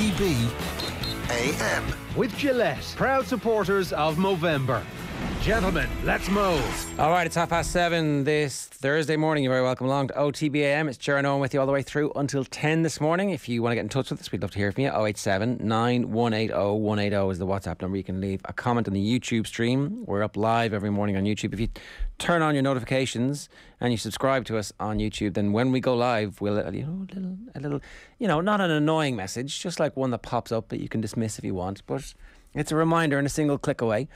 OTB AM. With Gillette, proud supporters of Movember. Gentlemen, let's move. All right, it's 7:30 this Thursday morning. You're very welcome along to OTB AM. It's Gerrard and Eoin with you all the way through until 10 this morning. If you want to get in touch with us, we'd love to hear from you. 087 9180 180 is the WhatsApp number. You can leave a comment on the YouTube stream. We're up live every morning on YouTube. If you turn on your notifications and you subscribe to us on YouTube, then when we go live, we'll, a little, not an annoying message, just like one that pops up that you can dismiss if you want, but it's a reminder and a single click away.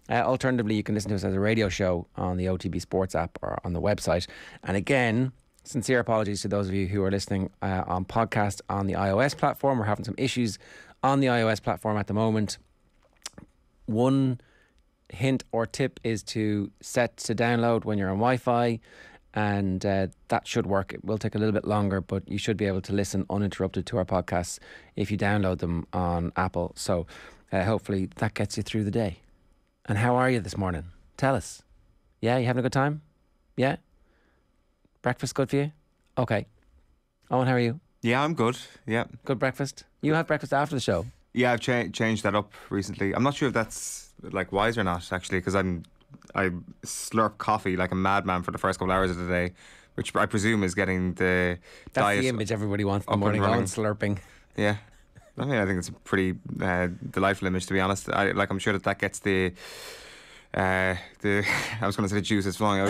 Alternatively, you can listen to us as a radio show on the OTB SPORTS app or on the website. And again, sincere apologies to those of you who are listening on podcast on the iOS platform. We're having some issues on the iOS platform at the moment. One hint or tip is to set to download when you're on Wi-Fi, and that should work. It will take a little bit longer, but you should be able to listen uninterrupted to our podcasts if you download them on Apple. So hopefully that gets you through the day. And how are you this morning? Tell us. Yeah, you having a good time? Yeah? Breakfast good for you? Okay. Owen, how are you? Yeah, I'm good. Yeah. Good breakfast? You have breakfast after the show? Yeah, I've changed that up recently. I'm not sure if that's wise or not, actually, because I slurp coffee like a madman for the first couple of hours of the day, which I presume is getting the That's diet the image everybody wants in the morning, on slurping. Yeah. I think it's a pretty delightful image, to be honest. I'm sure that gets the I was going to say the juices flowing out.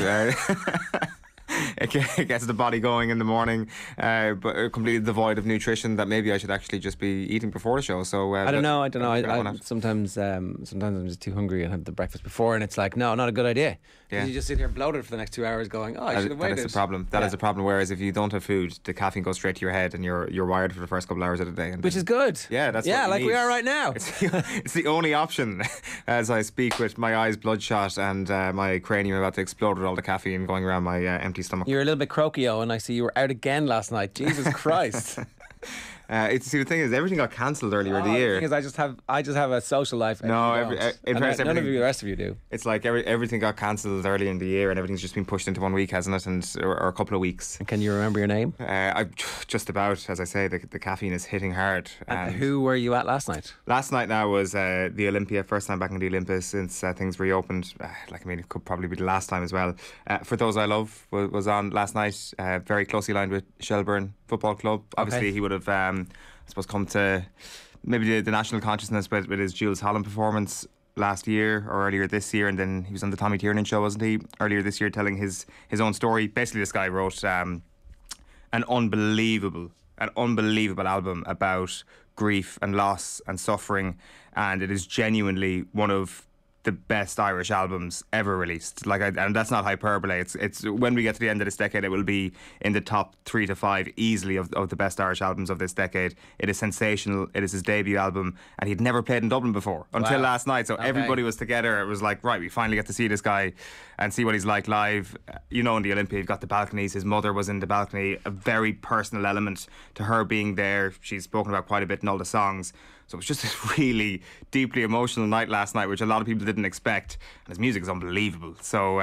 It gets the body going in the morning, but completely devoid of nutrition that maybe I should actually just be eating before the show. So I don't know. Sometimes I'm just too hungry and have the breakfast before, and it's like, no, not a good idea. Yeah. You just sit here bloated for the next 2 hours going, I should have waited. That is the problem. That is the problem. Whereas if you don't have food, the caffeine goes straight to your head, and you're wired for the first couple of hours of the day. Which is good. Yeah, that's like we are right now. It's the only option as I speak with my eyes bloodshot and my cranium about to explode with all the caffeine going around my empty stomach. You're a little bit croaky, and I see you were out again last night. Jesus Christ. The thing is, everything got cancelled earlier in the year. The thing is, I just have a social life. No, none of you, the rest of you do. It's like everything got cancelled early in the year, and everything's just been pushed into 1 week, hasn't it? Or a couple of weeks. And can you remember your name? I just about, as I say, the caffeine is hitting hard. And who were you at last night? Last night now was the Olympia, first time back in the Olympia since things reopened. It could probably be the last time as well. For Those I Love was on last night, very closely aligned with Shelburne Football Club. Obviously, he would have, I suppose, come to maybe the national consciousness with his Jules Holland performance last year or earlier this year, and then he was on the Tommy Tiernan show, wasn't he, earlier this year, telling his own story. Basically, this guy wrote an unbelievable album about grief and loss and suffering, and it is genuinely one of the best Irish albums ever released. And that's not hyperbole. It's when we get to the end of this decade, it will be in the top 3 to 5 easily of the best Irish albums of this decade. It is sensational. It is his debut album, and he'd never played in Dublin before until last night. So everybody was together. It was like, right, we finally get to see this guy and see what he's like live. In the Olympia, you've got the balconies. His mother was in the balcony. A very personal element to her being there. She's spoken about quite a bit in all the songs. So it was just a really deeply emotional night last night, which a lot of people didn't expect. And his music is unbelievable. So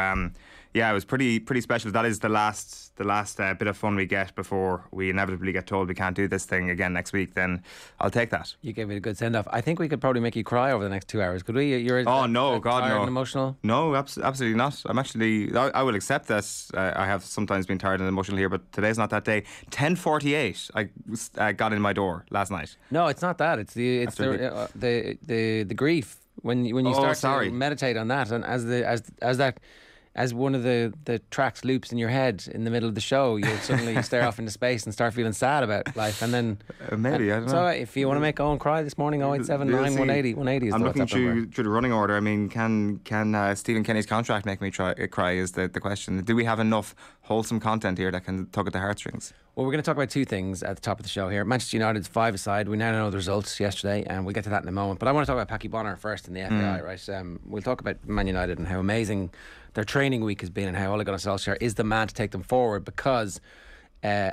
it was pretty special. That is the last bit of fun we get before we inevitably get told we can't do this thing again next week. Then I'll take that. You gave me a good send off. I think we could probably make you cry over the next 2 hours. Could we? God, no. And emotional? No, absolutely not. I'm actually. I will accept that. I have sometimes been tired and emotional here, but today's not that day. 10:48. I got in my door last night. No, it's not that. It's the grief when you start to meditate on that, and as one of the tracks loops in your head in the middle of the show, you'll suddenly stare off into space and start feeling sad about life, and then maybe I don't know. So if you want to make Owen cry this morning, 087 9 180 180 is I'm the looking WhatsApp through the running order. I mean, can Stephen Kenny's contract make me cry? Is the question. Do we have enough wholesome content here that can tug at the heartstrings? Well, we're going to talk about two things at the top of the show here. Manchester United's 5-a-side. We now know the results yesterday, and we'll get to that in a moment. But I want to talk about Packy Bonner first in the FAI, right? We'll talk about Man United and how amazing their training week has been, and how Ole Gunnar Solskjaer is the man to take them forward, because a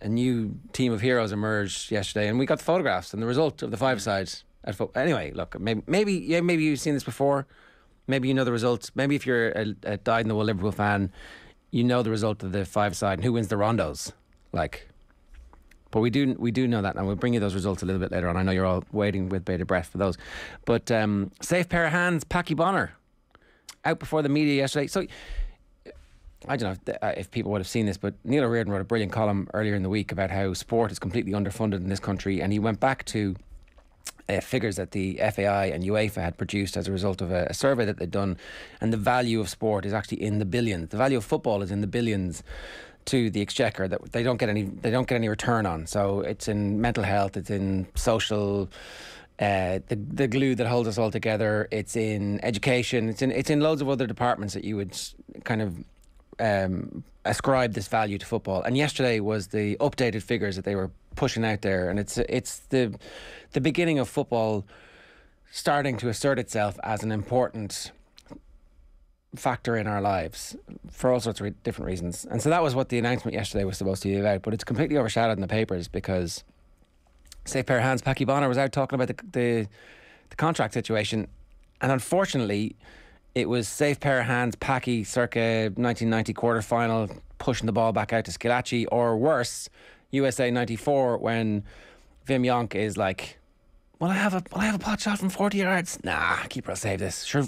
new team of heroes emerged yesterday, and we got the photographs and the result of the 5-a-side. Anyway, look, maybe you've seen this before. Maybe you know the results. Maybe if you're a dyed-in-the-wool Liverpool fan, you know the result of the 5-a-side and who wins the rondos. But But we do know that, and we'll bring you those results a little bit later on. I know you're all waiting with bated breath for those. But safe pair of hands, Paddy Bonner, out before the media yesterday. So I don't know if people would have seen this, but Neil O'Riordan wrote a brilliant column earlier in the week about how sport is completely underfunded in this country, and he went back to figures that the FAI and UEFA had produced as a result of a survey that they'd done, and the value of sport is actually in the billions. The value of football is in the billions to the exchequer that they don't get any return on. So it's in mental health, it's in social, the glue that holds us all together. It's in education. It's in loads of other departments that you would kind of ascribe this value to football. And yesterday was the updated figures that they were pushing out there, and it's the beginning of football starting to assert itself as an important factor in our lives for all sorts of different reasons. And so that was what the announcement yesterday was supposed to be about, but it's completely overshadowed in the papers because safe pair of hands, Paddy Bonner was out talking about the contract situation, and unfortunately it was safe pair of hands Paddy circa 1990 quarter-final pushing the ball back out to Schillaci, or worse, USA 94 when Wim Jonk is like, will I have a pot shot from 40 yards? Nah, keeper will save this. Sure,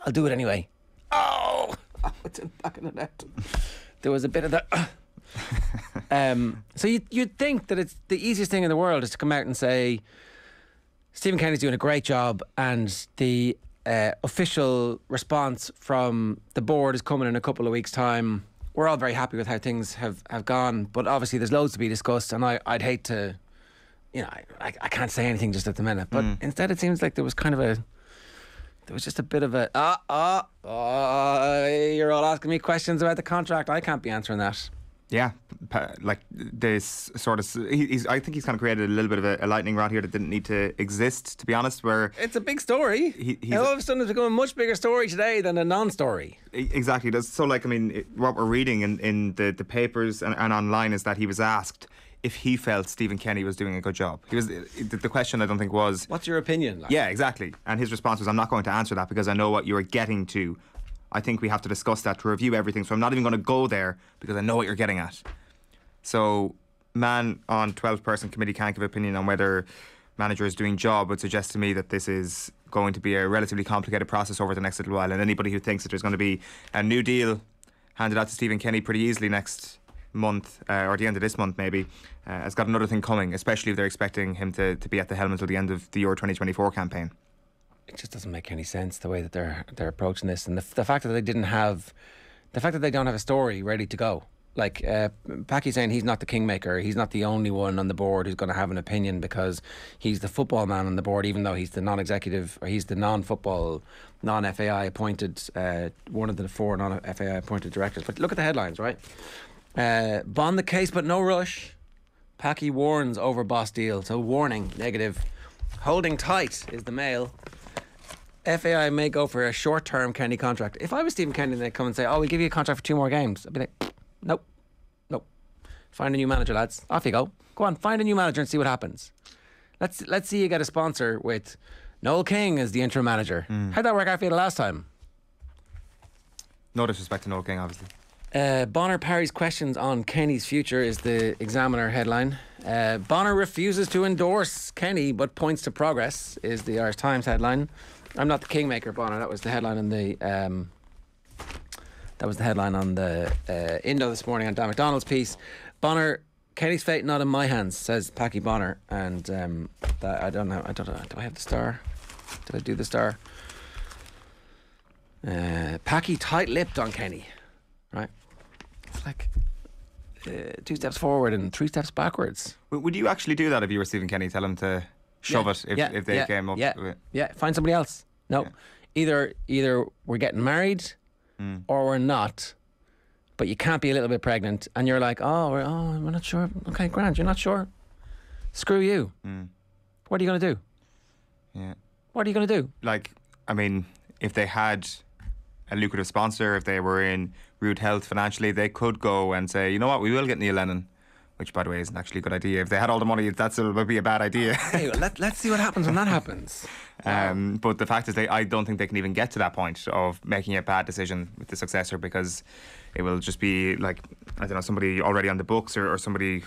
I'll do it anyway. Oh, it's in the back of the net. There was a bit of that. So you'd think that it's the easiest thing in the world is to come out and say Stephen Kenny's doing a great job, and the official response from the board is coming in a couple of weeks' time. We're all very happy with how things have gone, but obviously there's loads to be discussed, and I'd hate to, I can't say anything just at the minute, but instead it seems like there was just a bit of a you're all asking me questions about the contract. I can't be answering that. Yeah, like this sort of, I think he's kind of created a little bit of a lightning rod here that didn't need to exist, to be honest, where it's a big story. All of a sudden it's become a much bigger story today than a non-story. Exactly. So like, I mean, what we're reading in the papers and online is that he was asked if he felt Stephen Kenny was doing a good job. The question, I don't think, was, what's your opinion? Yeah, exactly. And his response was, I'm not going to answer that because I know what you're getting to. I think we have to discuss that to review everything, so I'm not even going to go there because I know what you're getting at. So, man on 12-person committee can't give opinion on whether manager is doing job would suggest to me that this is going to be a relatively complicated process over the next little while, and anybody who thinks that there's going to be a new deal handed out to Stephen Kenny pretty easily next month, or the end of this month maybe, has got another thing coming, especially if they're expecting him to be at the helm until the end of the Euro 2024 campaign. It just doesn't make any sense the way that they're approaching this, and the fact that they don't have a story ready to go. Like Packy's saying he's not the kingmaker, he's not the only one on the board who's going to have an opinion because he's the football man on the board, even though he's the non-executive, or he's the non-football, non-FAI appointed, one of the 4 non-FAI appointed directors. But look at the headlines, right? Bond the case but no rush. Packy warns over boss deal. So warning, negative. Holding tight is the mail. FAI may go for a short-term Kenny contract. If I was Stephen Kenny and they'd come and say, we'll give you a contract for 2 more games, I'd be like, nope. Find a new manager, lads. Off you go. Go on, find a new manager and see what happens. Let's see you get a sponsor with Noel King as the interim manager. How'd that work out for you the last time? No disrespect to Noel King, obviously. Bonner parries questions on Kenny's future is the Examiner headline. Bonner refuses to endorse Kenny but points to progress is the Irish Times headline. I'm not the kingmaker, Bonner. That was the headline on the Indo this morning on Dan McDonald's piece. Bonner, Kenny's fate not in my hands, says Paddy Bonner, and that I don't know. Do I have the star? Did I do the star? Paddy tight-lipped on Kenny. Right, it's like 2 steps forward and 3 steps backwards. Would you actually do that if you were Stephen Kenny? Tell him to shove it if they came up. Yeah, find somebody else. No, either we're getting married or we're not. But you can't be a little bit pregnant, and you're like, we're not sure. Okay, grand, you're not sure. Screw you. What are you going to do? Yeah. What are you going to do? Like, I mean, if they had a lucrative sponsor, if they were in rude health financially, they could go and say, you know what, we will get Neil Lennon, which, by the way, isn't actually a good idea. If they had all the money, that still would be a bad idea. Hey, let's see what happens when that happens. But the fact is, I don't think they can even get to that point of making a bad decision with the successor, because it will just be like, I don't know, somebody already on the books or somebody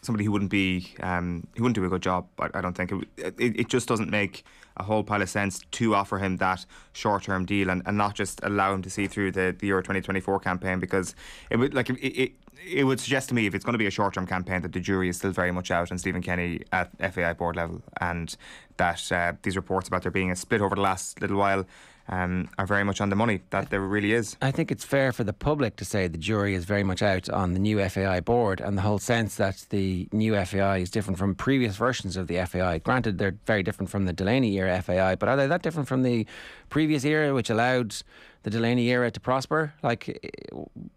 somebody who wouldn't do a good job. I don't think it just doesn't make a whole pile of sense to offer him that short-term deal and not just allow him to see through the Euro 2024 campaign, because it would suggest to me, if it's going to be a short-term campaign, that the jury is still very much out on Stephen Kenny at FAI board level, and that these reports about there being a split over the last little while are very much on the money, that there really is. I think it's fair for the public to say the jury is very much out on the new FAI board, and the whole sense that the new FAI is different from previous versions of the FAI. Granted, they're very different from the Delaney era FAI, but are they that different from the previous era, which allowed the Delaney era to prosper? Like,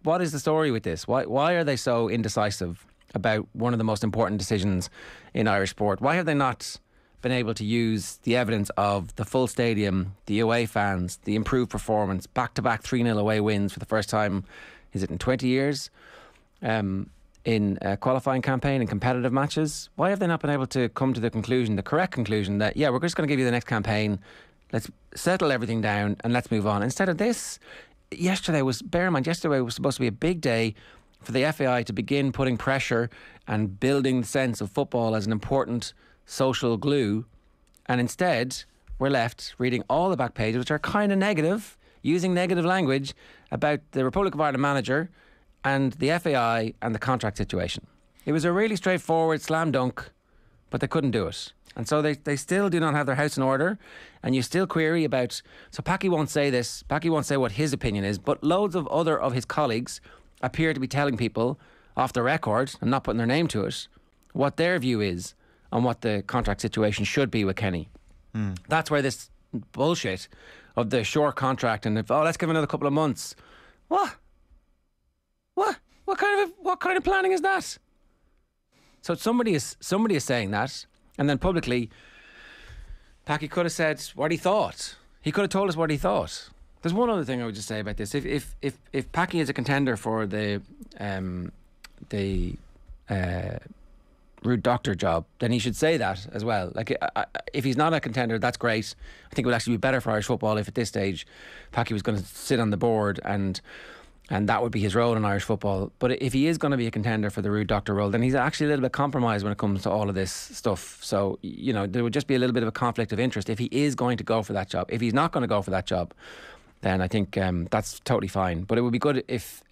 what is the story with this? Why are they so indecisive about one of the most important decisions in Irish sport? Why have they not been able to use the evidence of the full stadium, the away fans, the improved performance, back-to-back 3-0 away wins for the first time, is it in 20 years, in a qualifying campaign and competitive matches? Why have they not been able to come to the correct conclusion that, yeah, we're just going to give you the next campaign, let's settle everything down and let's move on? Instead of this, yesterday was supposed to be a big day for the FAI to begin putting pressure and building the sense of football as an important social glue, and instead we're left reading all the back pages, which are kind of negative, using negative language about the Republic of Ireland manager and the FAI and the contract situation. It was a really straightforward slam dunk, but they couldn't do it, and so they still do not have their house in order, and you still query about. So Packy won't say this, Packy won't say what his opinion is, but loads of other of his colleagues appear to be telling people off the record and not putting their name to it what their view is on what the contract situation should be with Kenny. That's where this bullshit of the short contract and let's give him another couple of months. What kind of planning is that? So somebody is saying that, and then publicly, Packy could have said what he thought. He could have told us what he thought. There's one other thing I would just say about this. If Packy is a contender for the Rude Doctor job, then he should say that as well. Like, if he's not a contender, that's great. I think it would actually be better for Irish football if at this stage Packy was going to sit on the board and that would be his role in Irish football. But if he is going to be a contender for the Rude Doctor role, then he's actually a little bit compromised when it comes to all of this stuff. So, there would just be a little bit of a conflict of interest if he is going to go for that job. If he's not going to go for that job, then I think that's totally fine. But it would be good if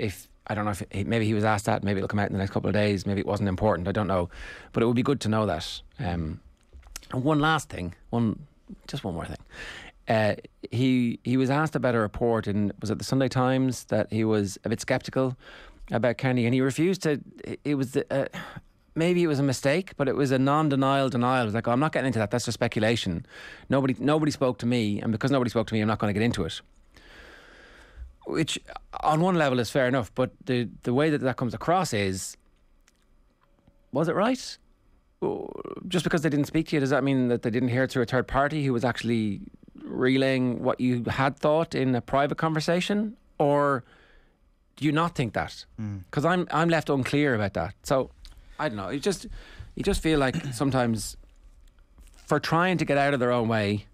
I don't know if maybe he was asked that, maybe it'll come out in the next couple of days, maybe it wasn't important, I don't know, but it would be good to know that. And one last thing, just one more thing. He was asked about a report in, was it the Sunday Times, that he was a bit sceptical about Kenny, and he refused to. It was maybe it was a mistake, but it was a non-denial denial. It was like, I'm not getting into that, that's just speculation. Nobody spoke to me, and because nobody spoke to me, I'm not going to get into it. Which on one level is fair enough, but the way that comes across is, was it right? Just because they didn't speak to you, does that mean that they didn't hear it through a third party who was actually relaying what you had thought in a private conversation? Or do you not think that? Because I'm left unclear about that. So I don't know, you just feel like sometimes for trying to get out of their own way,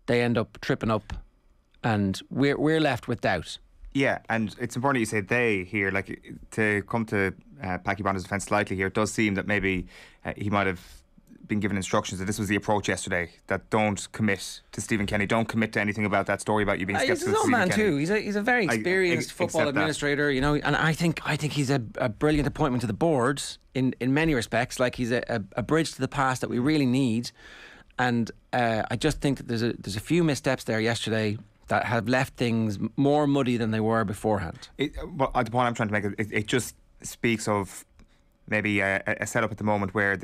they end up tripping up, and we're left with doubt. Yeah, and it's important you say they here, like, to come to Packy Bonner's defence slightly here. It does seem that maybe he might have been given instructions that this was the approach yesterday, that don't commit to Stephen Kenny, don't commit to anything about that story about you being sceptical. He's to an old man Kenny. too. He's a very experienced football administrator, and I think he's a brilliant appointment to the board in many respects. Like, he's a bridge to the past that we really need, and I just think that there's a few missteps there yesterday that have left things more muddy than they were beforehand. The point I'm trying to make, it just speaks of maybe a setup at the moment where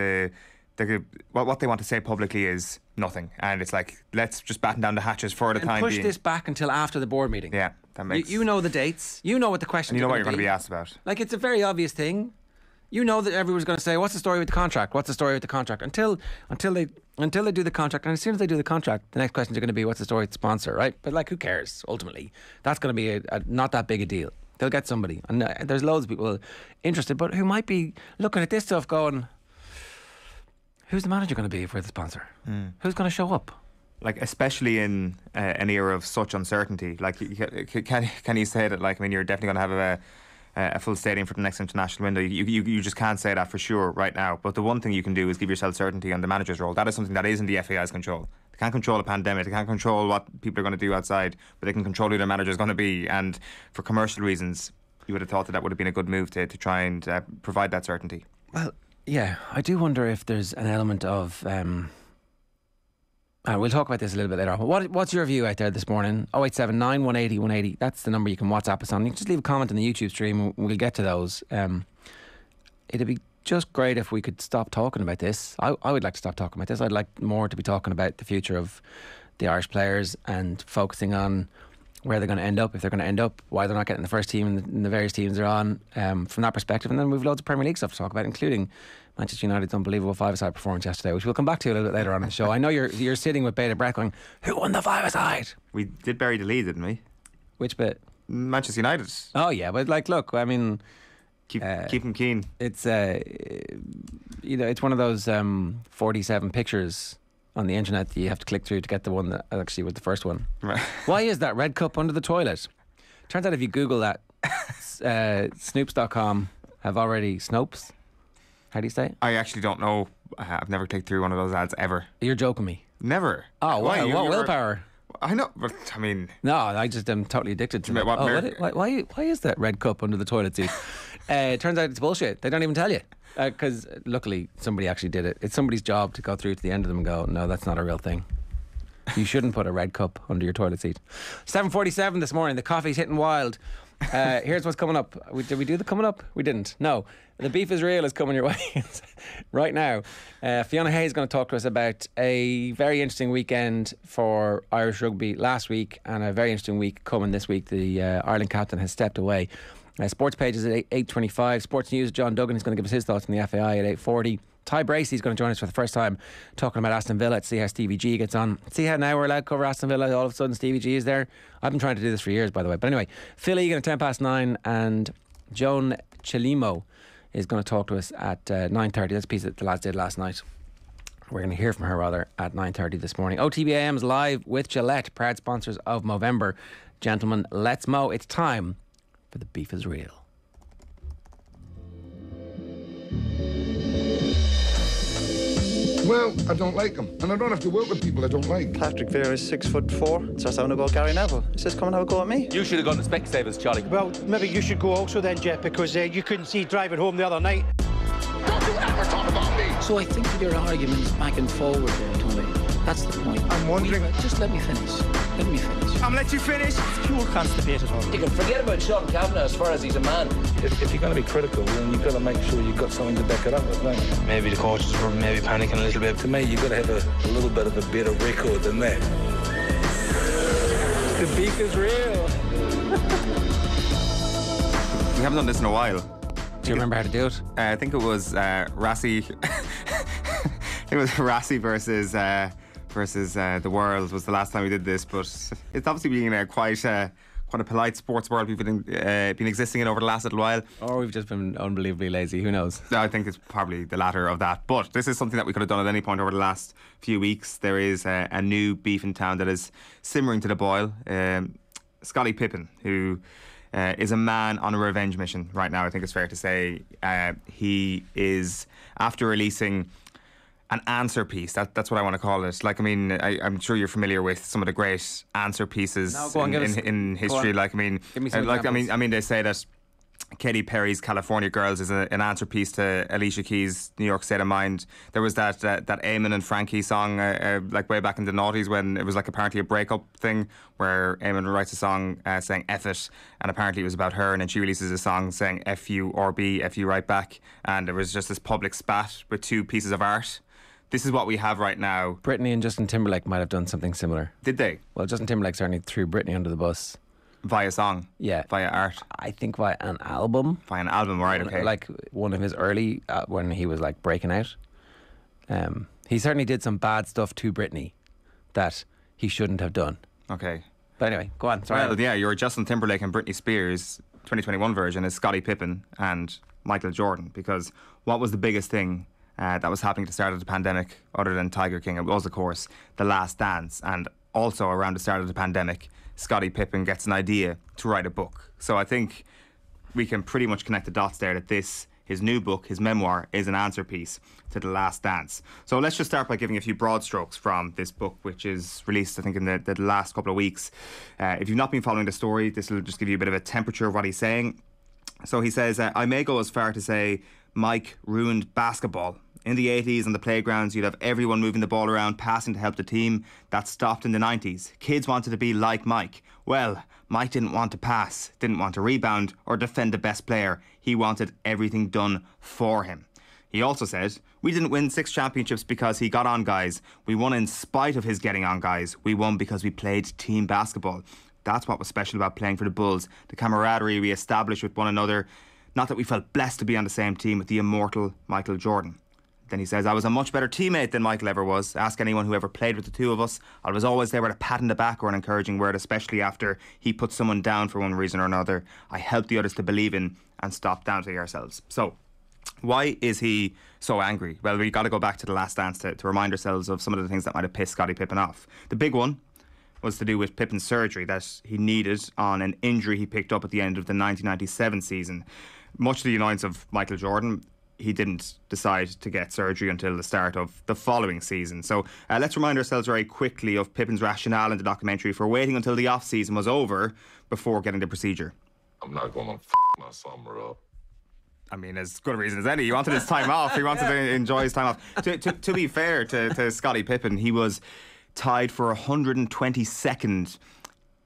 what they want to say publicly is nothing, and it's like, let's just batten down the hatches for the time being. Push this back until after the board meeting. Yeah, that makes. You know the dates. You know what the questions. And you know are what you're going to be asked about. Like, it's a very obvious thing. You know that everyone's going to say, "What's the story with the contract? What's the story with the contract?" Until they do the contract, and as soon as they do the contract, the next questions are going to be, "What's the story with the sponsor?" Right? But like, who cares? Ultimately, that's going to be a not that big a deal. They'll get somebody, and there's loads of people interested, but who might be looking at this stuff, going, "Who's the manager going to be for the sponsor? Who's going to show up?" Like, especially in an era of such uncertainty. Like, can you say that? Like, I mean, you're definitely going to have a full stadium for the next international window. You just can't say that for sure right now. But the one thing you can do is give yourself certainty on the manager's role. That is something that is in the FAI's control. They can't control a pandemic. They can't control what people are going to do outside, but they can control who their manager is going to be. And for commercial reasons, you would have thought that would have been a good move to try and provide that certainty. Well, yeah, I do wonder if there's an element of... we'll talk about this a little bit later on. What's your view out there this morning? 0879 180 180. That's the number you can WhatsApp us on. You can just leave a comment on the YouTube stream and we'll get to those. It'd be just great if we could stop talking about this. I would like to stop talking about this. I'd like more to be talking about the future of the Irish players and focusing on where they're going to end up, if they're going to end up, why they're not getting the first team in the various teams they're on, from that perspective. And then we've loads of Premier League stuff to talk about, including Manchester United's unbelievable five-a-side performance yesterday, which we'll come back to a little bit later on in the show. I know you're sitting with bated breath going, who won the five-a-side? We did bury the lead, didn't we? Which bit? Manchester United. Oh yeah, but look, I mean, keep them keen. It's it's one of those 47 pictures on the internet that you have to click through to get the one that actually was the first one. Right. Why is that red cup under the toilet? Turns out if you Google that, Snopes.com have already... Snopes? How do you say it? I actually don't know. I've never clicked through one of those ads ever. You're joking me. Never. Oh, why? What willpower? I know, but I mean... No, I just am totally addicted to it. Why is that red cup under the toilet seat? Turns out it's bullshit. They don't even tell you. Because luckily somebody actually did it. It's somebody's job to go through to the end of them and go, no, that's not a real thing. You shouldn't put a red cup under your toilet seat. 7:47 this morning. The coffee's hitting wild. Here's what's coming up. Did we do the coming up? We didn't. No. The beef is real is coming your way right now. Fiona Hayes is going to talk to us about a very interesting weekend for Irish rugby last week and a very interesting week coming this week. The Ireland captain has stepped away. Sports pages at 8:25. Sports News, John Duggan is going to give us his thoughts on the FAI at 8:40. Ty Bracey is going to join us for the first time talking about Aston Villa to see how Stevie G gets on. See how now we're allowed to cover Aston Villa. All of a sudden Stevie G is there. I've been trying to do this for years, by the way. But anyway, Phil Egan at 9:10 and Joan Chelimo is going to talk to us at 9:30. That's a piece that the lads did last night. We're going to hear from her rather at 9:30 this morning. OTB AM is live with Gillette, proud sponsors of Movember. Gentlemen, let's mow. It's time for The Beef is Real. Well, I don't like him, and I don't have to work with people I don't like. Patrick Vieira is 6'4". Starts having a go at Gary Neville. He says, "Come and have a go at me." You should have gone to Specsavers, Charlie. Well, maybe you should go also then, Jeff, because you couldn't see driving home the other night. Don't you ever talk about me! So I think your argument's back and forward there, Tony. That's the point. I'm wondering... Just let me finish. Let me finish. I'm let you finish. It's pure constipated. You can forget about Sean Kavanagh as far as he's a man. If you're going to be critical, then you've got to make sure you've got something to back it up with, don't you? Maybe the coaches were maybe panicking a little bit. To me, you've got to have a little bit of a better record than that. The beef is real. We haven't done this in a while. Do you remember how to do it? I think it was Rassie. It was Rassie versus the World was the last time we did this, but it's obviously been quite a polite sports world we've been existing in over the last little while. Or we've just been unbelievably lazy, who knows? I think it's probably the latter of that, but this is something that we could have done at any point over the last few weeks. There is a new beef in town that is simmering to the boil. Scottie Pippen, who is a man on a revenge mission right now, I think it's fair to say. He is, after releasing an answer piece, that's what I want to call it. Like, I mean, I'm sure you're familiar with some of the great answer pieces in history. Like, I mean, give me some examples. I mean, they say that Katy Perry's California Girls is an answer piece to Alicia Keys' New York State of Mind. There was that Eamon and Frankie song like way back in the noughties when it was like apparently a breakup thing where Eamon writes a song saying F it, and apparently it was about her, and then she releases a song saying F you or B, F you right back, and there was just this public spat with two pieces of art. This is what we have right now. Britney and Justin Timberlake might have done something similar. Did they? Well, Justin Timberlake certainly threw Britney under the bus. Via song? Yeah. Via art? I think via an album. Via an album, right, okay. Like one of his early, when he was like breaking out. He certainly did some bad stuff to Britney that he shouldn't have done. Okay. But anyway, go on. Sorry. Well, yeah, your Justin Timberlake and Britney Spears 2021 version is Scottie Pippen and Michael Jordan, because what was the biggest thing that was happening at the start of the pandemic other than Tiger King? It was, of course, The Last Dance. And also around the start of the pandemic, Scottie Pippen gets an idea to write a book. So I think we can pretty much connect the dots there that his new book, his memoir, is an answer piece to The Last Dance. So let's just start by giving a few broad strokes from this book, which is released, I think, in the last couple of weeks. If you've not been following the story, this will just give you a bit of a temperature of what he's saying. So he says, I may go as far to say Mike ruined basketball. In the 80s on the playgrounds, you'd have everyone moving the ball around, passing to help the team. That stopped in the 90s. Kids wanted to be like Mike. Well, Mike didn't want to pass, didn't want to rebound or defend the best player. He wanted everything done for him. He also said, we didn't win 6 championships because he got on guys. We won in spite of his getting on guys. We won because we played team basketball. That's what was special about playing for the Bulls. The camaraderie we established with one another. Not that we felt blessed to be on the same team with the immortal Michael Jordan. Then he says, I was a much better teammate than Michael ever was. Ask anyone who ever played with the two of us. I was always there with a pat on the back or an encouraging word, especially after he put someone down for one reason or another. I helped the others to believe in and stop doubting ourselves. So, why is he so angry? Well, we've got to go back to The Last Dance to remind ourselves of some of the things that might have pissed Scottie Pippen off. The big one was to do with Pippen's surgery that he needed on an injury he picked up at the end of the 1997 season. Much to the annoyance of Michael Jordan, he didn't decide to get surgery until the start of the following season. So let's remind ourselves very quickly of Pippen's rationale in the documentary for waiting until the off-season was over before getting the procedure. I'm not going to my summer up. I mean, as good a reason as any. He wanted his time off. He wanted to enjoy his time off. To be fair to Scottie Pippen, he was tied for 122nd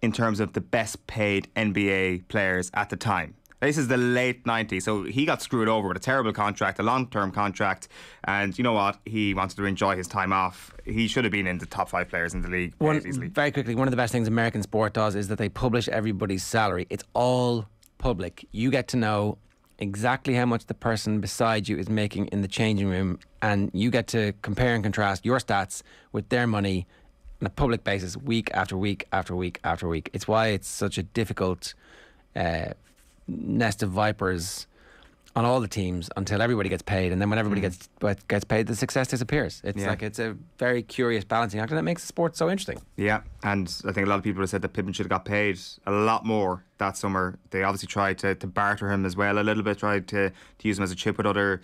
in terms of the best paid NBA players at the time. This is the late 90s, so he got screwed over with a terrible contract, a long-term contract, and you know what? He wanted to enjoy his time off. He should have been in the top 5 players in the league easily. Very quickly, one of the best things American sport does is that they publish everybody's salary. It's all public. You get to know exactly how much the person beside you is making in the changing room, and you get to compare and contrast your stats with their money on a public basis week after week after week after week. It's why it's such a difficult nest of vipers on all the teams until everybody gets paid, and then when everybody gets paid, the success disappears. It's like it's a very curious balancing act, and that makes the sport so interesting. Yeah, and I think a lot of people have said that Pippen should have got paid a lot more that summer. They obviously tried to barter him as well a little bit, tried to use him as a chip with other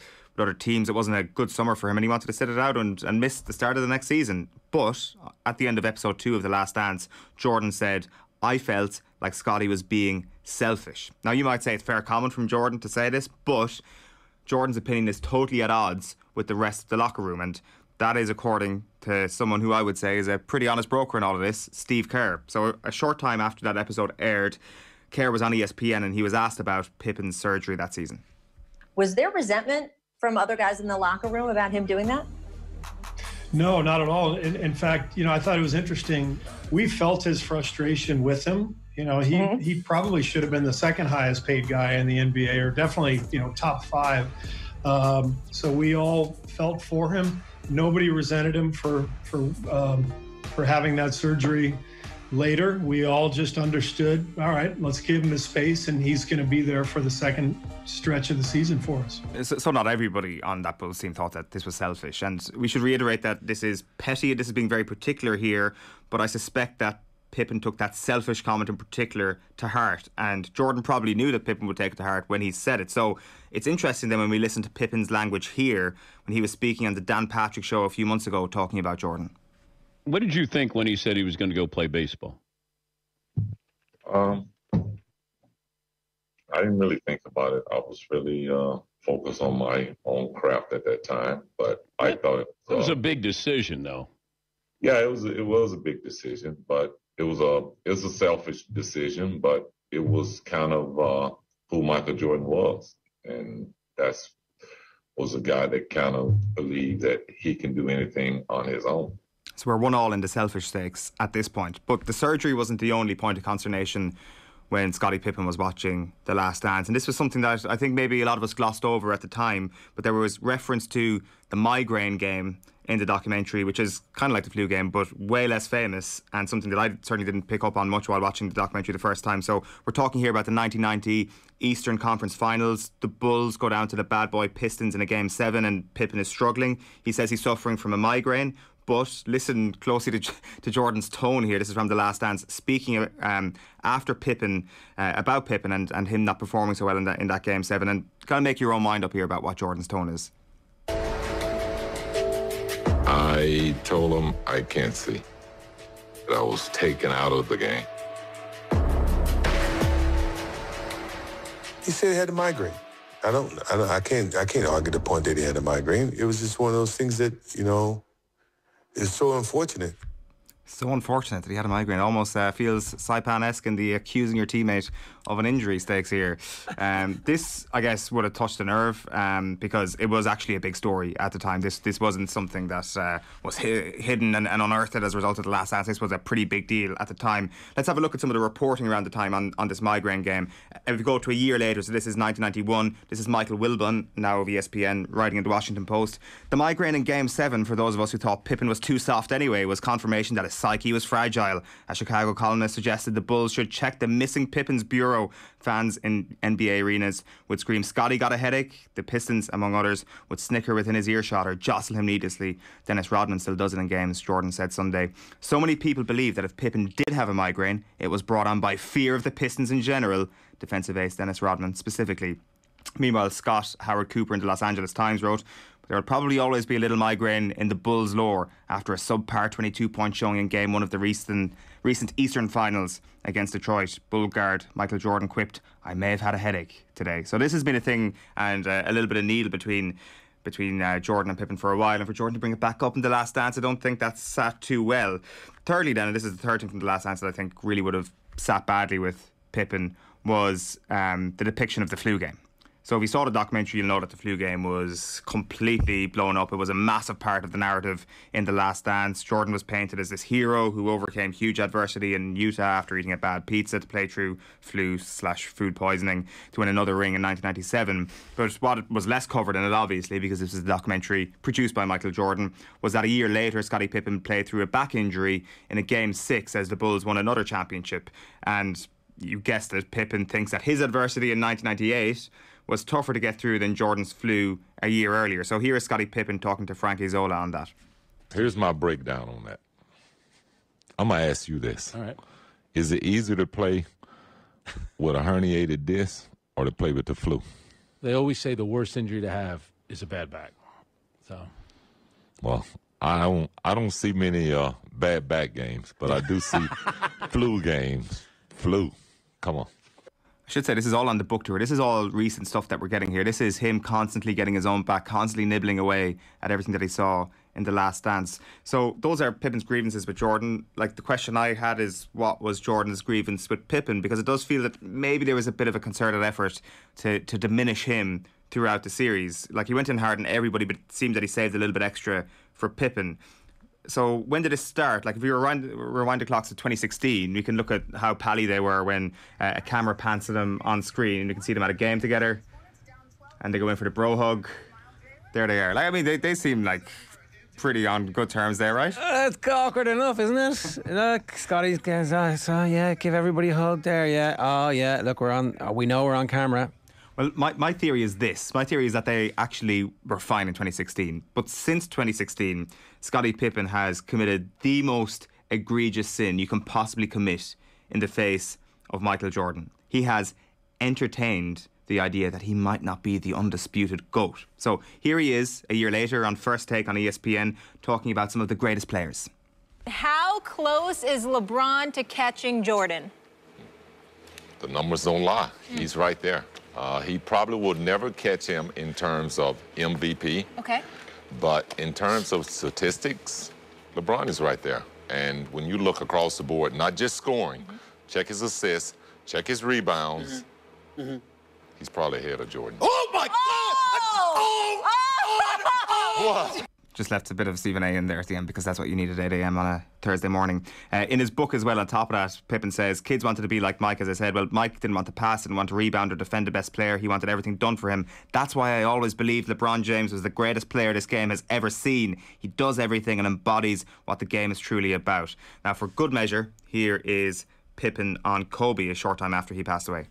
teams. It wasn't a good summer for him, and he wanted to sit it out and miss the start of the next season. But at the end of episode 2 of The Last Dance, Jordan said, I felt like Scottie was being selfish. Now, you might say it's fair comment from Jordan to say this, but Jordan's opinion is totally at odds with the rest of the locker room, and that is according to someone who I would say is a pretty honest broker in all of this, Steve Kerr. So a short time after that episode aired, Kerr was on ESPN and he was asked about Pippen's surgery that season. Was there resentment from other guys in the locker room about him doing that? No, not at all. In fact, I thought it was interesting. We felt his frustration with him. He probably should have been the second highest paid guy in the NBA, or definitely, top 5. So we all felt for him. Nobody resented him for having that surgery later. We all just understood, all right, let's give him his space, and he's going to be there for the second stretch of the season for us. So not everybody on that Bulls team thought that this was selfish, and we should reiterate that this is petty, this is being very particular here, but I suspect that Pippen took that selfish comment in particular to heart, and Jordan probably knew that Pippen would take it to heart when he said it. So it's interesting then when we listen to Pippen's language here when he was speaking on the Dan Patrick show a few months ago talking about Jordan. What did you think when he said he was going to go play baseball? I didn't really think about it. I was really focused on my own craft at that time, but I thought it was a big decision, though. Yeah, it was a big decision, but it was a selfish decision, but it was kind of who Michael Jordan was, and was a guy that kind of believed that he can do anything on his own. So we're 1-1 in the selfish stakes at this point. But the surgery wasn't the only point of consternation when Scottie Pippen was watching The Last Dance. And this was something that I think maybe a lot of us glossed over at the time. But there was reference to the migraine game in the documentary, which is kind of like the flu game, but way less famous, and something that I certainly didn't pick up on much while watching the documentary the first time. So we're talking here about the 1990 Eastern Conference Finals. The Bulls go down to the bad boy Pistons in a Game 7, and Pippen is struggling. He says he's suffering from a migraine, But listen closely to Jordan's tone here. This is from The Last Dance, speaking after Pippen, about Pippen and him not performing so well in that Game 7. And kind of make your own mind up here about what Jordan's tone is. I told him I can't see. That I was taken out of the game. He said he had a migraine. I can't argue the point that he had a migraine. It was just one of those things that, you know, is so unfortunate. So unfortunate that he had a migraine. Almost feels Saipan-esque in the accusing your teammate of an injury stakes here. This, I guess, would have touched a nerve because it was actually a big story at the time. This wasn't something that was hidden and unearthed as a result of The Last Dance. This was a pretty big deal at the time. Let's have a look at some of the reporting around the time on this migraine game. If we go to a year later, so this is 1991, this is Michael Wilbon, now of ESPN, writing in the Washington Post. The migraine in Game 7, for those of us who thought Pippen was too soft anyway, was confirmation that his psyche was fragile. A Chicago columnist suggested the Bulls should check the missing Pippen's bureau. Fans in NBA arenas would scream, "Scotty got a headache." The Pistons, among others, would snicker within his earshot or jostle him needlessly. Dennis Rodman still does it in games, Jordan said Sunday. So many people believe that if Pippen did have a migraine, it was brought on by fear of the Pistons in general, defensive ace Dennis Rodman specifically. Meanwhile, Scott Howard Cooper in the Los Angeles Times wrote, "There will probably always be a little migraine in the Bulls' lore after a subpar 22-point showing in Game 1 of the recent Eastern Finals against Detroit. Bull guard Michael Jordan quipped, 'I may have had a headache today.'" So this has been a thing and a little bit of needle between Jordan and Pippen for a while, and for Jordan to bring it back up in The Last Dance, I don't think that's sat too well. Thirdly then, and this is the third thing from The Last Dance that I think really would have sat badly with Pippen, was the depiction of the flu game. So if you saw the documentary, you'll know that the flu game was completely blown up. It was a massive part of the narrative in The Last Dance. Jordan was painted as this hero who overcame huge adversity in Utah after eating a bad pizza to play through flu/food poisoning to win another ring in 1997. But what was less covered in it, obviously, because this is a documentary produced by Michael Jordan, was that a year later, Scottie Pippen played through a back injury in a Game 6 as the Bulls won another championship. And you guessed it, Pippen thinks that his adversity in 1998 was tougher to get through than Jordan's flu a year earlier. So here is Scottie Pippen talking to Frankie Zola on that. Here's my breakdown on that. I'm going to ask you this. All right. Is it easier to play with a herniated disc or to play with the flu? They always say the worst injury to have is a bad back. So, well, I don't see many bad back games, but I do see flu games. Flu. Come on. I should say this is all on the book tour. This is all recent stuff that we're getting here. This is him constantly getting his own back, constantly nibbling away at everything that he saw in The Last Dance. So those are Pippen's grievances with Jordan. Like, the question I had is, what was Jordan's grievance with Pippen? Because it does feel that maybe there was a bit of a concerted effort to diminish him throughout the series. Like, he went in hard on everybody, but it seemed that he saved a little bit extra for Pippen. So when did it start? Like, if we rewind the clocks to 2016, we can look at how pally they were when a camera pans to them on screen. You can see them at a game together and they go in for the bro hug. There they are. Like, I mean, they seem like pretty on good terms there, right? It's awkward enough, isn't it? Look, Scotty's goes, so yeah, give everybody a hug there, yeah. Oh yeah, look, we know we're on camera. Well, my theory is this. My theory is that they actually were fine in 2016. But since 2016, Scottie Pippen has committed the most egregious sin you can possibly commit in the face of Michael Jordan. He has entertained the idea that he might not be the undisputed GOAT. So here he is, a year later, on First Take on ESPN, talking about some of the greatest players. How close is LeBron to catching Jordan? The numbers don't lie. He's right there. He probably will never catch him in terms of MVP. Okay. But in terms of statistics, LeBron is right there. And when you look across the board, not just scoring, check his assists, check his rebounds, he's probably ahead of Jordan. Oh, my God! What? Just left a bit of Stephen A in there at the end because that's what you need at 8 a.m. on a Thursday morning. In his book as well, on top of that, Pippen says, kids wanted to be like Mike, as I said. Well, Mike didn't want to pass, didn't want to rebound or defend the best player. He wanted everything done for him. That's why I always believed LeBron James was the greatest player this game has ever seen. He does everything and embodies what the game is truly about. Now, for good measure, here is Pippen on Kobe a short time after he passed away.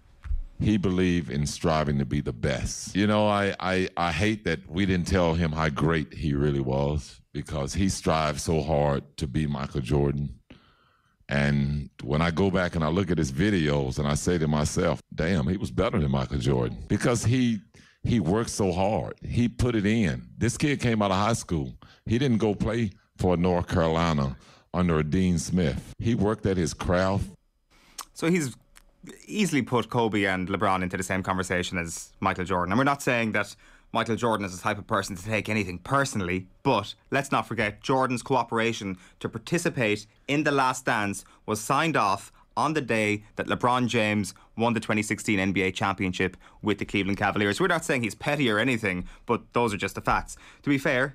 he believed in striving to be the best. You know, I hate that we didn't tell him how great he really was, because he strived so hard to be Michael Jordan. And when I go back and I look at his videos and I say to myself, damn, he was better than Michael Jordan, because he worked so hard. He put it in. This kid came out of high school. He didn't go play for North Carolina under a Dean Smith. He worked at his craft. So he's easily put Kobe and LeBron into the same conversation as Michael Jordan. And we're not saying that Michael Jordan is the type of person to take anything personally, but let's not forget Jordan's cooperation to participate in The Last Dance was signed off on the day that LeBron James won the 2016 NBA championship with the Cleveland Cavaliers. We're not saying he's petty or anything, but those are just the facts. To be fair,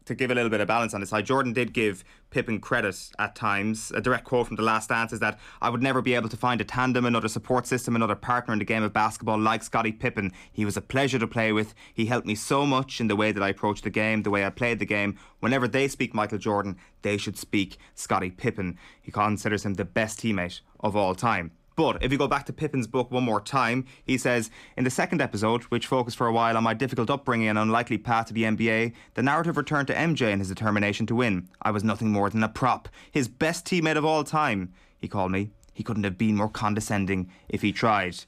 to give a little bit of balance on this side, Jordan did give Pippen credit at times. A direct quote from The Last Dance is that, "I would never be able to find a tandem, another support system, another partner in the game of basketball like Scottie Pippen. He was a pleasure to play with. He helped me so much in the way that I approached the game, the way I played the game. Whenever they speak Michael Jordan, they should speak Scottie Pippen." He considers him the best teammate of all time. But if you go back to Pippen's book one more time, he says, "In the second episode, which focused for a while on my difficult upbringing and unlikely path to the NBA, the narrative returned to MJ and his determination to win. I was nothing more than a prop. His best teammate of all time, he called me. He couldn't have been more condescending if he tried."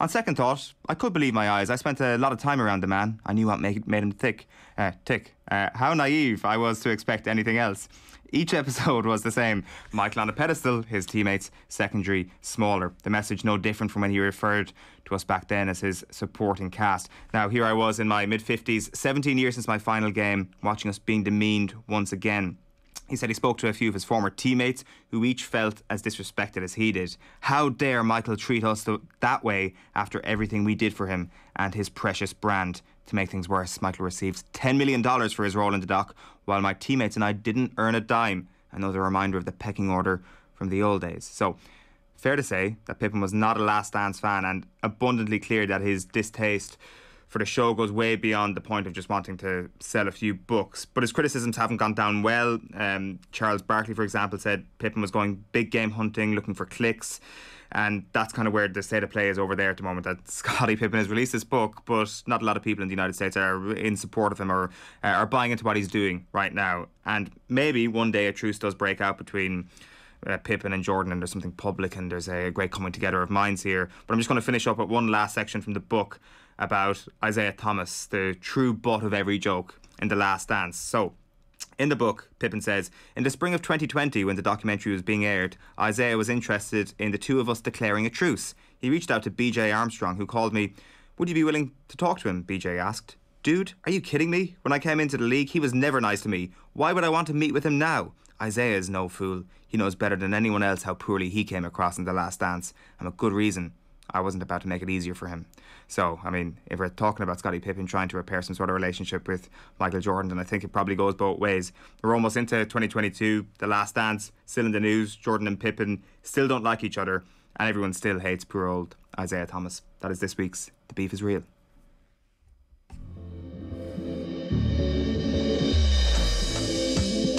On second thought, I could believe my eyes. I spent a lot of time around the man. I knew what made him tick. How naive I was to expect anything else. Each episode was the same. Michael on a pedestal, his teammates secondary, smaller. The message no different from when he referred to us back then as his supporting cast. Now, here I was in my mid-50s, 17 years since my final game, watching us being demeaned once again. He said he spoke to a few of his former teammates who each felt as disrespected as he did. How dare Michael treat us that way after everything we did for him and his precious brand? To make things worse, Michael receives $10 million for his role in the doc, while my teammates and I didn't earn a dime. Another reminder of the pecking order from the old days. So, fair to say that Pippen was not a Last Dance fan, and abundantly clear that his distaste for the show goes way beyond the point of just wanting to sell a few books. But his criticisms haven't gone down well. Charles Barkley, for example, said Pippen was going big game hunting, looking for clicks. And that's kind of where the state of play is over there at the moment, that Scottie Pippen has released this book, but not a lot of people in the United States are in support of him or are buying into what he's doing right now. And maybe one day a truce does break out between Pippen and Jordan, and there's something public and there's a great coming together of minds here. But I'm just going to finish up with one last section from the book about Isaiah Thomas, the true butt of every joke in The Last Dance. So, in the book, Pippen says, "In the spring of 2020, when the documentary was being aired, Isaiah was interested in the two of us declaring a truce. He reached out to BJ Armstrong, who called me. 'Would you be willing to talk to him?' BJ asked. 'Dude, are you kidding me? When I came into the league, he was never nice to me. Why would I want to meet with him now?' Isaiah is no fool. He knows better than anyone else how poorly he came across in The Last Dance, and with good reason. I wasn't about to make it easier for him." So, I mean, if we're talking about Scottie Pippen trying to repair some sort of relationship with Michael Jordan, then I think it probably goes both ways. We're almost into 2022, The Last Dance, still in the news. Jordan and Pippen still don't like each other, and everyone still hates poor old Isaiah Thomas. That is this week's The Beef is Real.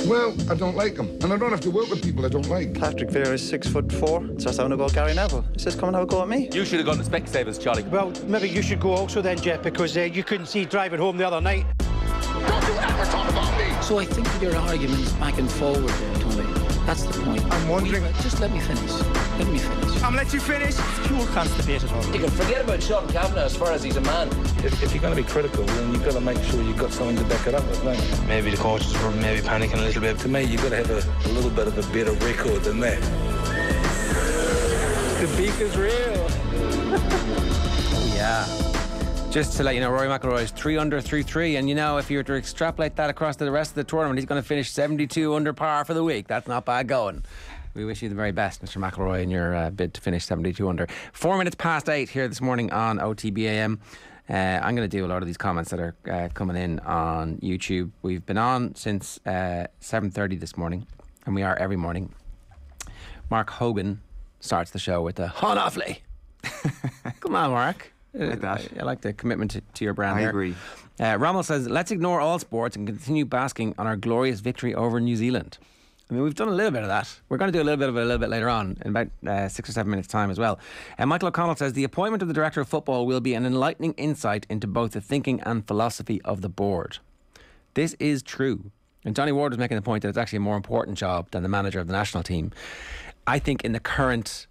Well, I don't like him. And I don't have to work with people I don't like. Patrick Vieira is 6'4", starts having a go at Gary Neville. He says, come and have a go at me. You should have gone to Specsavers, Charlie. Well, maybe you should go also then, Jeff, because you couldn't see driving home the other night. Don't you ever talk about me! So I think your arguments back and forward there, Tony. That's the point. I'm wondering... Just let me finish. Let me finish. I'm gonna let you finish. It's pure constipated. You can forget about Sean Kavanagh as far as he's a man. If you're going to be critical, then you've got to make sure you've got something to back it up with, don't you? Maybe the coaches were maybe panicking a little bit. To me, you've got to have a little bit of a better record than that. The beef is real. Yeah. Just to let you know, Rory McIlroy is 3 under through 3, and you know, if you were to extrapolate that across to the rest of the tournament, he's going to finish 72 under par for the week. That's not bad going. We wish you the very best, Mr. McIlroy, in your bid to finish 72 under. 4 minutes past 8 here this morning on OTB AM. I'm going to do a lot of these comments that are coming in on YouTube. We've been on since 7:30 this morning, and we are every morning. Mark Hogan starts the show with a "Hon Offley." Come on, Mark. I like the commitment to your brand. I there. agree. Rommel says, "Let's ignore all sports and continue basking on our glorious victory over New Zealand." I mean, we've done a little bit of that. We're going to do a little bit of it a little bit later on, in about 6 or 7 minutes' time as well. Michael O'Connell says, the appointment of the Director of Football will be an enlightening insight into both the thinking and philosophy of the board. This is true. And Johnny Ward was making the point that it's actually a more important job than the manager of the national team. I think in the current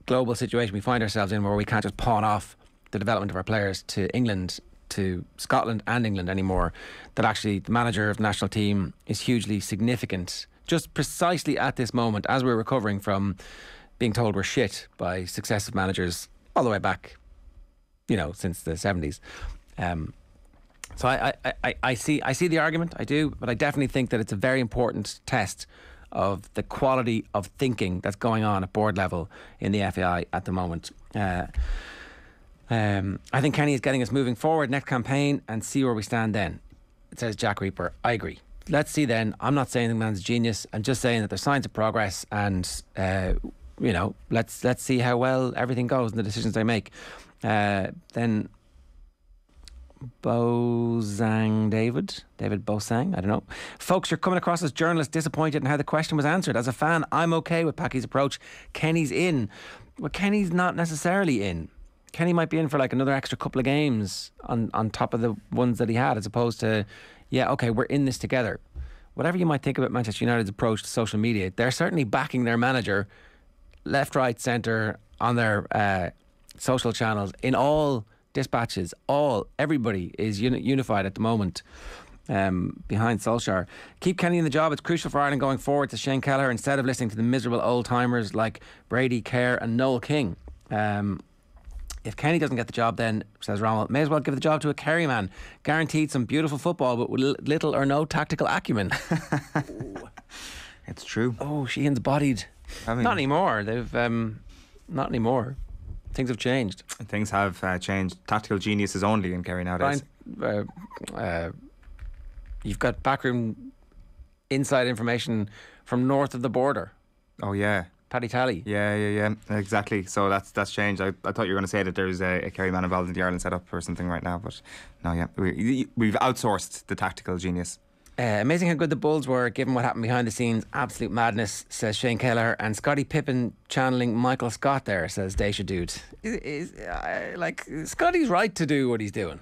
global situation we find ourselves in, where we can't just pawn off the development of our players to England, to Scotland and England anymore, that actually the manager of the national team is hugely significant. Just precisely at this moment, as we're recovering from being told we're shit by successive managers all the way back, since the 70s. So I see the argument, I do, but I definitely think that it's a very important test of the quality of thinking that's going on at board level in the FAI at the moment. I think Kenny is getting us moving forward next campaign and see where we stand then. It says Jack Reaper. I agree. Let's see then. I'm not saying the man's a genius. I'm just saying that there's signs of progress, and let's see how well everything goes and the decisions they make. Then David Bosang, I don't know. Folks, you're coming across as journalists disappointed in how the question was answered. As a fan, I'm okay with Packy's approach. Kenny's in. Well, Kenny's not necessarily in. Kenny might be in for like another extra couple of games on top of the ones that he had, as opposed to, yeah, okay, we're in this together. Whatever you might think about Manchester United's approach to social media, they're certainly backing their manager left, right, centre on their social channels, in all dispatches. Everybody is unified at the moment behind Solskjaer. Keep Kenny in the job. It's crucial for Ireland going forward, to Shane Kelleher, instead of listening to the miserable old timers like Brady, Kerr and Noel King. If Kenny doesn't get the job, then, says Rommel, may as well give the job to a Kerry man. Guaranteed some beautiful football, but with little or no tactical acumen. It's true. Oh, Sheehan's bodied. Not anymore. They've not anymore. Things have changed. Things have changed. Tactical genius is only in Kerry nowadays. You've got backroom inside information from north of the border. Oh yeah. Paddy Tally. Yeah, exactly. So that's changed. I thought you were going to say that there's a Kerry man involved in the Ireland setup or something right now, but no, yeah, we've outsourced the tactical genius. Amazing how good the Bulls were, given what happened behind the scenes. Absolute madness, says Shane Kelleher. And Scottie Pippen channeling Michael Scott there, says Daisha Dude. Scottie's right to do what he's doing,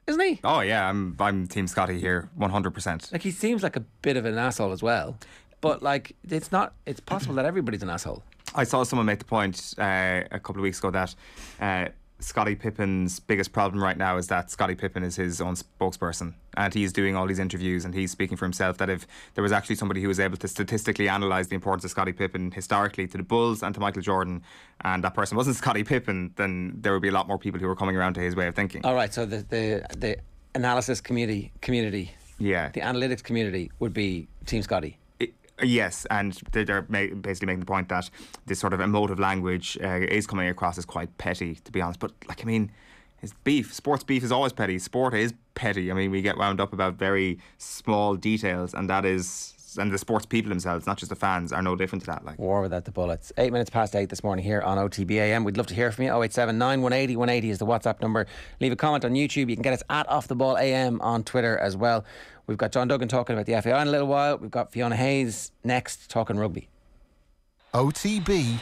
isn't he? Oh yeah, I'm Team Scottie here, 100%. Like, he seems like a bit of an asshole as well. But it's possible that everybody's an asshole. I saw someone make the point a couple of weeks ago that Scottie Pippen's biggest problem right now is that Scottie Pippen is his own spokesperson, and he's doing all these interviews and he's speaking for himself. That if there was actually somebody who was able to statistically analyse the importance of Scottie Pippen historically to the Bulls and to Michael Jordan, and that person wasn't Scottie Pippen, then there would be a lot more people who were coming around to his way of thinking. All right, so the analysis community, yeah, the analytics community would be Team Scottie. Yes, and they're basically making the point that this sort of emotive language is coming across as quite petty, to be honest. But, it's beef. Sports beef is always petty. Sport is petty. I mean, we get wound up about very small details, and the sports people themselves, not just the fans, are no different to that. War without the bullets. 8 minutes past 8 this morning here on OTB AM. We'd love to hear from you. 087 9180 180 is the WhatsApp number. Leave a comment on YouTube. You can get us at Off The Ball AM on Twitter as well. We've got John Duggan talking about the FAI in a little while. We've got Fiona Hayes next talking rugby. OTB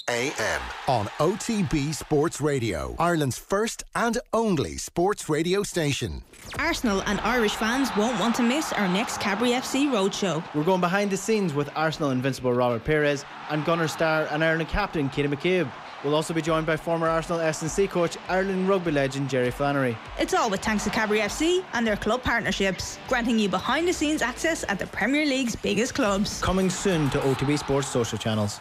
AM on OTB Sports Radio, Ireland's first and only sports radio station. Arsenal and Irish fans won't want to miss our next Cadbury FC Roadshow. We're going behind the scenes with Arsenal invincible Robert Pires and Gunner star and Ireland captain Keita McCabe. We'll also be joined by former Arsenal S&C coach, Ireland rugby legend Jerry Flannery. It's all with thanks to Cadbury FC and their club partnerships, granting you behind the scenes access at the Premier League's biggest clubs. Coming soon to OTB Sports social channels.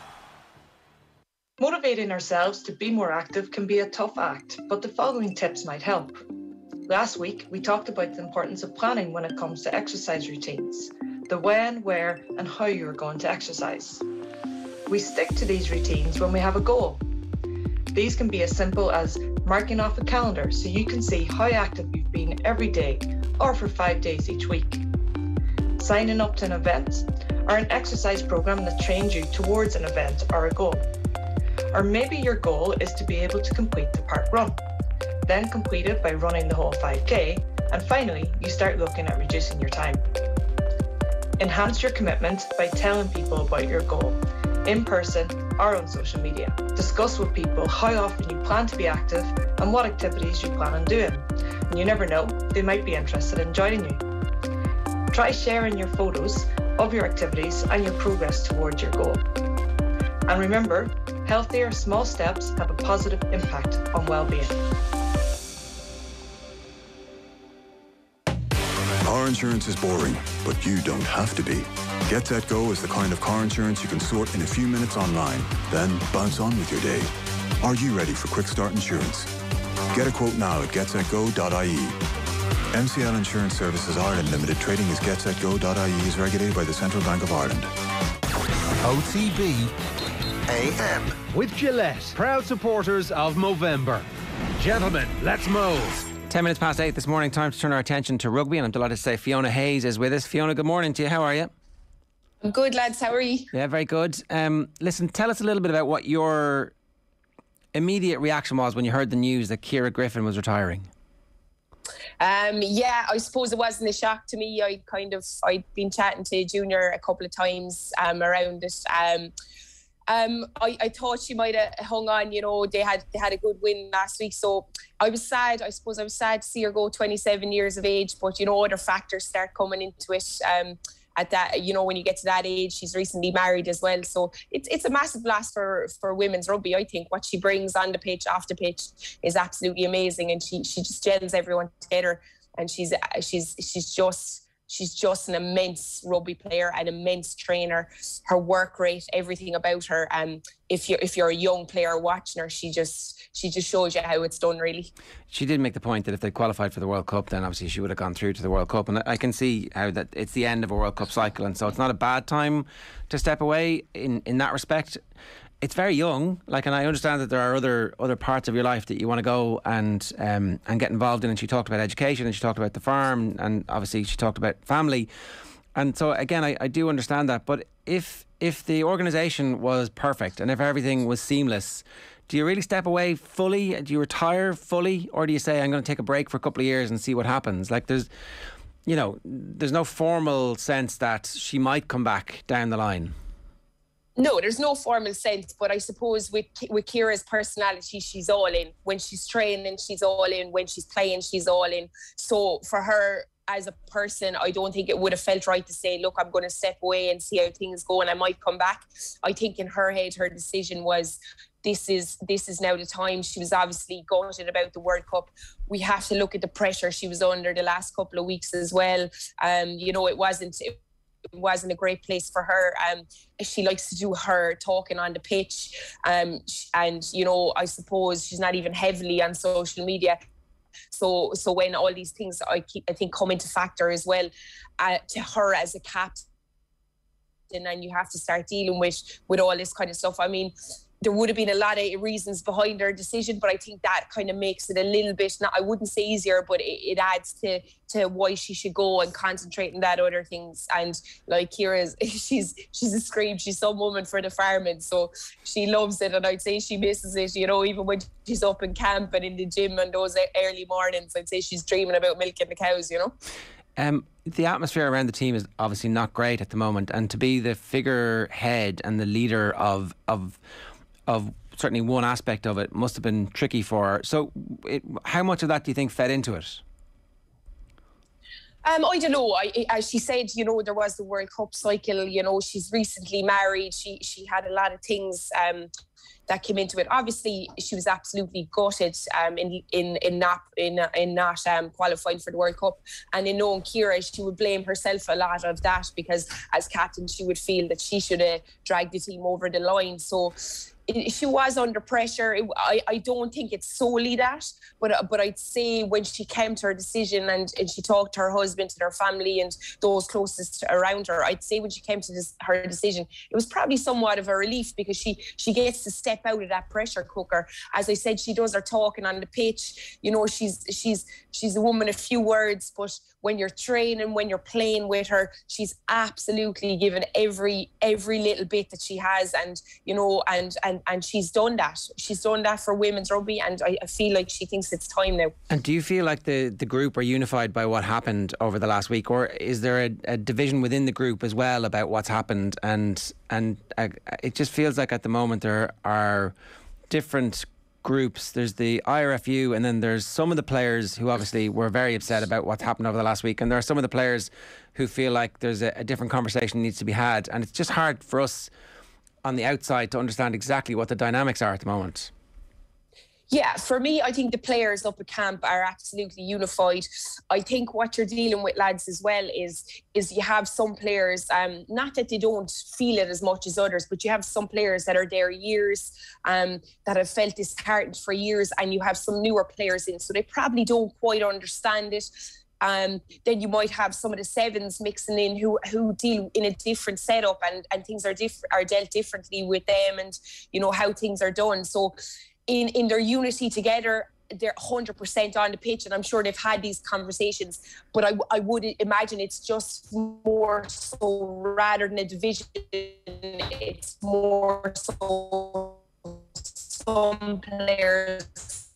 Motivating ourselves to be more active can be a tough act, but the following tips might help. Last week, we talked about the importance of planning when it comes to exercise routines, the when, where and how you are going to exercise. We stick to these routines when we have a goal. These can be as simple as marking off a calendar so you can see how active you've been every day or for 5 days each week. Signing up to an event or an exercise program that trains you towards an event or a goal. Or maybe your goal is to be able to complete the park run, then complete it by running the whole 5K, and finally you start looking at reducing your time. Enhance your commitment by telling people about your goal, in person or on social media. Discuss with people how often you plan to be active and what activities you plan on doing. And you never know, they might be interested in joining you. Try sharing your photos of your activities and your progress towards your goal. And remember, healthier small steps have a positive impact on well-being. Car insurance is boring, but you don't have to be. Get Set Go is the kind of car insurance you can sort in a few minutes online, then bounce on with your day. Are you ready for Quick Start Insurance? Get a quote now at getsetgo.ie. MCL Insurance Services Ireland Limited, trading as getsetgo.ie, is regulated by the Central Bank of Ireland. OTB AM. With Gillette, proud supporters of Movember. Gentlemen, let's move. 10 minutes past 8 this morning, time to turn our attention to rugby, and I'm delighted to say Fiona Hayes is with us. Fiona, good morning to you. How are you? I'm good, lads. How are you? Yeah, very good. Listen, tell us a little bit about what your immediate reaction was when you heard the news that Ciara Griffin was retiring. Yeah, I suppose it wasn't a shock to me. I'd been chatting to Junior a couple of times around it. I thought she might have hung on. You know, they had a good win last week, so I was sad. I suppose I was sad to see her go 27 years of age, but you know, other factors start coming into it. At that, you know, when you get to that age, she's recently married as well, so it's a massive loss for women's rugby. I think what she brings on the pitch, off the pitch, is absolutely amazing, and she just gels everyone together, and she's just an immense rugby player, an immense trainer. Her work rate, everything about her. If you're a young player watching her, she just shows you how it's done, really. She did make the point that if they qualified for the World Cup, then obviously she would have gone through to the World Cup, and I can see how that it's the end of a World Cup cycle, and so it's not a bad time to step away in that respect. It's very young, and I understand that there are other parts of your life that you want to go and get involved in. And she talked about education, and she talked about the farm, and obviously she talked about family. And so again, I do understand that. But if the organisation was perfect and if everything was seamless, do you really step away fully? Do you retire fully, or do you say I'm going to take a break for a couple of years and see what happens? There's no formal sense that she might come back down the line. No, there's no formal sense, but I suppose with Ciara's personality, she's all in. When she's training, she's all in. When she's playing, she's all in. So for her as a person, I don't think it would have felt right to say, look, I'm going to step away and see how things go and I might come back. I think in her head, her decision was, this is now the time. She was obviously gutted about the World Cup. We have to look at the pressure she was under the last couple of weeks as well. It wasn't a great place for her. She likes to do her talking on the pitch, and I suppose she's not even heavily on social media. So when all these things I think come into factor as well, to her as a captain, and you have to start dealing with all this kind of stuff. I mean, there would have been a lot of reasons behind her decision, but I think that kind of makes it a little bit, I wouldn't say easier, but it adds to why she should go and concentrate on that other things. And like Ciara's, she's a scream, she's some woman for the farming, so she loves it, and I'd say she misses it, even when she's up in camp and in the gym and those early mornings, I'd say she's dreaming about milking the cows, The atmosphere around the team is obviously not great at the moment, and to be the figurehead and the leader of certainly one aspect of it must have been tricky for her. So how much of that do you think fed into it? I don't know. As she said, there was the World Cup cycle. She's recently married. She had a lot of things that came into it. Obviously, she was absolutely gutted in not qualifying for the World Cup. And in knowing Ciara, she would blame herself a lot of that, because as captain, she would feel that she should have dragged the team over the line. So she was under pressure. I don't think it's solely that, but I'd say when she came to her decision and she talked to her husband and her family and those closest around her, I'd say when she came to her decision, it was probably somewhat of a relief, because she gets to step out of that pressure cooker. As I said, she does her talking on the pitch. She's a woman of few words, but when you're training, when you're playing with her, she's absolutely given every little bit that she has, and and she's done that. She's done that for women's rugby, and I feel like she thinks it's time now. And do you feel like the group are unified by what happened over the last week, or is there a division within the group as well about what's happened? And it just feels like at the moment there are different groups. There's the IRFU, and then there's some of the players who obviously were very upset about what's happened over the last week, and there are some of the players who feel like there's a different conversation needs to be had, and it's just hard for us on the outside to understand exactly what the dynamics are at the moment. Yeah, for me, I think the players up at camp are absolutely unified. I think what you're dealing with, lads, as well, is you have some players, not that they don't feel it as much as others, but you have some players that are there years, that have felt disheartened for years, and you have some newer players in, so they probably don't quite understand it. Then you might have some of the sevens mixing in who deal in a different setup, and things are dealt differently with them, and you know how things are done. So in their unity together, they're 100% on the pitch, and I'm sure they've had these conversations, but I would imagine it's just more so, rather than a division, it's more so some players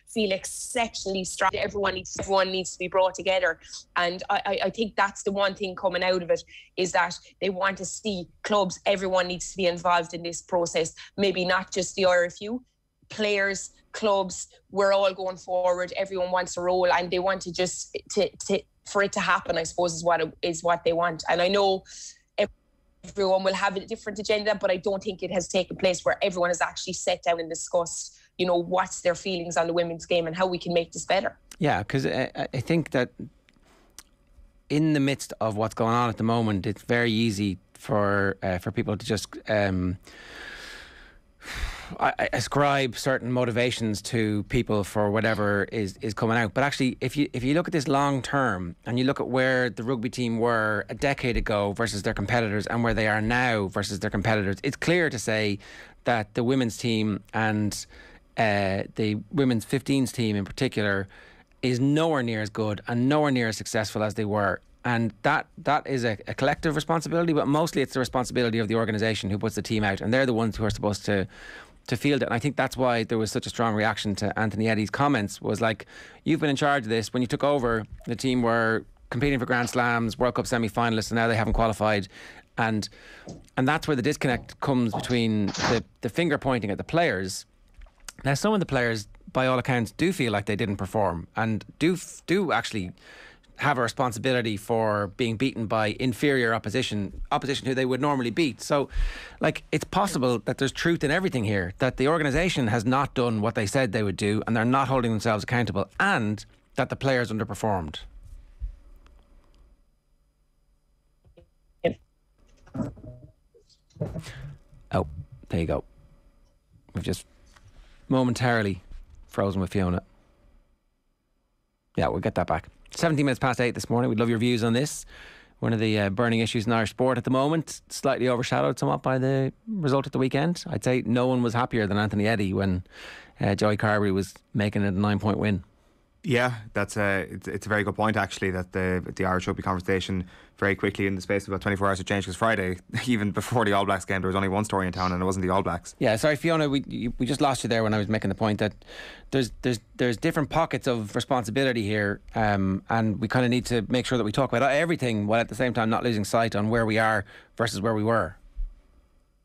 feel exceptionally strong. Everyone needs to be brought together, and I think that's the one thing coming out of it, is that they want to see clubs, everyone needs to be involved in this process, maybe not just the IRFU, players, clubs, we're all going forward, everyone wants a role, and they want to just for it to happen, I suppose, is what they want. And I know everyone will have a different agenda, but I don't think it has taken place where everyone has actually sat down and discussed, you know, what's their feelings on the women's game and how we can make this better. Yeah, because I think that in the midst of what's going on at the moment, it's very easy for people to just I ascribe certain motivations to people for whatever is coming out. But actually, if you look at this long term and you look at where the rugby team were a decade ago versus their competitors and where they are now versus their competitors, it's clear to say that the women's team and the women's 15s team in particular is nowhere near as good and nowhere near as successful as they were. And that is a collective responsibility, but mostly it's the responsibility of the organisation who puts the team out, and they're the ones who are supposed to field it. And I think that's why there was such a strong reaction to Anthony Eddy's comments, was like, you've been in charge of this. When you took over, the team were competing for Grand Slams, World Cup semi-finalists, and now they haven't qualified. And that's where the disconnect comes between the finger pointing at the players. Now, some of the players, by all accounts, do feel like they didn't perform and do actually have a responsibility for being beaten by inferior opposition who they would normally beat. So, like, it's possible that there's truth in everything here, that the organisation has not done what they said they would do, and they're not holding themselves accountable, and that the players underperformed. Oh, there you go. We've just momentarily frozen with Fiona. Yeah, we'll get that back. 17 minutes past 8 this morning. We'd love your views on this. One of the burning issues in Irish sport at the moment, slightly overshadowed somewhat by the result at the weekend. I'd say no one was happier than Anthony Eddy when Joey Carberry was making it a 9-point win. Yeah, it's a very good point, actually, that the Irish rugby conversation very quickly, in the space of about 24 hours, had changed. Because Friday, even before the All Blacks game, there was only one story in town, and it wasn't the All Blacks. Yeah, sorry Fiona, we just lost you there when I was making the point that there's different pockets of responsibility here, and we kind of need to make sure that we talk about everything while at the same time not losing sight on where we are versus where we were.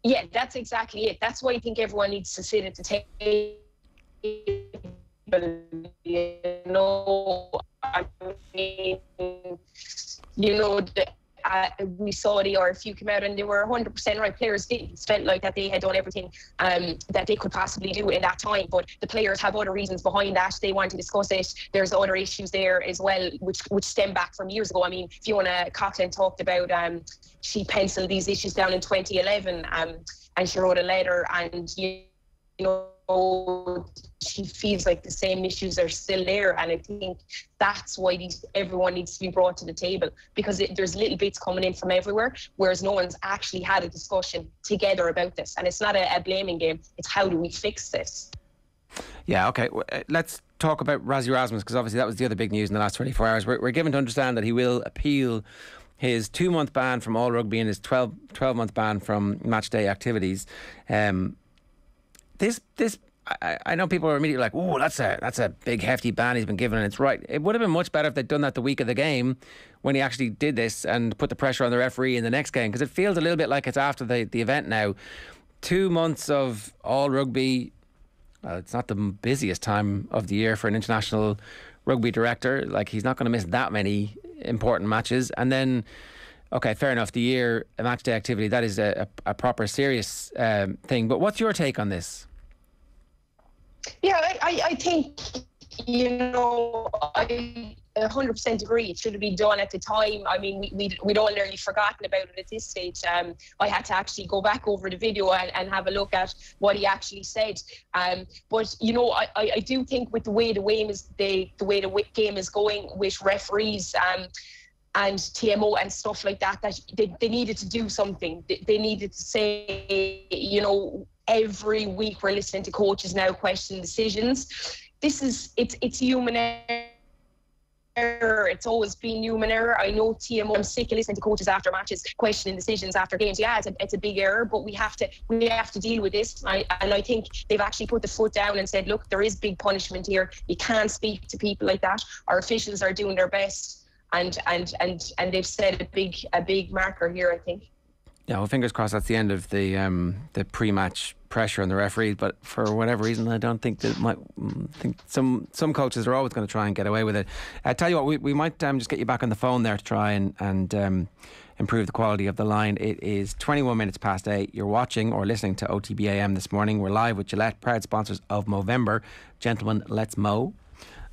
Yeah, that's exactly it. That's why I think everyone needs to sit at the table. You know, I mean, you know, we saw the RFU come out and they were 100% right. Players felt like that they had done everything that they could possibly do in that time, but the players have other reasons behind that. They want to discuss it. There's other issues there as well, which stem back from years ago. I mean, Fiona Coughlin talked about she penciled these issues down in 2011, and she wrote a letter, and you know, she feels like the same issues are still there, and I think that's why everyone needs to be brought to the table, because there's little bits coming in from everywhere, whereas no one's actually had a discussion together about this. And it's not a blaming game, it's how do we fix this. Yeah, okay, let's talk about Rassie Erasmus, because obviously that was the other big news in the last 24 hours. We're given to understand that he will appeal his 2-month ban from all rugby and his 12-month ban from match day activities. I know people are immediately like, oh, that's a big hefty ban he's been given, and it's right. It would have been much better if they'd done that the week of the game when he actually did this and put the pressure on the referee in the next game, because it feels a little bit like it's after the event now. 2 months of all rugby. Well, it's not the busiest time of the year for an international rugby director. Like, he's not going to miss that many important matches. And then, okay, fair enough, the year match day activity, that is a proper serious thing. But what's your take on this? Yeah, I think, I 100% agree. It should have been done at the time. I mean, we'd all nearly forgotten about it at this stage. I had to actually go back over the video and have a look at what he actually said. But I do think with the way the game is going with referees and TMO and stuff like that they needed to do something. They needed to say, every week we're listening to coaches now question decisions. It's human error. It's always been human error. I know TMO, I'm sick of listening to coaches after matches questioning decisions after games. Yeah, it's a big error, but we have to deal with this. And I think they've actually put the foot down and said, look, there is big punishment here. You can't speak to people like that. Our officials are doing their best, and they've set a big marker here, I think. Yeah, well, fingers crossed that's the end of the pre-match pressure on the referees. But for whatever reason, I don't think think some coaches are always going to try and get away with it. I tell you what, we might just get you back on the phone there to try and improve the quality of the line. It is 21 minutes past 8. You're watching or listening to OTB AM this morning. We're live with Gillette, proud sponsors of Movember. Gentlemen, let's mow.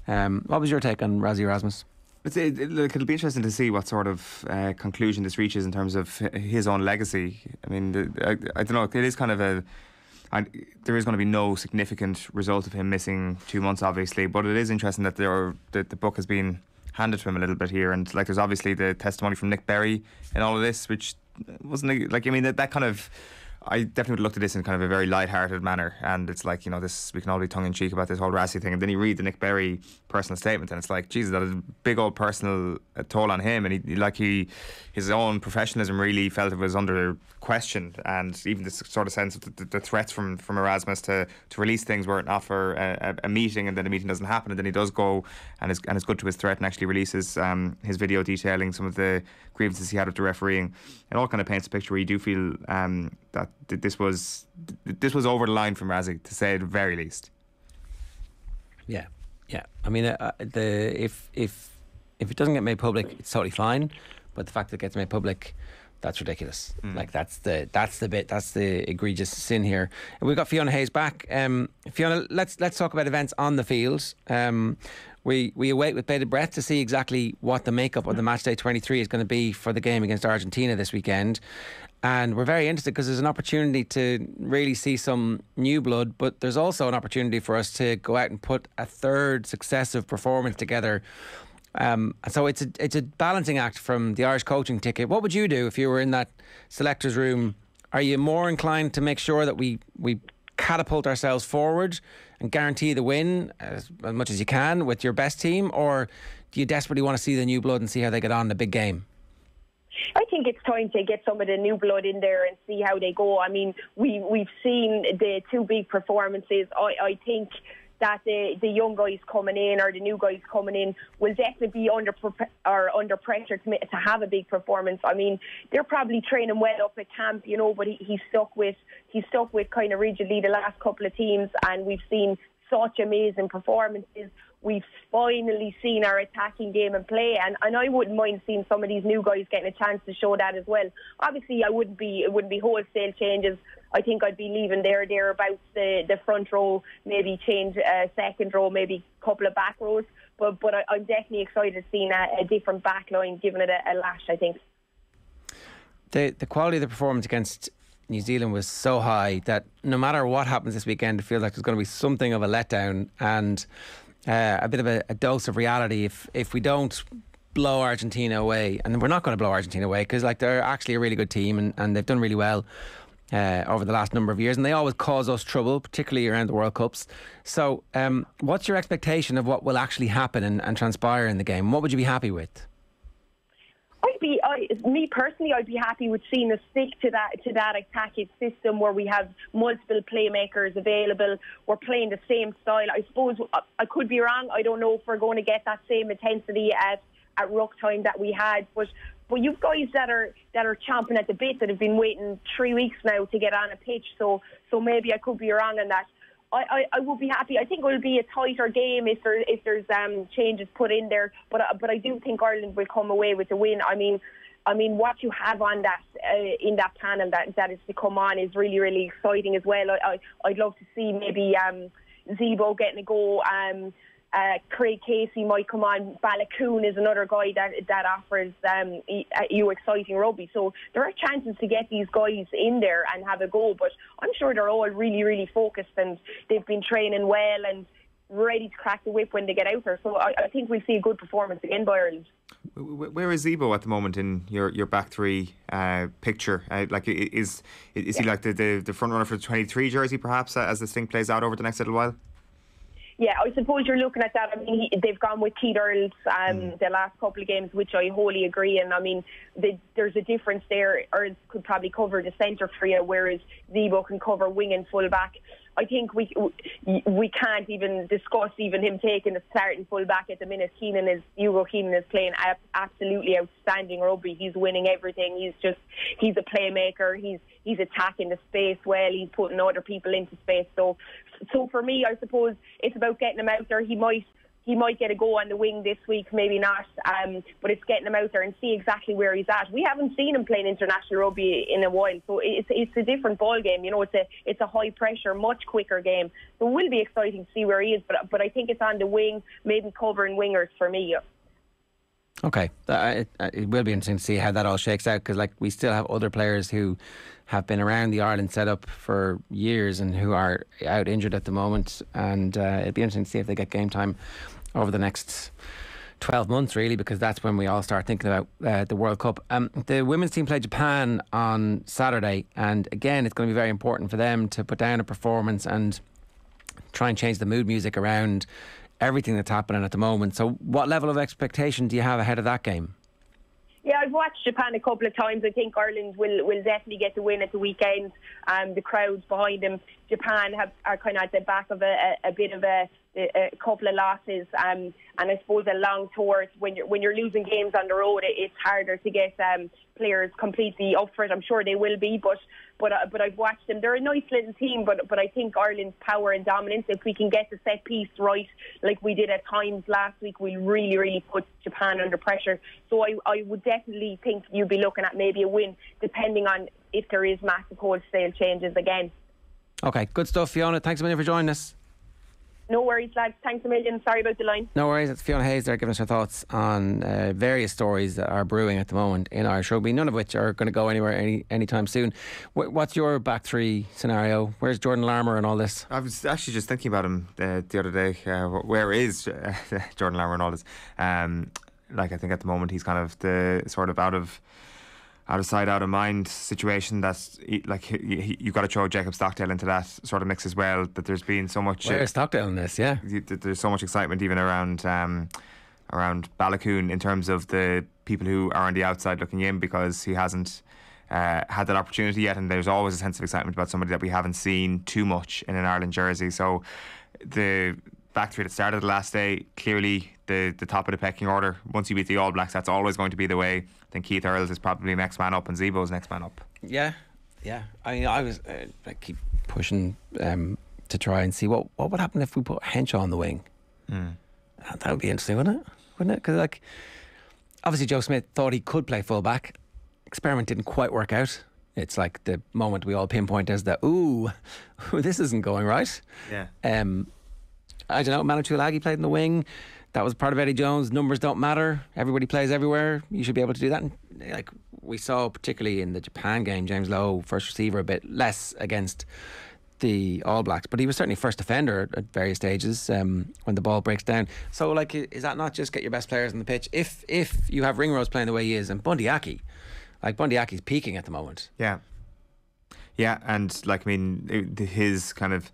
What was your take on Rassie Erasmus? It'll be interesting to see what sort of conclusion this reaches in terms of his own legacy. I mean, I don't know. It is kind of there is going to be no significant result of him missing 2 months, obviously. But it is interesting that the book has been handed to him a little bit here, and there's obviously the testimony from Nick Berry in all of this, which wasn't that kind of. I definitely would have looked at this in kind of a very light-hearted manner, and it's like, this, we can all be tongue-in-cheek about this whole Rassie thing, and then you read the Nick Berry personal statement and it's like, Jesus, that is a big old personal toll on him, and his own professionalism really felt it was under question, and even this sort of sense of the threats from Erasmus to release things where it offer a meeting, and then the meeting doesn't happen, and then he does go and is good to his threat and actually releases his video detailing some of the grievances he had with the refereeing. It all kind of paints a picture where you do feel that this was over the line from Rassie, to say it at the very least. Yeah. I mean, if it doesn't get made public, it's totally fine. But the fact that it gets made public, that's ridiculous. Like that's the egregious sin here. And we've got Fiona Hayes back. Fiona, let's talk about events on the field. We await with bated breath to see exactly what the makeup of the matchday 23 is going to be for the game against Argentina this weekend. And we're very interested because there's an opportunity to really see some new blood, but there's also an opportunity for us to go out and put a third successive performance together. So it's a balancing act from the Irish coaching ticket. What would you do if you were in that selectors room? Are you more inclined to make sure that we catapult ourselves forward and guarantee the win as much as you can with your best team, or do you desperately want to see the new blood and see how they get on in the big game? I think it's time to get some of the new blood in there and see how they go. I mean, we've seen the two big performances. I think that the young guys coming in, or the new guys coming in, will definitely be under pressure to have a big performance. I mean, they're probably training well up at camp, but he's stuck with kind of rigidly the last couple of teams, and we've seen such amazing performances. We've finally seen our attacking game in play, and I wouldn't mind seeing some of these new guys getting a chance to show that as well. Obviously, it wouldn't be wholesale changes. I think I'd be leaving thereabouts the front row, maybe change second row, maybe a couple of back rows. But I'm definitely excited seeing a different back line, giving it a lash, I think. The quality of the performance against New Zealand was so high that no matter what happens this weekend, it feels like there's going to be something of a letdown and a bit of a dose of reality if we don't blow Argentina away. And we're not going to blow Argentina away because they're actually a really good team and they've done really well over the last number of years, and they always cause us trouble, particularly around the World Cups. So what's your expectation of what will actually happen and transpire in the game? What would you be happy with? me personally, I'd be happy with seeing us stick to that attacking system where we have multiple playmakers available. We're playing the same style. I suppose I could be wrong. I don't know if we're going to get that same intensity at ruck time that we had, but you've guys that are chomping at the bit, that have been waiting 3 weeks now to get on a pitch. So maybe I could be wrong on that. I would be happy. I think it will be a tighter game if there's changes put in there. But I do think Ireland will come away with the win. I mean, what you have on that in that panel that is to come on is really, really exciting as well. I'd love to see maybe Zebo getting a go. Craig Casey might come on. Balakoon is another guy that offers you exciting rugby. So there are chances to get these guys in there and have a go. But I'm sure they're all really, really focused, and they've been training well and ready to crack the whip when they get out there. So I think we'll see a good performance again by Ireland. Where is Zebo at the moment in your back three picture? Is he like the front runner for the 23 jersey, perhaps, as this thing plays out over the next little while? Yeah, I suppose you're looking at that. I mean, they've gone with Keith Earls the last couple of games, which I wholly agree. And I mean, there's a difference there. Earls could probably cover the centre for you, whereas Zebo can cover wing and full back. I think we can't even discuss even him taking the starting full back at the minute. Hugo Keenan is playing absolutely outstanding rugby. He's winning everything. He's a playmaker. He's attacking the space well. He's putting other people into space. So for me, I suppose it's about getting him out there. He might get a go on the wing this week, maybe not. But it's getting him out there and see exactly where he's at. We haven't seen him playing international rugby in a while, so it's a different ball game. You know, it's a high pressure, much quicker game. So it will be exciting to see where he is. But I think it's on the wing, maybe covering wingers for me. Okay, it will be interesting to see how that all shakes out, because we still have other players who have been around the Ireland setup for years and who are out injured at the moment, and it'll be interesting to see if they get game time over the next 12 months, really, because that's when we all start thinking about the World Cup. The women's team played Japan on Saturday, and again, it's going to be very important for them to put down a performance and try and change the mood music around everything that's happening at the moment. So what level of expectation do you have ahead of that game? Yeah, I've watched Japan a couple of times. I think Ireland will definitely get the win at the weekend. The crowds behind them. Japan are kind of at the back of a bit of a couple of losses, and I suppose a long tour. When you're losing games on the road, it's harder to get players completely up for it. I'm sure they will be, but I've watched them. They're a nice little team, but I think Ireland's power and dominance, if we can get the set piece right, like we did at times last week, we'll really, really put Japan under pressure. So I would definitely think you'd be looking at maybe a win, depending on if there is massive wholesale changes again. Okay, good stuff, Fiona. Thanks a million for joining us. No worries, lads. Thanks a million. Sorry about the line. No worries. It's Fiona Hayes there giving us her thoughts on various stories that are brewing at the moment in Irish rugby, none of which are going to go anywhere anytime soon. What's your back three scenario? Where's Jordan Larmour and all this? I was actually just thinking about him the other day. Where is Jordan Larmour and all this? I think at the moment he's kind of the sort of out of sight, out of mind situation. That's you've got to throw Jacob Stockdale into that sort of mix as well. That there's been so much. Where's Stockdale in this? Yeah, there's so much excitement even around Balakoon in terms of the people who are on the outside looking in, because he hasn't had that opportunity yet, and there's always a sense of excitement about somebody that we haven't seen too much in an Ireland jersey. So the back three that started the last day, clearly the top of the pecking order. Once you beat the All Blacks, that's always going to be the way. I think Keith Earls is probably next man up and Zebo's next man up. Yeah. I mean, I keep pushing to try and see what would happen if we put Henshaw on the wing. That would be interesting, wouldn't it? Because obviously Joe Smith thought he could play full back. Experiment didn't quite work out. It's like the moment we all pinpoint as this isn't going right. Yeah. I don't know, Manu Tuilagi played in the wing. That was part of Eddie Jones. Numbers don't matter. Everybody plays everywhere. You should be able to do that. And we saw, particularly in the Japan game, James Lowe, first receiver, a bit less against the All Blacks, but he was certainly first defender at various stages when the ball breaks down. So, is that not just get your best players on the pitch? If you have Ringrose playing the way he is, and Bundyaki, Bundyaki's peaking at the moment. Yeah, and his kind of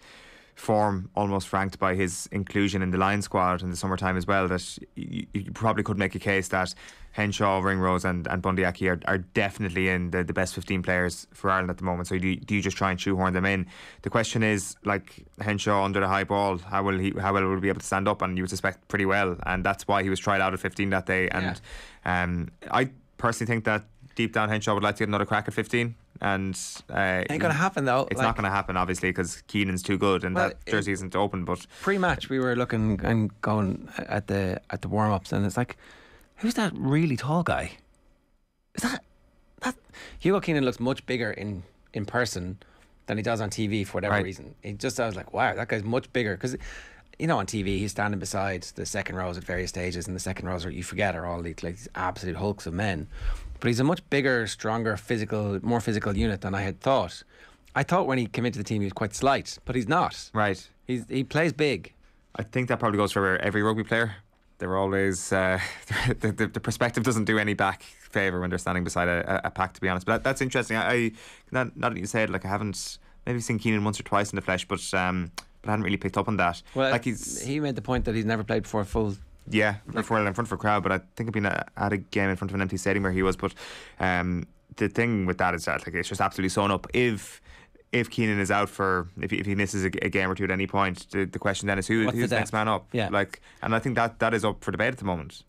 form almost ranked by his inclusion in the Lions squad in the summertime as well, that you probably could make a case that Henshaw, Ringrose and Bundyaki are definitely in the best 15 players for Ireland at the moment. So do you just try and shoehorn them in? The question is, like, Henshaw under the high ball, how well will he be able to stand up? And you would suspect pretty well, and that's why he was tried out at 15 that day. And I personally think that deep down Henshaw would like to get another crack at 15. And ain't going to happen though. It's not going to happen, obviously, because Keenan's too good, and that jersey isn't open. But pre-match, we were looking and going at the warm-ups, and it's like, who's that really tall guy? Is that Hugo Keenan looks much bigger in person than he does on TV for whatever reason. I was like, wow, that guy's much bigger, because on TV he's standing beside the second rows at various stages, and the second rows you forget are all these absolute hulks of men. But he's a much bigger, stronger, more physical unit than I had thought. I thought when he came into the team he was quite slight, but he's not. Right. He plays big. I think that probably goes for every rugby player. They're always the perspective doesn't do any back favour when they're standing beside a pack, to be honest. But that's interesting. I not that you said, like, I haven't maybe seen Keenan once or twice in the flesh, but I hadn't really picked up on that. Well, like he made the point that he's never played before full. Yeah, before in front of a crowd, but I think I've been at a game in front of an empty stadium where he was. But the thing with that is that, like, it's just absolutely sewn up. If Keenan is out if he misses a game or two at any point, the question then is who's the next man up? Yeah. And I think that is up for debate at the moment.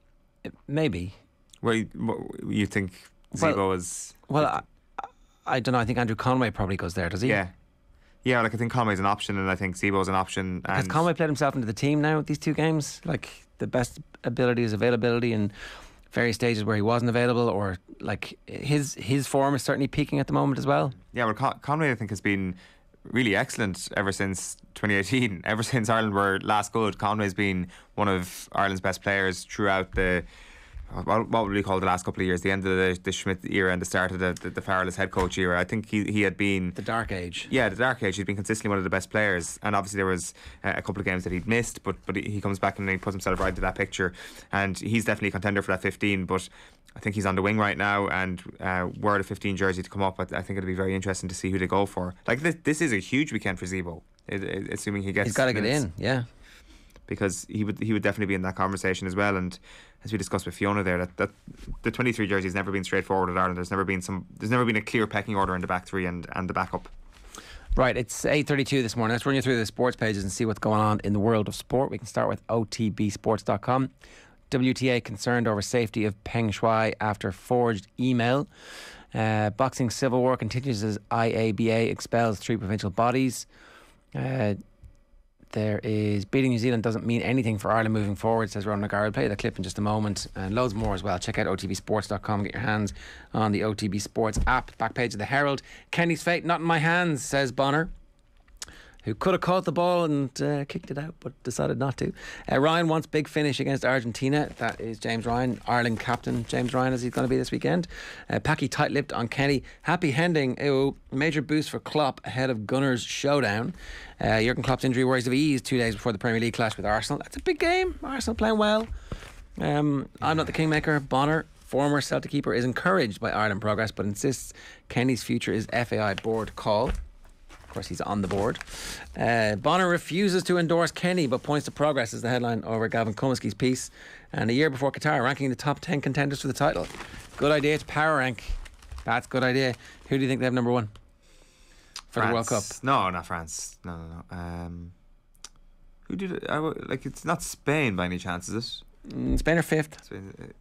Maybe. Where you think Zebo is? Well, I don't know. I think Andrew Conway probably goes there. Does he? Yeah. Yeah, like, I think Conway's an option, and I think Zebo's an option. Has Conway played himself into the team now with these two games? Like, the best ability is availability in various stages where he wasn't available, or like his form is certainly peaking at the moment as well. Yeah, well, Conway, I think, has been really excellent ever since 2018. Ever since Ireland were last good, Conway's been one of Ireland's best players throughout what would we call the last couple of years, the end of the Schmidt era and the start of the Farrell as head coach era. I think he had been the dark age. Yeah, the dark age. He'd been consistently one of the best players, and obviously there was a couple of games that he'd missed, but he comes back and he puts himself right into that picture, and he's definitely a contender for that 15. But I think he's on the wing right now, and were the 15 jersey to come up, I think it'll be very interesting to see who they go for. Like, this is a huge weekend for Zebo, assuming he gets. He's got to get in, yeah, because he would definitely be in that conversation as well. And as we discussed with Fiona there, that the 23 jersey has never been straightforward at Ireland. There's never been a clear pecking order in the back three and the backup. Right, it's 8:32 this morning. Let's run you through the sports pages and see what's going on in the world of sport. We can start with OTBSports.com. WTA concerned over safety of Peng Shuai after forged email. Boxing civil war continues as IABA expels 3 provincial bodies. There is beating New Zealand doesn't mean anything for Ireland moving forward, says Ron McGarrett. I'll play the clip in just a moment, and loads more as well. Check out OTBSports.com. Get your hands on the OTB Sports app. Back page of the Herald. Kenny's fate not in my hands, says Bonner, who could have caught the ball and kicked it out, but decided not to. Ryan wants big finish against Argentina. That is James Ryan, Ireland captain James Ryan, as he's going to be this weekend. Packy tight-lipped on Kenny. Happy Hending, major boost for Klopp ahead of Gunners' showdown. Jurgen Klopp's injury worries have eased 2 days before the Premier League clash with Arsenal. That's a big game. Arsenal playing well. I'm not the kingmaker. Bonner, former Celtic keeper, is encouraged by Ireland progress, but insists Kenny's future is FAI board call. Of course, he's on the board. Bonner refuses to endorse Kenny, but points to progress as the headline over Gavin Comiskey's piece. And a year before Qatar, ranking the top 10 contenders for the title. Good idea to power rank. That's a good idea. Who do you think they have number 1 for France. the World Cup? No, not France. No. Who did it? Like, it's not Spain by any chance, is it? Spain are 5th.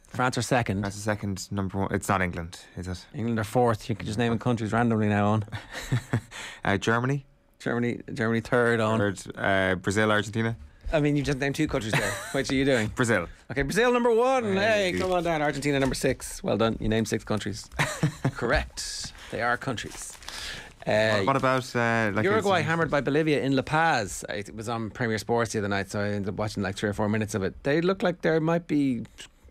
France are 2nd. France are 2nd. Number 1. It's not England, is it? England are 4th. You can just name countries randomly now on. Germany 3rd on. 3rd. Brazil, Argentina. I mean, you just named 2 countries there. Which are you doing? Brazil. Okay, Brazil number 1. Hey, come on down. Argentina number 6. Well done. You named 6 countries. Correct. They are countries. What about Uruguay hammered by Bolivia in La Paz? It was on Premier Sports the other night, so I ended up watching like 3 or 4 minutes of it. They look like there might be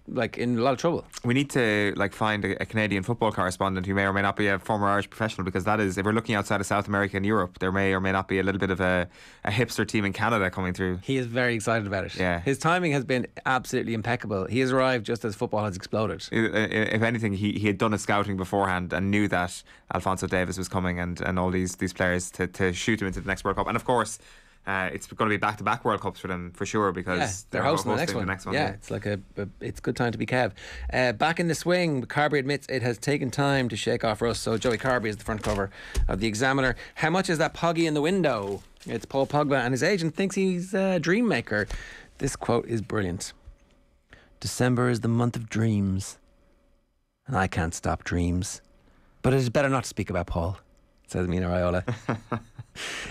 like in a lot of trouble. We need to find a Canadian football correspondent who may or may not be a former Irish professional, because that is, if we're looking outside of South America and Europe, there may or may not be a little bit of a hipster team in Canada coming through. He is very excited about it. Yeah. His timing has been absolutely impeccable. He has arrived just as football has exploded. If anything, he had done his scouting beforehand and knew that Alphonso Davies was coming and all these players to shoot him into the next World Cup. And of course, it's going to be back-to-back World Cups for them for sure, because they're hosting the next one. Yeah, it's like it's a good time to be Kev. Back in the swing, Carberry admits it has taken time to shake off rust. So Joey Carberry is the front cover of the Examiner. How much is that Poggy in the window? It's Paul Pogba, and his agent thinks he's a dream maker. This quote is brilliant. December is the month of dreams, and I can't stop dreams. But it is better not to speak about Paul, says Mina Raiola.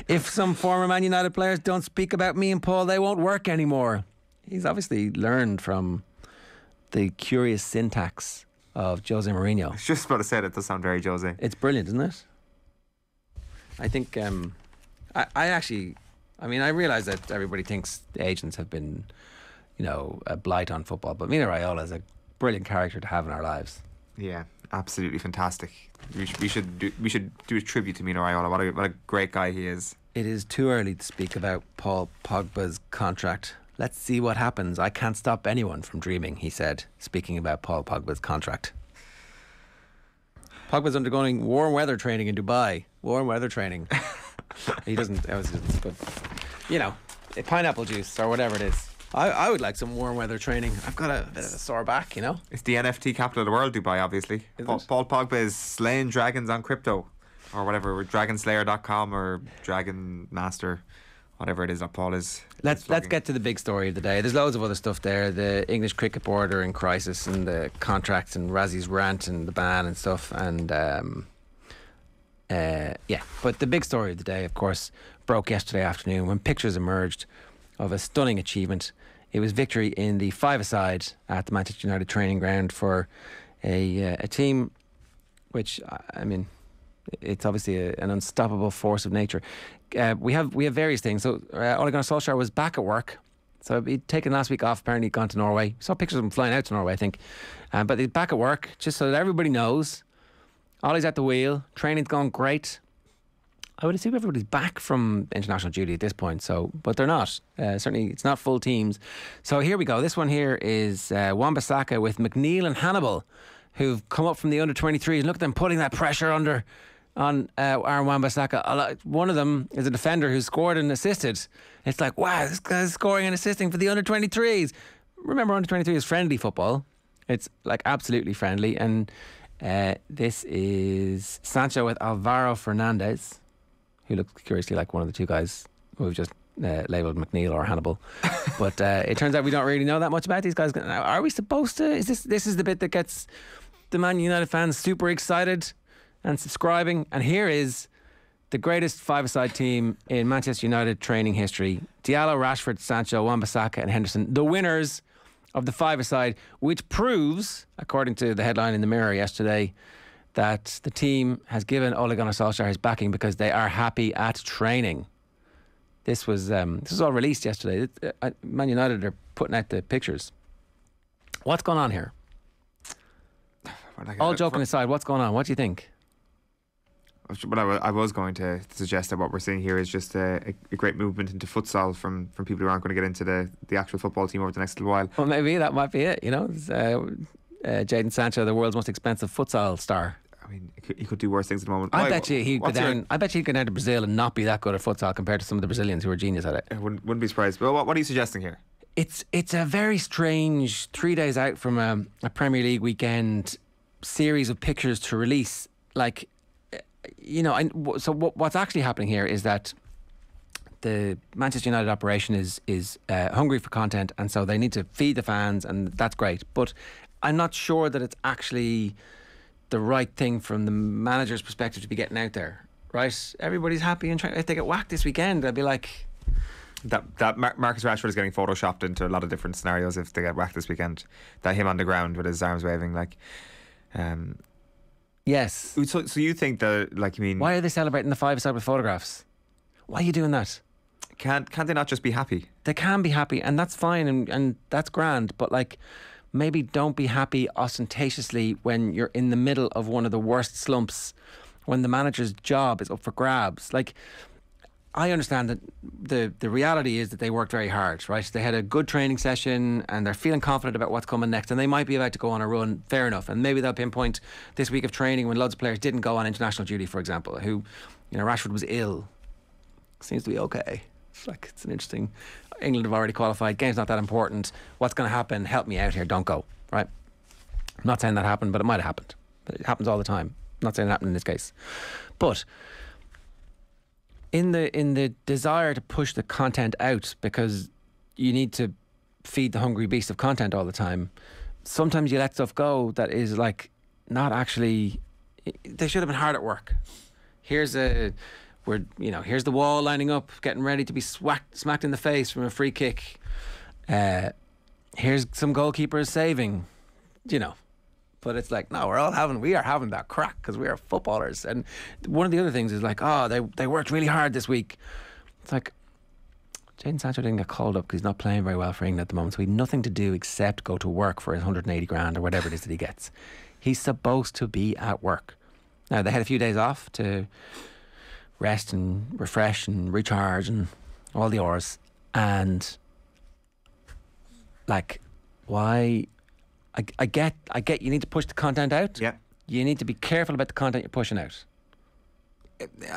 If some former Man United players don't speak about me and Paul, they won't work anymore. He's obviously learned from the curious syntax of Jose Mourinho. I was just about to say that does sound very Jose. It's brilliant, isn't it? I think I realise that everybody thinks the agents have been, a blight on football, but Mina Raiola is a brilliant character to have in our lives. Yeah, absolutely fantastic. We should do a tribute to Mina Raiola. What a great guy he is. It is too early to speak about Paul Pogba's contract. Let's see what happens. I can't stop anyone from dreaming, he said, speaking about Paul Pogba's contract. Pogba's undergoing warm weather training in Dubai. Warm weather training. He doesn't, but, pineapple juice or whatever it is. I would like some warm weather training. I've got a bit of a sore back, It's the NFT capital of the world, Dubai, obviously. Paul Pogba is slaying dragons on crypto or whatever, or dragonslayer.com or Dragon Master, whatever it is that Paul is. Let's get to the big story of the day. There's loads of other stuff there. The English Cricket Board are in crisis, and the contracts, and Razzie's rant and the ban and stuff. And but the big story of the day, of course, broke yesterday afternoon when pictures emerged of a stunning achievement. It was victory in the five-a-side at the Manchester United training ground for a team which, it's obviously an unstoppable force of nature. We have various things. So Ole Gunnar Solskjaer was back at work. So he'd taken last week off, apparently gone to Norway. We saw pictures of him flying out to Norway, I think. But he's back at work, just so that everybody knows. Ollie's at the wheel. Training's gone great. I would assume everybody's back from international duty at this point, but they're not. Certainly, it's not full teams. So here we go. This one here is Wan-Bissaka with McNeil and Hannibal, who've come up from the under-23s. Look at them putting that pressure on Aaron Wan-Bissaka. One of them is a defender who scored and assisted. It's like, wow, this guy's scoring and assisting for the under-23s. Remember, under-23 is friendly football. It's like absolutely friendly. And this is Sancho with Alvaro Fernandez, who looks curiously like one of the two guys who we've just labelled McNeil or Hannibal. But it turns out we don't really know that much about these guys. Now, are we supposed to? This is the bit that gets the Man United fans super excited and subscribing. And here is the greatest five-a-side team in Manchester United training history. Diallo, Rashford, Sancho, Wan-Bissaka and Henderson, the winners of the five-a-side, which proves, according to the headline in the Mirror yesterday, that the team has given Ole Gunnar Solskjaer his backing because they are happy at training. This was all released yesterday. Man United are putting out the pictures. What's going on here? All joking aside, what's going on? What do you think? But I was going to suggest that what we're seeing here is just a great movement into futsal from people who aren't going to get into the actual football team over the next little while. Well, maybe that might be it. Jadon Sancho, the world's most expensive futsal star. I mean, he could do worse things at the moment. I bet you he'd go down to Brazil and not be that good at futsal compared to some of the Brazilians who are genius at it. I wouldn't be surprised. Well, what are you suggesting here? It's a very strange 3 days out from a Premier League weekend series of pictures to release. So what's actually happening here is that the Manchester United operation is hungry for content, and so they need to feed the fans, and that's great. But I'm not sure that it's actually the right thing from the manager's perspective to be getting out there, right? Everybody's happy and trying. If they get whacked this weekend, they'll be like... That Marcus Rashford is getting photoshopped into a lot of different scenarios if they get whacked this weekend. That him on the ground with his arms waving, Yes. So you think that, why are they celebrating the five-a-side with photographs? Why are you doing that? Can't they not just be happy? They can be happy, and that's fine, and that's grand. But maybe don't be happy ostentatiously when you're in the middle of one of the worst slumps, when the manager's job is up for grabs. Like, I understand that the reality is that they worked very hard, right? They had a good training session and they're feeling confident about what's coming next, and they might be about to go on a run, fair enough. And maybe they'll pinpoint this week of training when loads of players didn't go on international duty, for example, who, you know, Rashford was ill. Seems to be okay. It's an interesting... England have already qualified. Game's not that important. What's going to happen? Help me out here. Don't go, right? I'm not saying that happened, but it might have happened. It happens all the time. I'm not saying it happened in this case. But... In the desire to push the content out, because you need to feed the hungry beast of content all the time, sometimes you let stuff go that is like not actually. They should have been hard at work. Here's the wall lining up, getting ready to be smacked in the face from a free kick. Here's some goalkeepers saving, you know. But it's like, no, we are having that crack because we are footballers. And one of the other things is like, they worked really hard this week. It's like, Jadon Sancho didn't get called up because he's not playing very well for England at the moment, so he had nothing to do except go to work for his 180 grand or whatever it is that he gets. He's supposed to be at work. Now, they had a few days off to rest and refresh and recharge and all the hours. And like, why... I get you need to push the content out. Yeah. You need to be careful about the content you're pushing out.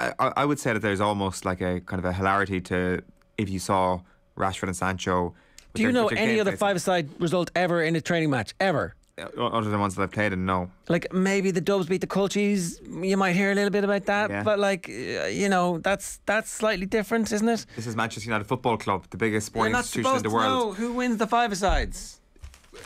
I would say that there's almost like a kind of a hilarity to if you saw Rashford and Sancho. Do you know any other five-a-side result ever in a training match? Ever? Other than ones that I've played in, no. Like maybe the Dubs beat the Culchies. You might hear a little bit about that. Yeah. But like, you know, that's slightly different, isn't it? This is Manchester United Football Club, the biggest sporting institution in the You're not supposed to world. know who wins the five-a-sides.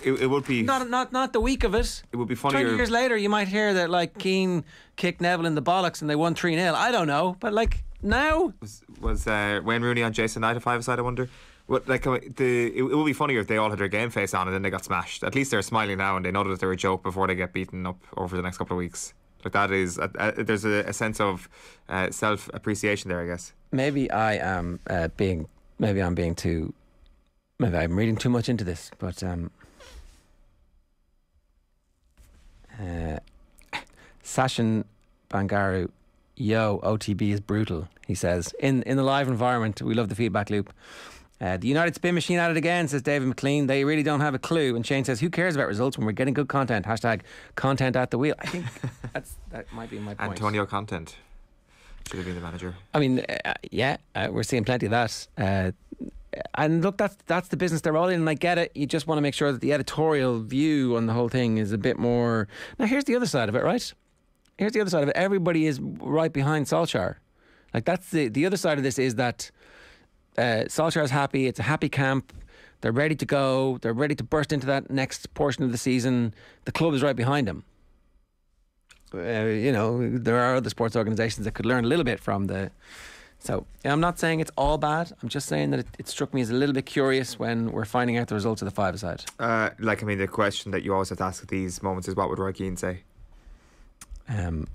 It would be not the week of it. It would be funnier. 20 years later, you might hear that like Keane kicked Neville in the bollocks and they won 3-0. I don't know, but like now was Wayne Rooney on Jason Knight a five-a-side? I wonder. It would be funnier if they all had their game face on and then they got smashed. At least they're smiling now and they know that they're a joke before they get beaten up over the next couple of weeks. Like that is there's a sense of self-appreciation there, I guess. Maybe I'm reading too much into this, but Sachin Bangaru, yo, OTB is brutal, he says. In the live environment, we love the feedback loop. The United Spin Machine at it again, says David McLean. They really don't have a clue. And Shane says, who cares about results when we're getting good content? Hashtag content at the wheel. I think that might be my point. Antonio Content should have been the manager. I mean, we're seeing plenty of that. And look, that's the business they're all in, and I get it. You just want to make sure that the editorial view on the whole thing is a bit more... Now, here's the other side of it, right? Here's the other side of it. Everybody is right behind Solskjaer. Like, that's the other side of this is that Solskjaer's happy. It's a happy camp. They're ready to go. They're ready to burst into that next portion of the season. The club is right behind them. You know, there are other sports organisations that could learn a little bit from the... So, I'm not saying it's all bad. I'm just saying that it struck me as a little bit curious when we're finding out the results of the five-a-side. The question that you always have to ask at these moments is, what would Roy Keane say? It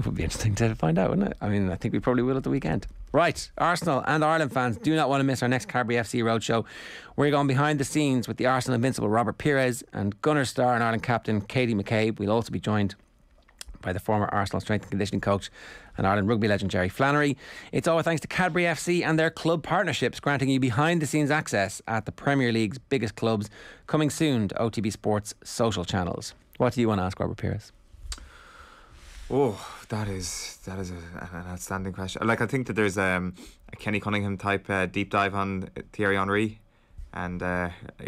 would be interesting to find out, wouldn't it? I mean, I think we probably will at the weekend. Right, Arsenal and Ireland fans, do not want to miss our next Carberry FC Roadshow. We're going behind the scenes with the Arsenal invincible Robert Pires and Gunner star and Ireland captain Katie McCabe. We'll also be joined by the former Arsenal strength and conditioning coach and Ireland rugby legend Jerry Flannery. It's all thanks to Cadbury FC and their club partnerships, granting you behind the scenes access at the Premier League's biggest clubs, coming soon to OTB Sports social channels. What do you want to ask Robert Pires? Oh, that is an outstanding question. Like, I think that there's a Kenny Cunningham type deep dive on Thierry Henry and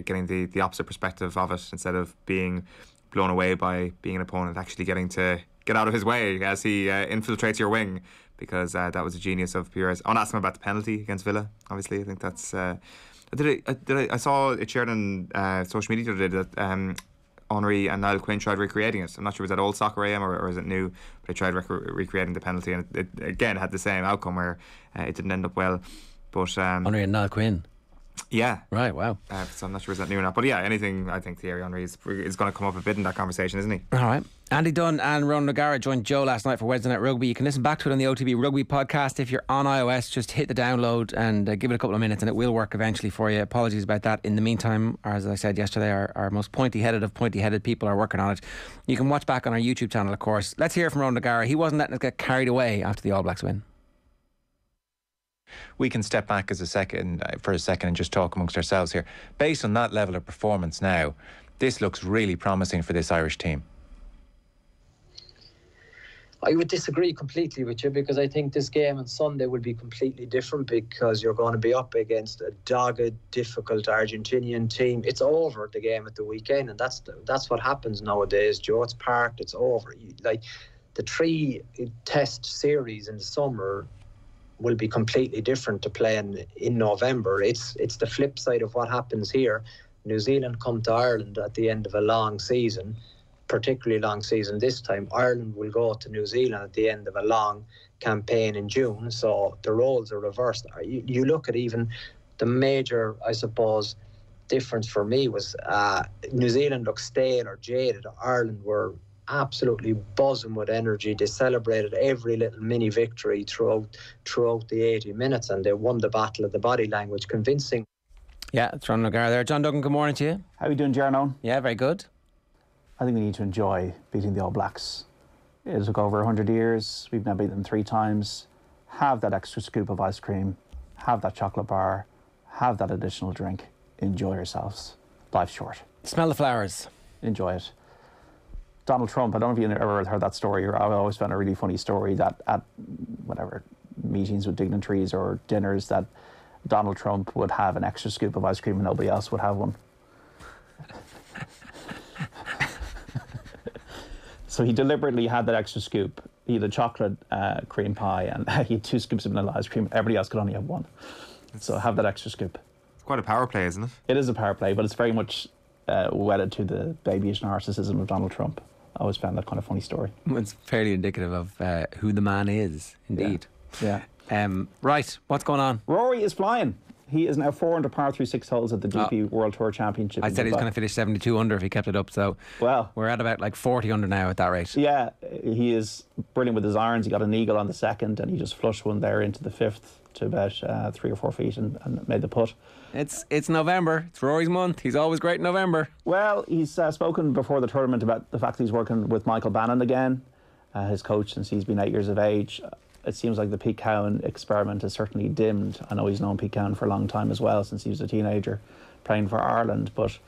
getting the opposite perspective of it, instead of being blown away by being an opponent, actually getting to get out of his way as he infiltrates your wing, because that was a genius of Pires. I want to ask him about the penalty against Villa. Obviously, I think that's. I saw it shared on social media today that Henry and Niall Quinn tried recreating it. I'm not sure, was that old Soccer AM or is it new? But they tried recreating the penalty, and it again had the same outcome where it didn't end up well. But Henry and Niall Quinn. Yeah. Right, wow. So I'm not sure is that new or not. But yeah, anything, I think Thierry Henry is going to come up a bit in that conversation, isn't he? All right. Andy Dunn and Ronan O'Gara joined Joe last night for Wednesday Night Rugby. You can listen back to it on the OTB Rugby podcast. If you're on iOS, just hit the download and give it a couple of minutes and it will work eventually for you. Apologies about that. In the meantime, as I said yesterday, our most pointy-headed of pointy-headed people are working on it. You can watch back on our YouTube channel, of course. Let's hear from Ronan O'Gara. He wasn't letting us get carried away after the All Blacks win. We can step back for a second and just talk amongst ourselves here. Based on that level of performance now, this looks really promising for this Irish team. I would disagree completely with you, because I think this game on Sunday will be completely different, because you're going to be up against a dogged, difficult Argentinian team. It's over, the game at the weekend, and that's what happens nowadays, Joe. It's parked, it's over. Like the 3 test series in the summer will be completely different to playing in November. It's the flip side of what happens here. New Zealand come to Ireland at the end of a long season, particularly long season this time. Ireland will go to New Zealand at the end of a long campaign in June, so the roles are reversed. You look at even the major, I suppose, difference for me was New Zealand looked stale or jaded. Ireland were absolutely buzzing with energy. They celebrated every little mini victory throughout the 80 minutes, and they won the battle of the body language, convincing. Yeah, it's Ronan O'Gara there. John Duggan, good morning to you. How are you doing, Gerrard? Yeah, very good. I think we need to enjoy beating the All Blacks. It took over 100 years. We've now beaten them 3 times. Have that extra scoop of ice cream. Have that chocolate bar. Have that additional drink. Enjoy yourselves. Life's short. Smell the flowers. Enjoy it. Donald Trump, I don't know if you ever heard that story. I always found a really funny story that at whatever meetings with dignitaries or dinners that Donald Trump would have an extra scoop of ice cream and nobody else would have one. So he deliberately had that extra scoop. He had a chocolate cream pie and he had 2 scoops of vanilla ice cream. Everybody else could only have 1. So have that extra scoop. It's quite a power play, isn't it? It is a power play, but it's very much wedded to the babyish narcissism of Donald Trump. I always found that kind of funny story. It's fairly indicative of who the man is, indeed. Yeah. Right, what's going on? Rory is flying. He is now 4 under par through 6 holes at the DP World Tour Championship. I said he's going to finish 72 under if he kept it up. So we're at about like 40 under now at that rate. Yeah, he is brilliant with his irons. He got an eagle on the 2nd and he just flushed one there into the 5th to about 3 or 4 feet and made the putt. It's November. It's Rory's month. He's always great in November. Well, he's spoken before the tournament about the fact that he's working with Michael Bannon again, his coach since he's been 8 years of age. It seems like the Pete Cowan experiment has certainly dimmed. I know he's known Pete Cowan for a long time as well, since he was a teenager playing for Ireland. But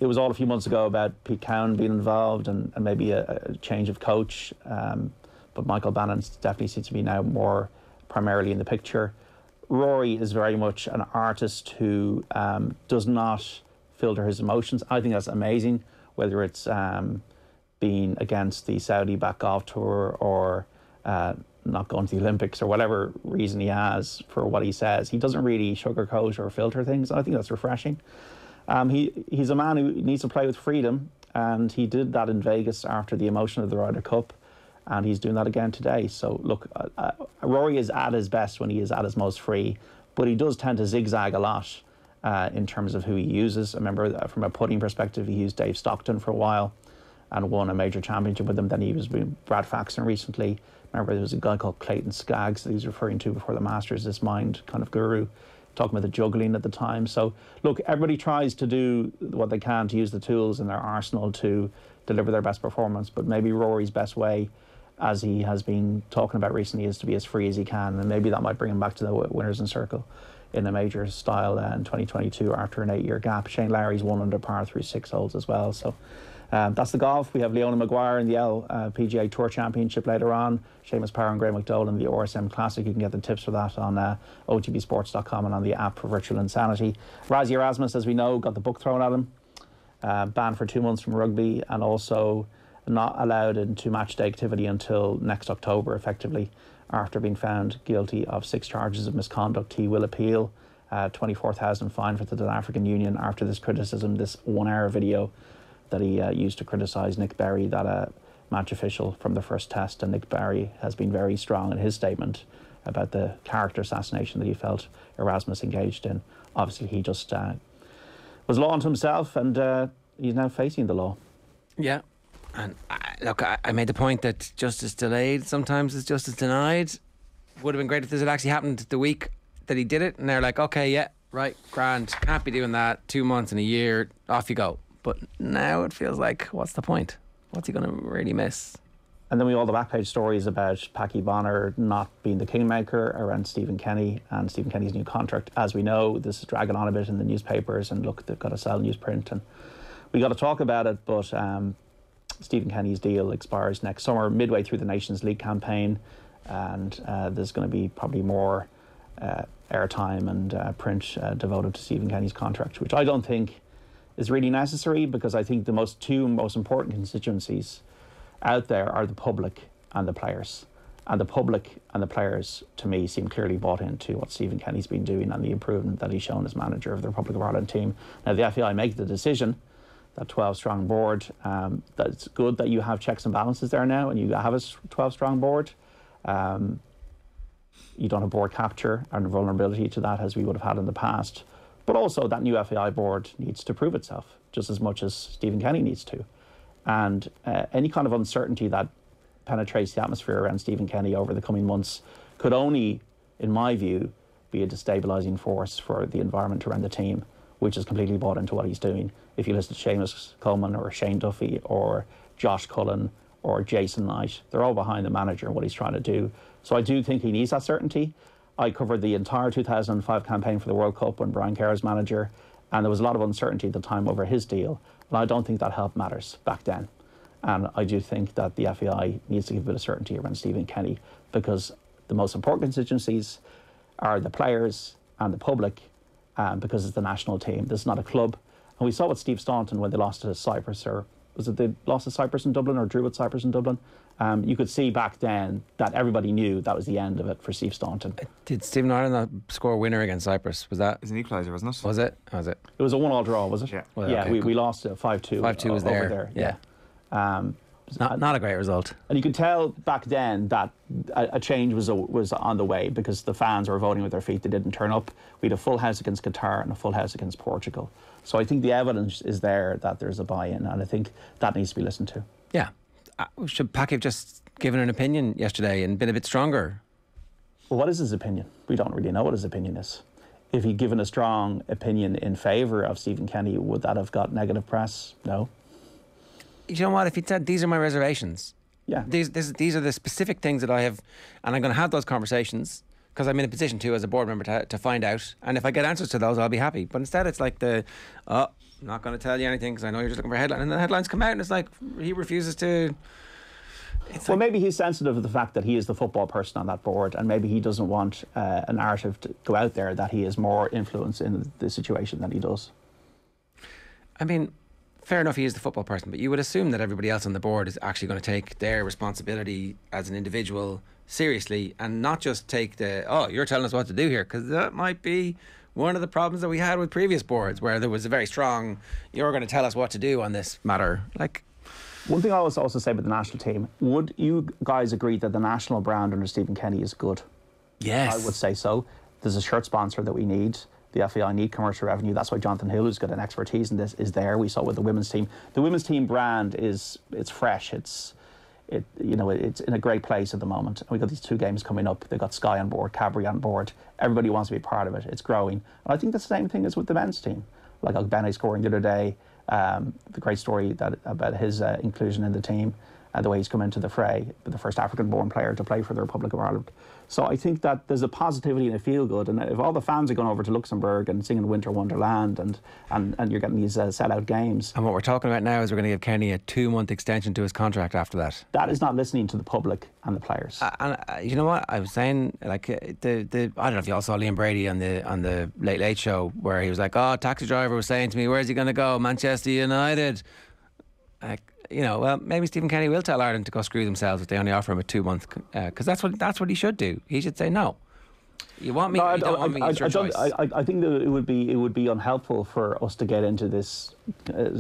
it was all a few months ago about Pete Cowan being involved and maybe a change of coach. But Michael Bannon definitely seems to be now more primarily in the picture. Rory is very much an artist who does not filter his emotions. I think that's amazing, whether it's being against the Saudi back golf tour or not going to the Olympics or whatever reason he has for what he says. He doesn't really sugarcoat or filter things. I think that's refreshing. He's a man who needs to play with freedom, and he did that in Vegas after the emotion of the Ryder Cup, and he's doing that again today. So look, Rory is at his best when he is at his most free, but he does tend to zigzag a lot in terms of who he uses. I remember from a putting perspective, he used Dave Stockton for a while and won a major championship with him. Then he was with Brad Faxon recently. Remember, there was a guy called Clayton Skaggs that he was referring to before the Masters, this mind kind of guru, talking about the juggling at the time. So, look, everybody tries to do what they can to use the tools in their arsenal to deliver their best performance. But maybe Rory's best way, as he has been talking about recently, is to be as free as he can. And maybe that might bring him back to the winners in circle in a major style in 2022 after an 8-year gap. Shane Lowry's 1 under par through 6 holes as well. So that's the golf. We have Leona Maguire in the PGA Tour Championship later on. Seamus Power and Graham McDowell in the RSM Classic. You can get the tips for that on OTBSports.com and on the app for Virtual Insanity. Rassie Erasmus, as we know, got the book thrown at him. Banned for 2 months from rugby and also not allowed into match day activity until next October, effectively, after being found guilty of 6 charges of misconduct. He will appeal. 24,000 fine for the South African Union after this criticism, this 1-hour video that he used to criticise Nick Berry, that match official from the first test. And Nick Berry has been very strong in his statement about the character assassination that he felt Erasmus engaged in. Obviously, he just was law unto himself, and he's now facing the law. Yeah, and Look, I made the point that justice delayed sometimes is justice denied. Would have been great if this had actually happened the week that he did it, and they're like, okay, yeah, right, grand, can't be doing that. 2 months and a year, off you go. But now it feels like, what's the point? What's he going to really miss? And then we all the back page stories about Paddy Bonner not being the kingmaker around Stephen Kenny and Stephen Kenny's new contract. As we know, this is dragging on a bit in the newspapers, and look, they've got to sell newsprint, and we got to talk about it. But Stephen Kenny's deal expires next summer, midway through the Nations League campaign, and there's going to be probably more airtime and print devoted to Stephen Kenny's contract, which I don't think is really necessary, because I think the two most important constituencies out there are the public and the players. And the public and the players, to me, seem clearly bought into what Stephen Kenny's been doing and the improvement that he's shown as manager of the Republic of Ireland team. Now, the FAI make the decision, that 12-strong board, that's good that you have checks and balances there now, and you have a 12-strong board. You don't have board capture and vulnerability to that as we would have had in the past. But also that new FAI board needs to prove itself just as much as Stephen Kenny needs to. And any kind of uncertainty that penetrates the atmosphere around Stephen Kenny over the coming months could only, in my view, be a destabilising force for the environment around the team, which is completely bought into what he's doing. If you listen to Seamus Coleman or Shane Duffy or Josh Cullen or Jason Knight, they're all behind the manager and what he's trying to do. So I do think he needs that certainty. I covered the entire 2005 campaign for the World Cup when Brian Kerr was manager, and there was a lot of uncertainty at the time over his deal. And I don't think that helped matters back then. And I do think that the FAI needs to give a bit of certainty around Stephen Kenny, because the most important constituencies are the players and the public, because it's the national team. This is not a club. And we saw what Steve Staunton, when they lost to Cyprus, or was it they lost to Cyprus in Dublin or drew with Cyprus in Dublin? You could see back then that everybody knew that was the end of it for Steve Staunton. Did Stephen Ireland not score a winner against Cyprus? Was that? It was an equaliser, wasn't it? Was it? Was it? It was a 1-1 draw, was it? Yeah. Well, yeah, okay, we lost 5-2. 5-2 was over there. Yeah. Not a great result. And you could tell back then that a change was on the way, because the fans were voting with their feet. They didn't turn up. We had a full house against Qatar and a full house against Portugal. So I think the evidence is there that there's a buy-in, and I think that needs to be listened to. Yeah. Should Packy have just given an opinion yesterday and been a bit stronger? Well, what is his opinion? We don't really know what his opinion is. If he'd given a strong opinion in favour of Stephen Kenny, would that have got negative press? No. You know what? If he'd said, these are my reservations. Yeah. These are the specific things that I have, and I'm going to have those conversations, because I'm in a position to, as a board member, to find out. And if I get answers to those, I'll be happy. But instead, it's like I'm not going to tell you anything because I know you're just looking for a headline. And the headlines come out and it's like, he refuses to... Well, maybe he's sensitive of the fact that he is the football person on that board, and maybe he doesn't want a narrative to go out there that he has more influence in the situation than he does. I mean, fair enough, he is the football person, but you would assume that everybody else on the board is actually going to take their responsibility as an individual seriously, and not just take you're telling us what to do here, because that might be one of the problems that we had with previous boards, where there was a very strong, you're going to tell us what to do on this matter. Like, one thing I always also say about the national team, would you guys agree that the national brand under Stephen Kenny is good? Yes. I would say so. There's a shirt sponsor that we need. The FAI need commercial revenue. That's why Jonathan Hill, who's got an expertise in this, is there. We saw it with the women's team. The women's team brand it's fresh. It's in a great place at the moment. And we've got these 2 games coming up. They've got Sky on board, Cadbury on board. Everybody wants to be part of it. It's growing. And I think the same thing is with the men's team. Like Ogbene scoring the other day. The great story about his inclusion in the team and the way he's come into the fray, the first African-born player to play for the Republic of Ireland. So I think that there's a positivity and a feel-good, and if all the fans are going over to Luxembourg and singing Winter Wonderland and you're getting these sell-out games... And what we're talking about now is we're going to give Kenny a 2-month extension to his contract after that. That is not listening to the public and the players. And you know what? I was saying, like, I don't know if you all saw Liam Brady on the Late Late Show, where he was like, taxi driver was saying to me, where's he going to go? Manchester United. Like, well, maybe Stephen Kenny will tell Ireland to go screw themselves if they only offer him a 2-month, because that's what he should do. He should say no. You want me? No, you don't want me. It's your choice. I think that it would be unhelpful for us to get into this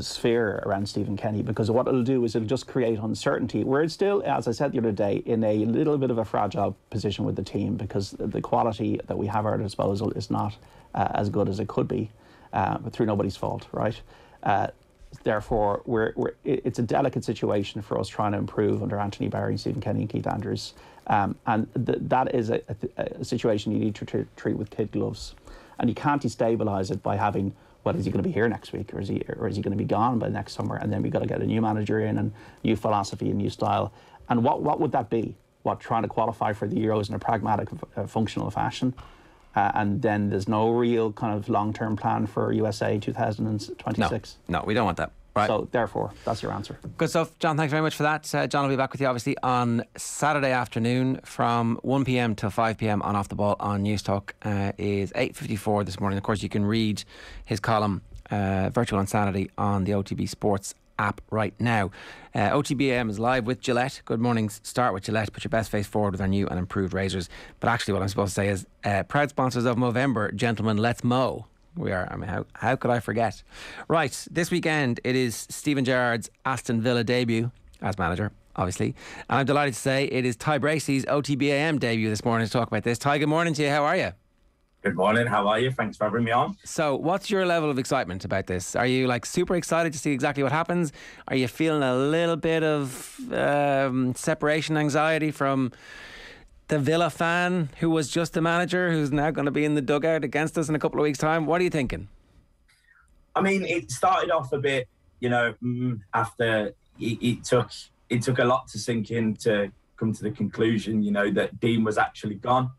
sphere around Stephen Kenny, because what it'll do is it'll just create uncertainty. We're still, as I said the other day, in a little bit of a fragile position with the team, because the quality that we have at our disposal is not as good as it could be, but through nobody's fault, right? therefore, it's a delicate situation for us trying to improve under Anthony Barry, Stephen Kenny and Keith Andrews. That is a situation you need to treat with kid gloves. And you can't destabilise it by having, well, is he going to be here next week, or is he going to be gone by next summer? And then we've got to get a new manager in and new philosophy and new style. And what would that be? What, trying to qualify for the Euros in a pragmatic, functional fashion? And then there's no real kind of long-term plan for USA 2026. No, we don't want that. Right. So therefore, that's your answer. Good stuff, John. Thanks very much for that. John will be back with you obviously on Saturday afternoon from 1 p.m. till 5 p.m. on Off the Ball on News Talk. Is 8:54 this morning. Of course, you can read his column Virtual Insanity on the OTB Sports app right now. OTB AM is live with Gillette. Good morning. Start with Gillette. Put your best face forward with our new and improved razors. But actually what I'm supposed to say is proud sponsors of Movember. Gentlemen, let's mow. We are. I mean, how could I forget? Right, this weekend it is Steven Gerrard's Aston Villa debut as manager, obviously. And I'm delighted to say it is Ty Bracey's OTB AM debut this morning to talk about this. Ty, good morning to you. How are you? Good morning. How are you? Thanks for having me on. So, what's your level of excitement about this? Are you like super excited to see exactly what happens? Are you feeling a little bit of separation anxiety from the Villa fan who was just the manager, who's now going to be in the dugout against us in a couple of weeks' time? What are you thinking? I mean, it started off a bit, after it took a lot to sink in to come to the conclusion, that Dean was actually gone.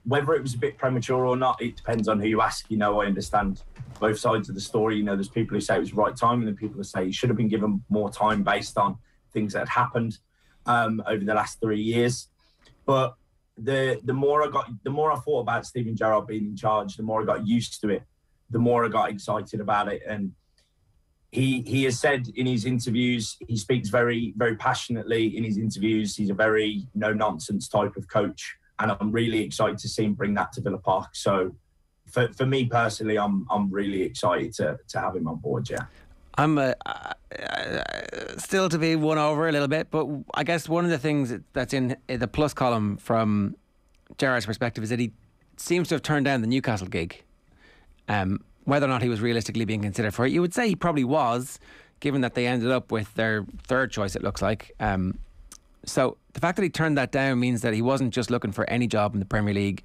Whether it was a bit premature or not, it depends on who you ask. I understand both sides of the story. There's people who say it was the right time, and then people who say he should have been given more time based on things that had happened over the last 3 years. But the more I thought about Steven Gerrard being in charge, the more I got used to it, the more I got excited about it. And he has said in his interviews, he speaks very, very passionately in his interviews. He's a very no-nonsense type of coach. And I'm really excited to see him bring that to Villa Park. So for me personally, I'm really excited to have him on board, yeah. I'm still to be won over a little bit, but I guess one of the things that's in the plus column from Gerrard's perspective is that he seems to have turned down the Newcastle gig. Whether or not he was realistically being considered for it, you would say he probably was, given that they ended up with their third choice, it looks like. So the fact that he turned that down means that he wasn't just looking for any job in the Premier League,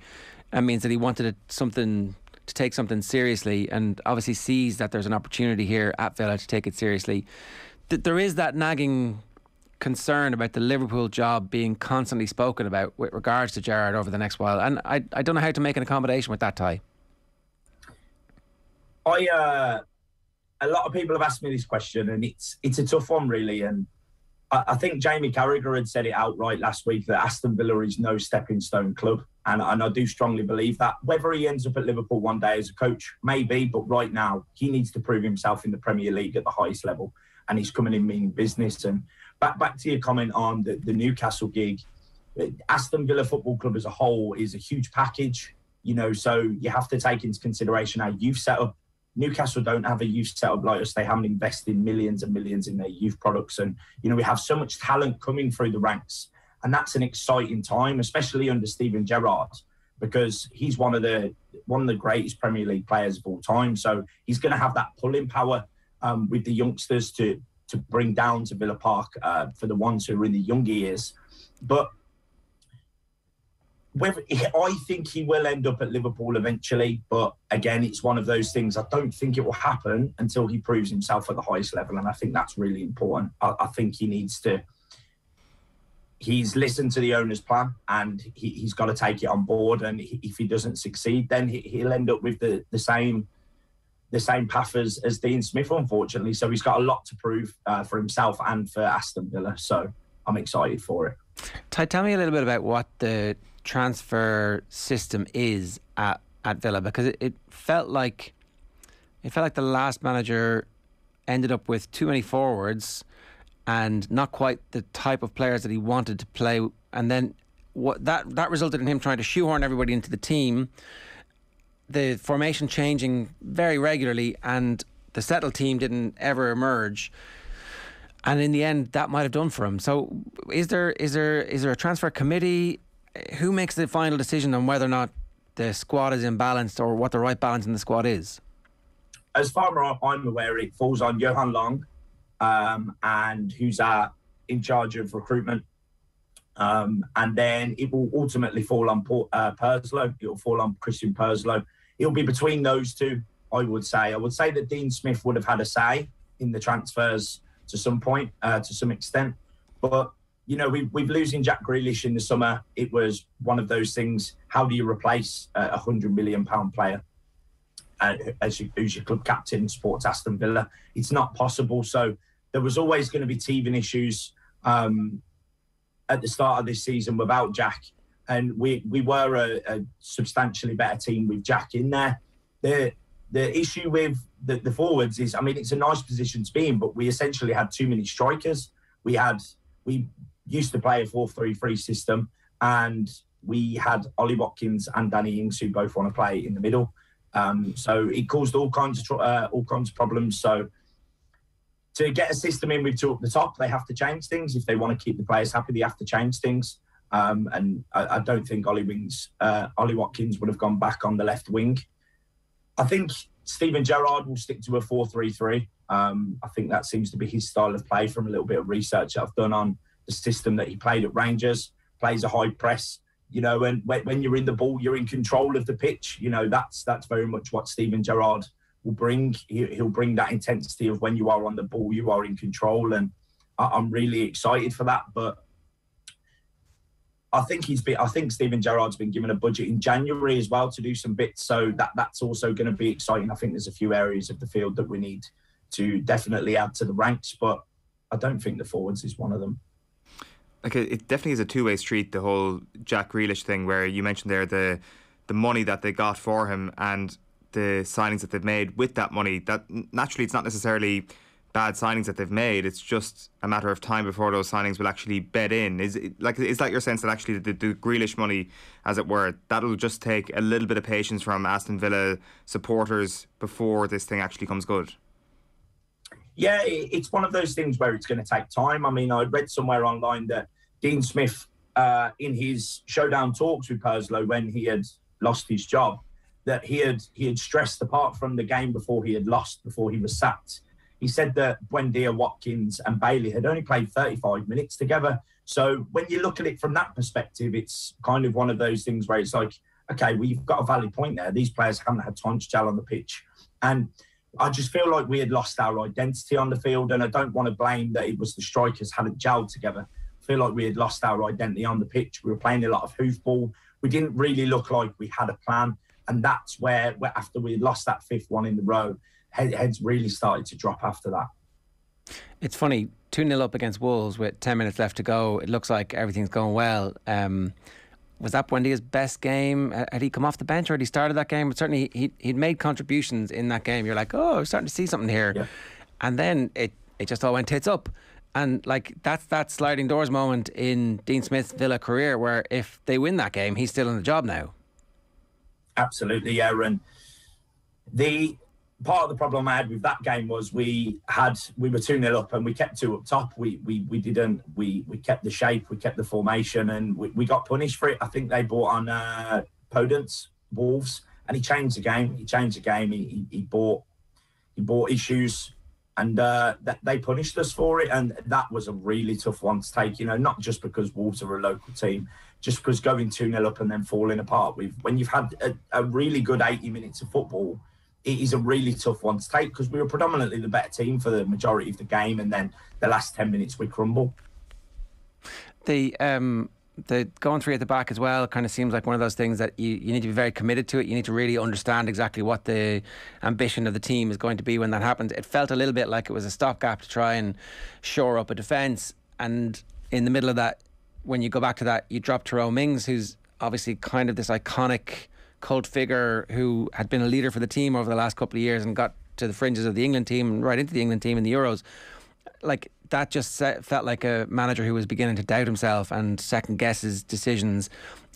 and means that he wanted to take something seriously, and obviously sees that there's an opportunity here at Villa to take it seriously. There is that nagging concern about the Liverpool job being constantly spoken about with regards to Gerrard over the next while, and I don't know how to make an accommodation with that, Ty. A lot of people have asked me this question, and it's a tough one really, and I think Jamie Carragher had said it outright last week that Aston Villa is no stepping stone club. And I do strongly believe that. Whether he ends up at Liverpool one day as a coach, maybe, but right now he needs to prove himself in the Premier League at the highest level. And he's coming in meaning business. And back to your comment on the Newcastle gig, Aston Villa Football Club as a whole is a huge package, so you have to take into consideration our youth setup. Newcastle don't have a youth setup like us. They haven't invested millions and millions in their youth products. And, we have so much talent coming through the ranks. And that's an exciting time, especially under Steven Gerrard, because he's one of the greatest Premier League players of all time. So he's going to have that pulling power with the youngsters to bring down to Villa Park for the ones who are in the younger years. But I think he will end up at Liverpool eventually, but again, it's one of those things. I don't think it will happen until he proves himself at the highest level, and I think that's really important. I think he needs to. He's listened to the owner's plan, and he's got to take it on board. And if he doesn't succeed, then he'll end up with the same path as Dean Smith, unfortunately. So he's got a lot to prove for himself and for Aston Villa. So I'm excited for it. Ty, tell me a little bit about what the transfer system is at Villa, because it felt like the last manager ended up with too many forwards and not quite the type of players that he wanted to play, and then what that resulted in him trying to shoehorn everybody into the team, the formation changing very regularly, and the settled team didn't ever emerge. And in the end, that might have done for him. So, is there a transfer committee? Who makes the final decision on whether or not the squad is imbalanced or what the right balance in the squad is? as far as I'm aware, it falls on Johan Long, and who's in charge of recruitment. And then it will ultimately fall on Purslow. It will fall on Christian Purslow. It'll be between those two, I would say. I would say that Dean Smith would have had a say in the transfers to some point, to some extent. But, you know, we've losing Jack Grealish in the summer. It was one of those things. How do you replace a £100 million player who's your club captain, supports Aston Villa? It's not possible. So there was always going to be teething issues at the start of this season without Jack, and we were a substantially better team with Jack in there. The issue with the forwards is, I mean, it's a nice position to be in, but we essentially had too many strikers. We used to play a 4-3-3 system, and we had Ollie Watkins and Danny Ings who both want to play in the middle. So it caused all kinds of problems. So to get a system in with two up the top, they have to change things. If they want to keep the players happy, they have to change things. And I don't think Ollie Watkins would have gone back on the left wing. I think Steven Gerrard will stick to a 4-3-3. I think that seems to be his style of play from a little bit of research that I've done on the system that he played at Rangers. Plays a high press, you know, and when you're in the ball, you're in control of the pitch. You know, that's very much what Steven Gerrard will bring. He'll bring that intensity of when you are on the ball, you are in control, and I'm really excited for that. But I think Steven Gerrard's been given a budget in January as well to do some bits, so that's also going to be exciting. I think there's a few areas of the field that we need to definitely add to the ranks, but I don't think the forwards is one of them. Like, it definitely is a two-way street, the whole Jack Grealish thing, where you mentioned there the money that they got for him and the signings that they've made with that money. That naturally, it's not necessarily bad signings that they've made. It's just a matter of time before those signings will actually bed in. Is that your sense that actually the Grealish money, as it were, that'll just take a little bit of patience from Aston Villa supporters before this thing actually comes good? Yeah, it's one of those things where it's going to take time. I mean, I read somewhere online that Dean Smith, in his showdown talks with Purslow when he had lost his job, that he had stressed, apart from the game before he was sacked, he said that Buendia, Watkins and Bailey had only played 35 minutes together. So when you look at it from that perspective, it's kind of one of those things where it's like, okay, well, you've got a valid point there. These players haven't had time to gel on the pitch. And I just feel like we had lost our identity on the field, and I don't want to blame that it was the strikers hadn't gelled together. I feel like we had lost our identity on the pitch. We were playing a lot of hoofball. We didn't really look like we had a plan. And that's where after we lost that fifth one in the row, heads really started to drop after that. It's funny, 2-0 up against Wolves with 10 minutes left to go. It looks like everything's going well. Was that Buendia's best game? Had he come off the bench or had he started that game? But certainly he'd made contributions in that game. You're like, oh, we're starting to see something here. Yeah. And then it just all went tits up. And like that's that sliding doors moment in Dean Smith's Villa career where if they win that game, he's still in the job now. Absolutely, yeah. And the part of the problem I had with that game was we were 2-0 up and we kept two up top. We kept the shape, we kept the formation, and we got punished for it. I think they brought on Podence, Wolves, and he changed the game. He brought issues, and they punished us for it. And that was a really tough one to take. You know, not just because Wolves are a local team, just because going 2-0 up and then falling apart. When you've had a really good 80 minutes of football, it is a really tough one to take because we were predominantly the better team for the majority of the game, and then the last 10 minutes we crumble. The going three at the back as well kind of seems like one of those things that you need to be very committed to it. You need to really understand exactly what the ambition of the team is going to be when that happens. It felt a little bit like it was a stopgap to try and shore up a defence, and in the middle of that, when you go back to that, you drop Tyrone Mings, who's obviously kind of this iconic cult figure who had been a leader for the team over the last couple of years and got to the fringes of the England team and right into the England team in the Euros. Like, that just felt like a manager who was beginning to doubt himself and second guess his decisions.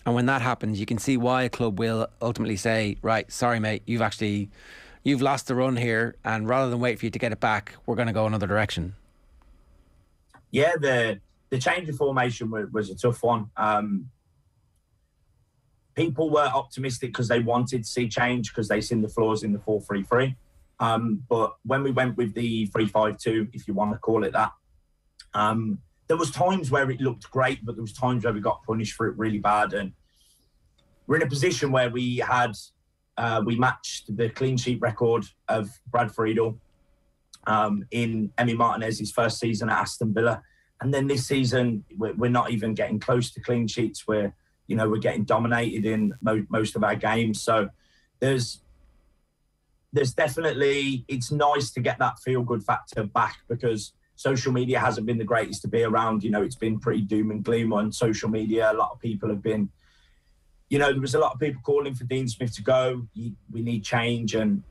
And when that happens, you can see why a club will ultimately say, right, sorry mate, you've lost the run here, and rather than wait for you to get it back, we're going to go another direction. Yeah, the change of formation was a tough one. People were optimistic because they wanted to see change because they seen the flaws in the 4-3-3. But when we went with the 3-5-2, if you want to call it that, there was times where it looked great, but there was times where we got punished for it really bad. And we're in a position where we matched the clean sheet record of Brad Friedel in Emi Martinez's first season at Aston Villa. And then this season, we're not even getting close to clean sheets. We're getting dominated in most of our games. So there's definitely, it's nice to get that feel-good factor back, because social media hasn't been the greatest to be around. It's been pretty doom and gloom on social media. A lot of people have been, there was a lot of people calling for Dean Smith to go. We need change. And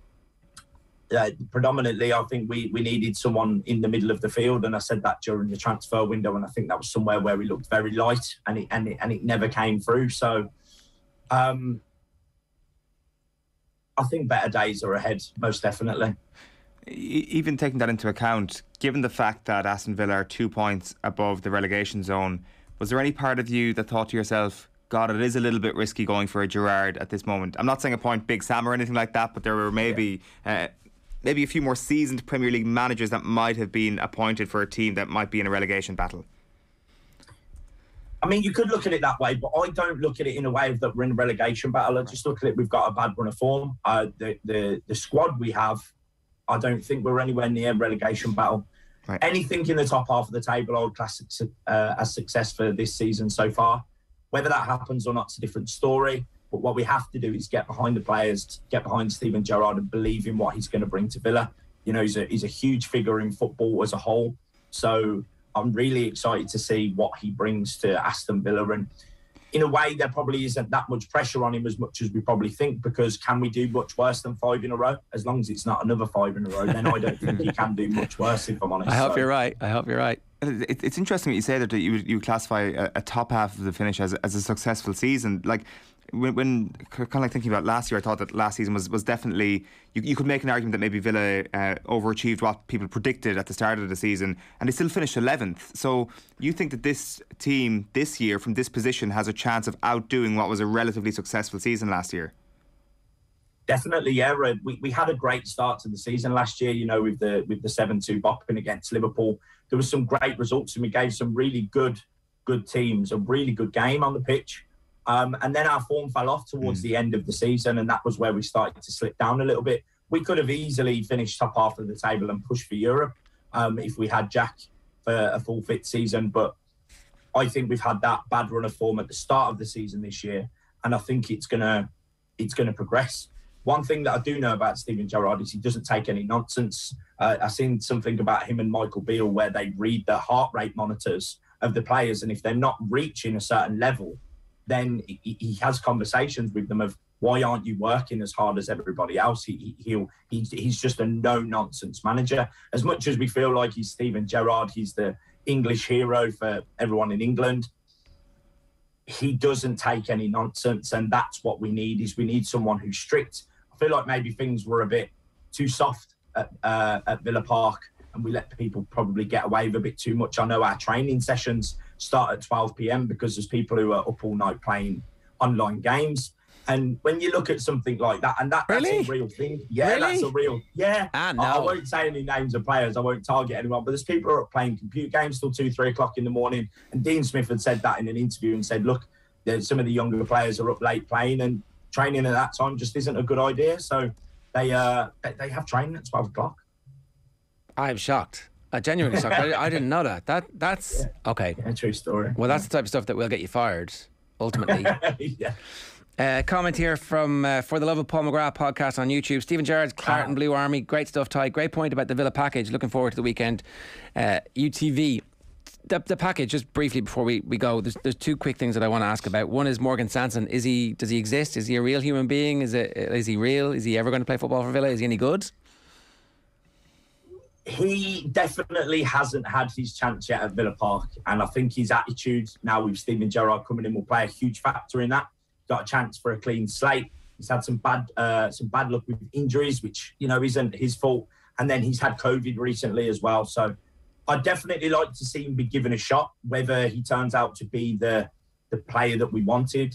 predominantly, I think we needed someone in the middle of the field. And I said that during the transfer window. And I think that was somewhere where we looked very light, and it never came through. So I think better days are ahead, most definitely. Even taking that into account, given the fact that Aston Villa are 2 points above the relegation zone, was there any part of you that thought to yourself, God, it is a little bit risky going for a Gerrard at this moment? I'm not saying appoint Big Sam or anything like that, but there were maybe a few more seasoned Premier League managers that might have been appointed for a team that might be in a relegation battle. I mean, you could look at it that way, but I don't look at it in a way that we're in a relegation battle. I just look at it, we've got a bad run of form. The squad we have, I don't think we're anywhere near relegation battle. Right. Anything in the top half of the table, I would class as success for this season so far. Whether that happens or not is a different story. But what we have to do is get behind the players, get behind Steven Gerrard, and believe in what he's going to bring to Villa. He's a huge figure in football as a whole. So I'm really excited to see what he brings to Aston Villa. And in a way, there probably isn't that much pressure on him as much as we probably think, because can we do much worse than 5 in a row? As long as it's not another 5 in a row, then I don't think he can do much worse, if I'm honest. I hope you're right. It's interesting that you say that you classify a top half of the finish as a successful season. Like, when kind of like thinking about last year, I thought that last season was definitely, you could make an argument that maybe Villa overachieved what people predicted at the start of the season, and they still finished 11th. So you think that this team this year from this position has a chance of outdoing what was a relatively successful season last year? Definitely, yeah. We had a great start to the season last year, with the 7-2 bopping against Liverpool. There was some great results, and we gave some really good teams a really good game on the pitch. And then our form fell off towards the end of the season, and that was where we started to slip down a little bit. We could have easily finished top half of the table and pushed for Europe if we had Jack for a full fit season. But I think we've had that bad run of form at the start of the season this year, and I think it's gonna progress. One thing that I do know about Steven Gerrard is he doesn't take any nonsense. I've seen something about him and Michael Beale where they read the heart rate monitors of the players, and if they're not reaching a certain level, then he has conversations with them of, why aren't you working as hard as everybody else? He's just a no-nonsense manager. As much as we feel like he's Steven Gerrard, he's the English hero for everyone in England, he doesn't take any nonsense, and that's what we need. We need someone who's strict. I feel like maybe things were a bit too soft at Villa Park, and we let people probably get away with a bit too much. I know our training sessions start at 12 p.m. because there's people who are up all night playing online games. And when you look at something like that, and that's a real thing. Yeah, really? That's a real, yeah. No. I won't say any names of players. I won't target anyone, but there's people who are playing computer games till 2-3 o'clock in the morning. And Dean Smith had said that in an interview and said, look, some of the younger players are up late playing, and training at that time just isn't a good idea. So they have training at 12 o'clock. I'm shocked. Genuinely shocked. I didn't know that. That's okay. Yeah, true story. Well, that's the type of stuff that will get you fired, ultimately. Yeah. Comment here from For the Love of Paul McGrath podcast on YouTube. Stephen Gerrard's Clarton Blue Army. Great stuff, Ty. Great point about the Villa package. Looking forward to the weekend. UTV. The package, just briefly before we go, there's two quick things that I want to ask about. One is Morgan Sanson. Does he exist? Is he a real human being? Is he real? Is he ever going to play football for Villa? Is he any good? He definitely hasn't had his chance yet at Villa Park, and I think his attitude now with Steven Gerrard coming in will play a huge factor in that. Got a chance for a clean slate. He's had some bad luck with injuries, which isn't his fault, and then he's had COVID recently as well. So I'd definitely like to see him be given a shot. Whether he turns out to be the player that we wanted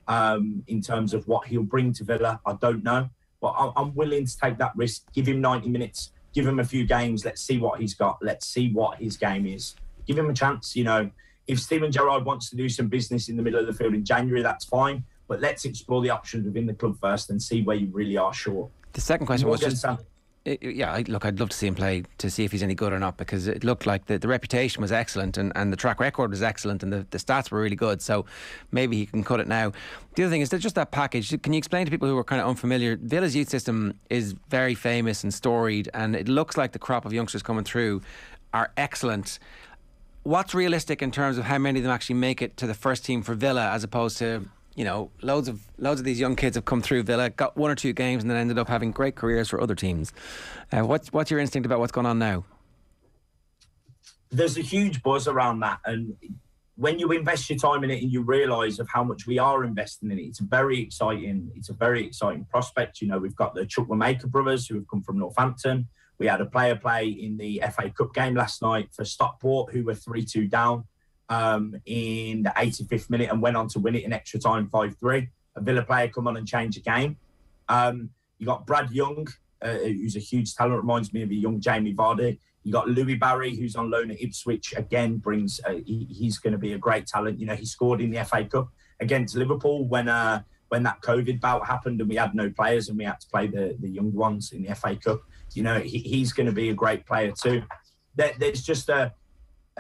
in terms of what he'll bring to Villa, I don't know. But I'm willing to take that risk. Give him 90 minutes. Give him a few games. Let's see what he's got. Let's see what his game is. Give him a chance. You know, if Steven Gerrard wants to do some business in the middle of the field in January, that's fine. But let's explore the options within the club first and see where you really are sure. The second question was just... look, I'd love to see him play to see if he's any good or not, because it looked like the reputation was excellent and the track record was excellent and the stats were really good, so maybe he can cut it now. The other thing is that just that package, can you explain to people who are kind of unfamiliar, Villa's youth system is very famous and storied, and it looks like the crop of youngsters coming through are excellent. What's realistic in terms of how many of them actually make it to the first team for Villa, as opposed to, you know, loads of these young kids have come through Villa, got 1 or 2 games and then ended up having great careers for other teams. What's your instinct about what's going on now? There's a huge buzz around that, and when you invest your time in it and you realise of how much we are investing in it, it's a very exciting prospect. You know, we've got the Chukwuemeka brothers who have come from Northampton. We had a player play in the FA Cup game last night for Stockport, who were 3-2 down in the 85th minute and went on to win it in extra time 5-3. A Villa player come on and change the game. You got Brad Young, who's a huge talent, reminds me of a young Jamie Vardy. You got Louis Barry, who's on loan at Ipswich, again brings. He's going to be a great talent. You know, he scored in the FA Cup against Liverpool when that COVID bout happened and we had no players and we had to play the young ones in the FA Cup. You know, he's going to be a great player too. There's just a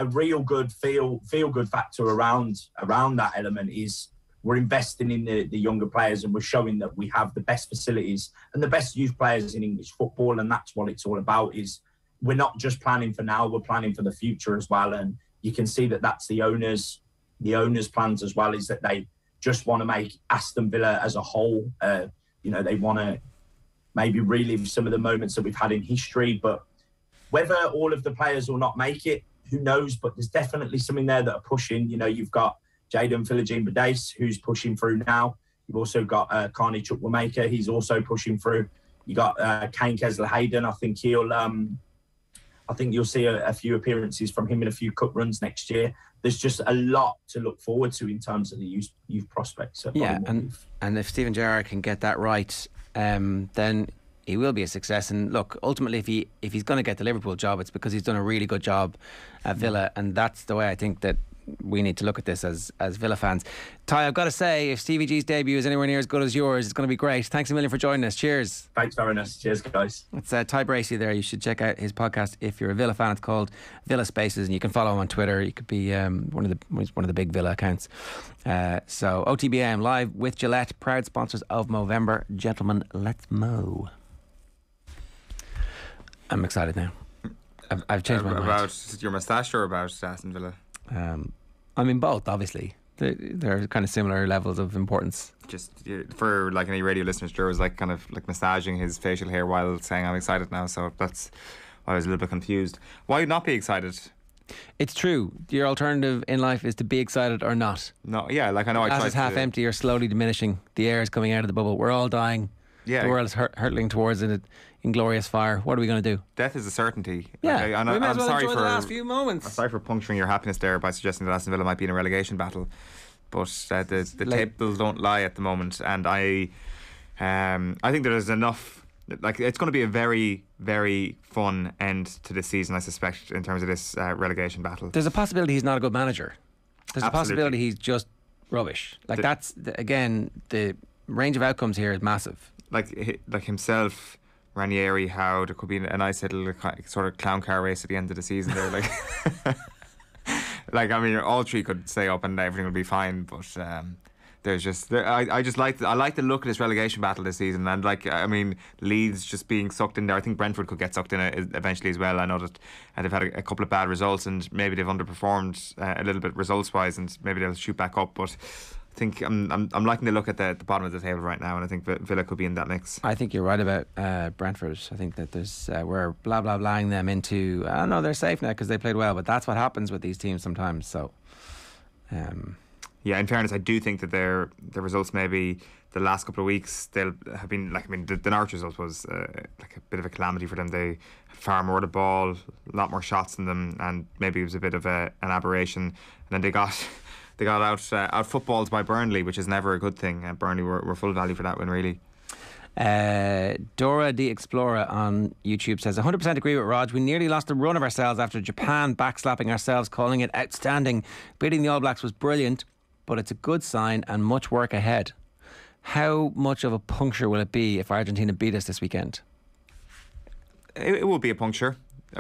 real good feel good factor around that element. Is we're investing in the younger players and we're showing that we have the best facilities and the best youth players in English football, and that's what it's all about. Is we're not just planning for now, we're planning for the future as well. And you can see that that's the owners' plans as well, is that they just want to make Aston Villa as a whole, you know, they want to maybe relive some of the moments that we've had in history. But whether all of the players will not make it, who knows? But there's definitely some in there that are pushing. You know, you've got Jaden Philogene-Badace, who's pushing through now. You've also got Carney Chukwuemeka, he's also pushing through. You got Kane Kesler-Hayden. I think you'll see a few appearances from him in a few cup runs next year. There's just a lot to look forward to in terms of the youth prospects. Yeah, and if Steven Gerrard can get that right, then he will be a success. And look, ultimately, if he's going to get the Liverpool job, it's because he's done a really good job at Villa, and that's the way I think that we need to look at this as Villa fans. Ty, I've got to say, if Stevie G's debut is anywhere near as good as yours, it's going to be great. Thanks a million for joining us. Cheers. Thanks for having us. Cheers, guys. It's Ty Bracey there. You should check out his podcast if you're a Villa fan. It's called Villa Spaces, and you can follow him on Twitter. You could be one of the big Villa accounts. So OTBAM live with Gillette, proud sponsors of Movember. Gentlemen, let's mow. I'm excited now. I've changed my mind. About your moustache or about Aston Villa? I mean, both, obviously. They're kind of similar levels of importance. Just for like any radio listeners, Joe was like kind of like massaging his facial hair while saying I'm excited now, so that's why I was a little bit confused. Why not be excited? It's true. Your alternative in life is to be excited or not. No, yeah, like I know. Glass is half empty or slowly diminishing. The air is coming out of the bubble. We're all dying. Yeah. The world is hurtling towards it. Inglorious fire. What are we going to do? Death is a certainty. Yeah, we might as well enjoy the last few moments. I'm sorry for puncturing your happiness there by suggesting that Aston Villa might be in a relegation battle, but the tables don't lie at the moment, and I think there's enough. Like, it's going to be a very, very fun end to this season, I suspect, in terms of this relegation battle. There's a possibility he's not a good manager. There's a possibility he's just rubbish. Like, that's again, the range of outcomes here is massive. Like himself, Ranieri, Howe, there could be a nice little sort of clown car race at the end of the season there. Like, I mean, all three could stay up and everything would be fine, but there's just I like the look of this relegation battle this season, and like, I mean, Leeds just being sucked in there. I think Brentford could get sucked in eventually as well. I know that they've had a couple of bad results and maybe they've underperformed a little bit results wise, and maybe they'll shoot back up, but I think I'm liking the look at the bottom of the table right now, and I think Villa could be in that mix. I think you're right about Brentford. I think that there's we're blahing them into no, they're safe now because they played well, but that's what happens with these teams sometimes. So yeah, in fairness, I do think that their results, maybe the last couple of weeks, they'll have been like, I mean, the Norwich result was like a bit of a calamity for them. They had far more of the ball, a lot more shots in them, and maybe it was a bit of an aberration. And then they got out footballed by Burnley, which is never a good thing. Burnley were full value for that win, really. Dora the Explorer on YouTube says, 100% agree with Rog. We nearly lost the run of ourselves after Japan backslapping ourselves, calling it outstanding. Beating the All Blacks was brilliant, but it's a good sign and much work ahead. How much of a puncture will it be if Argentina beat us this weekend? It will be a puncture,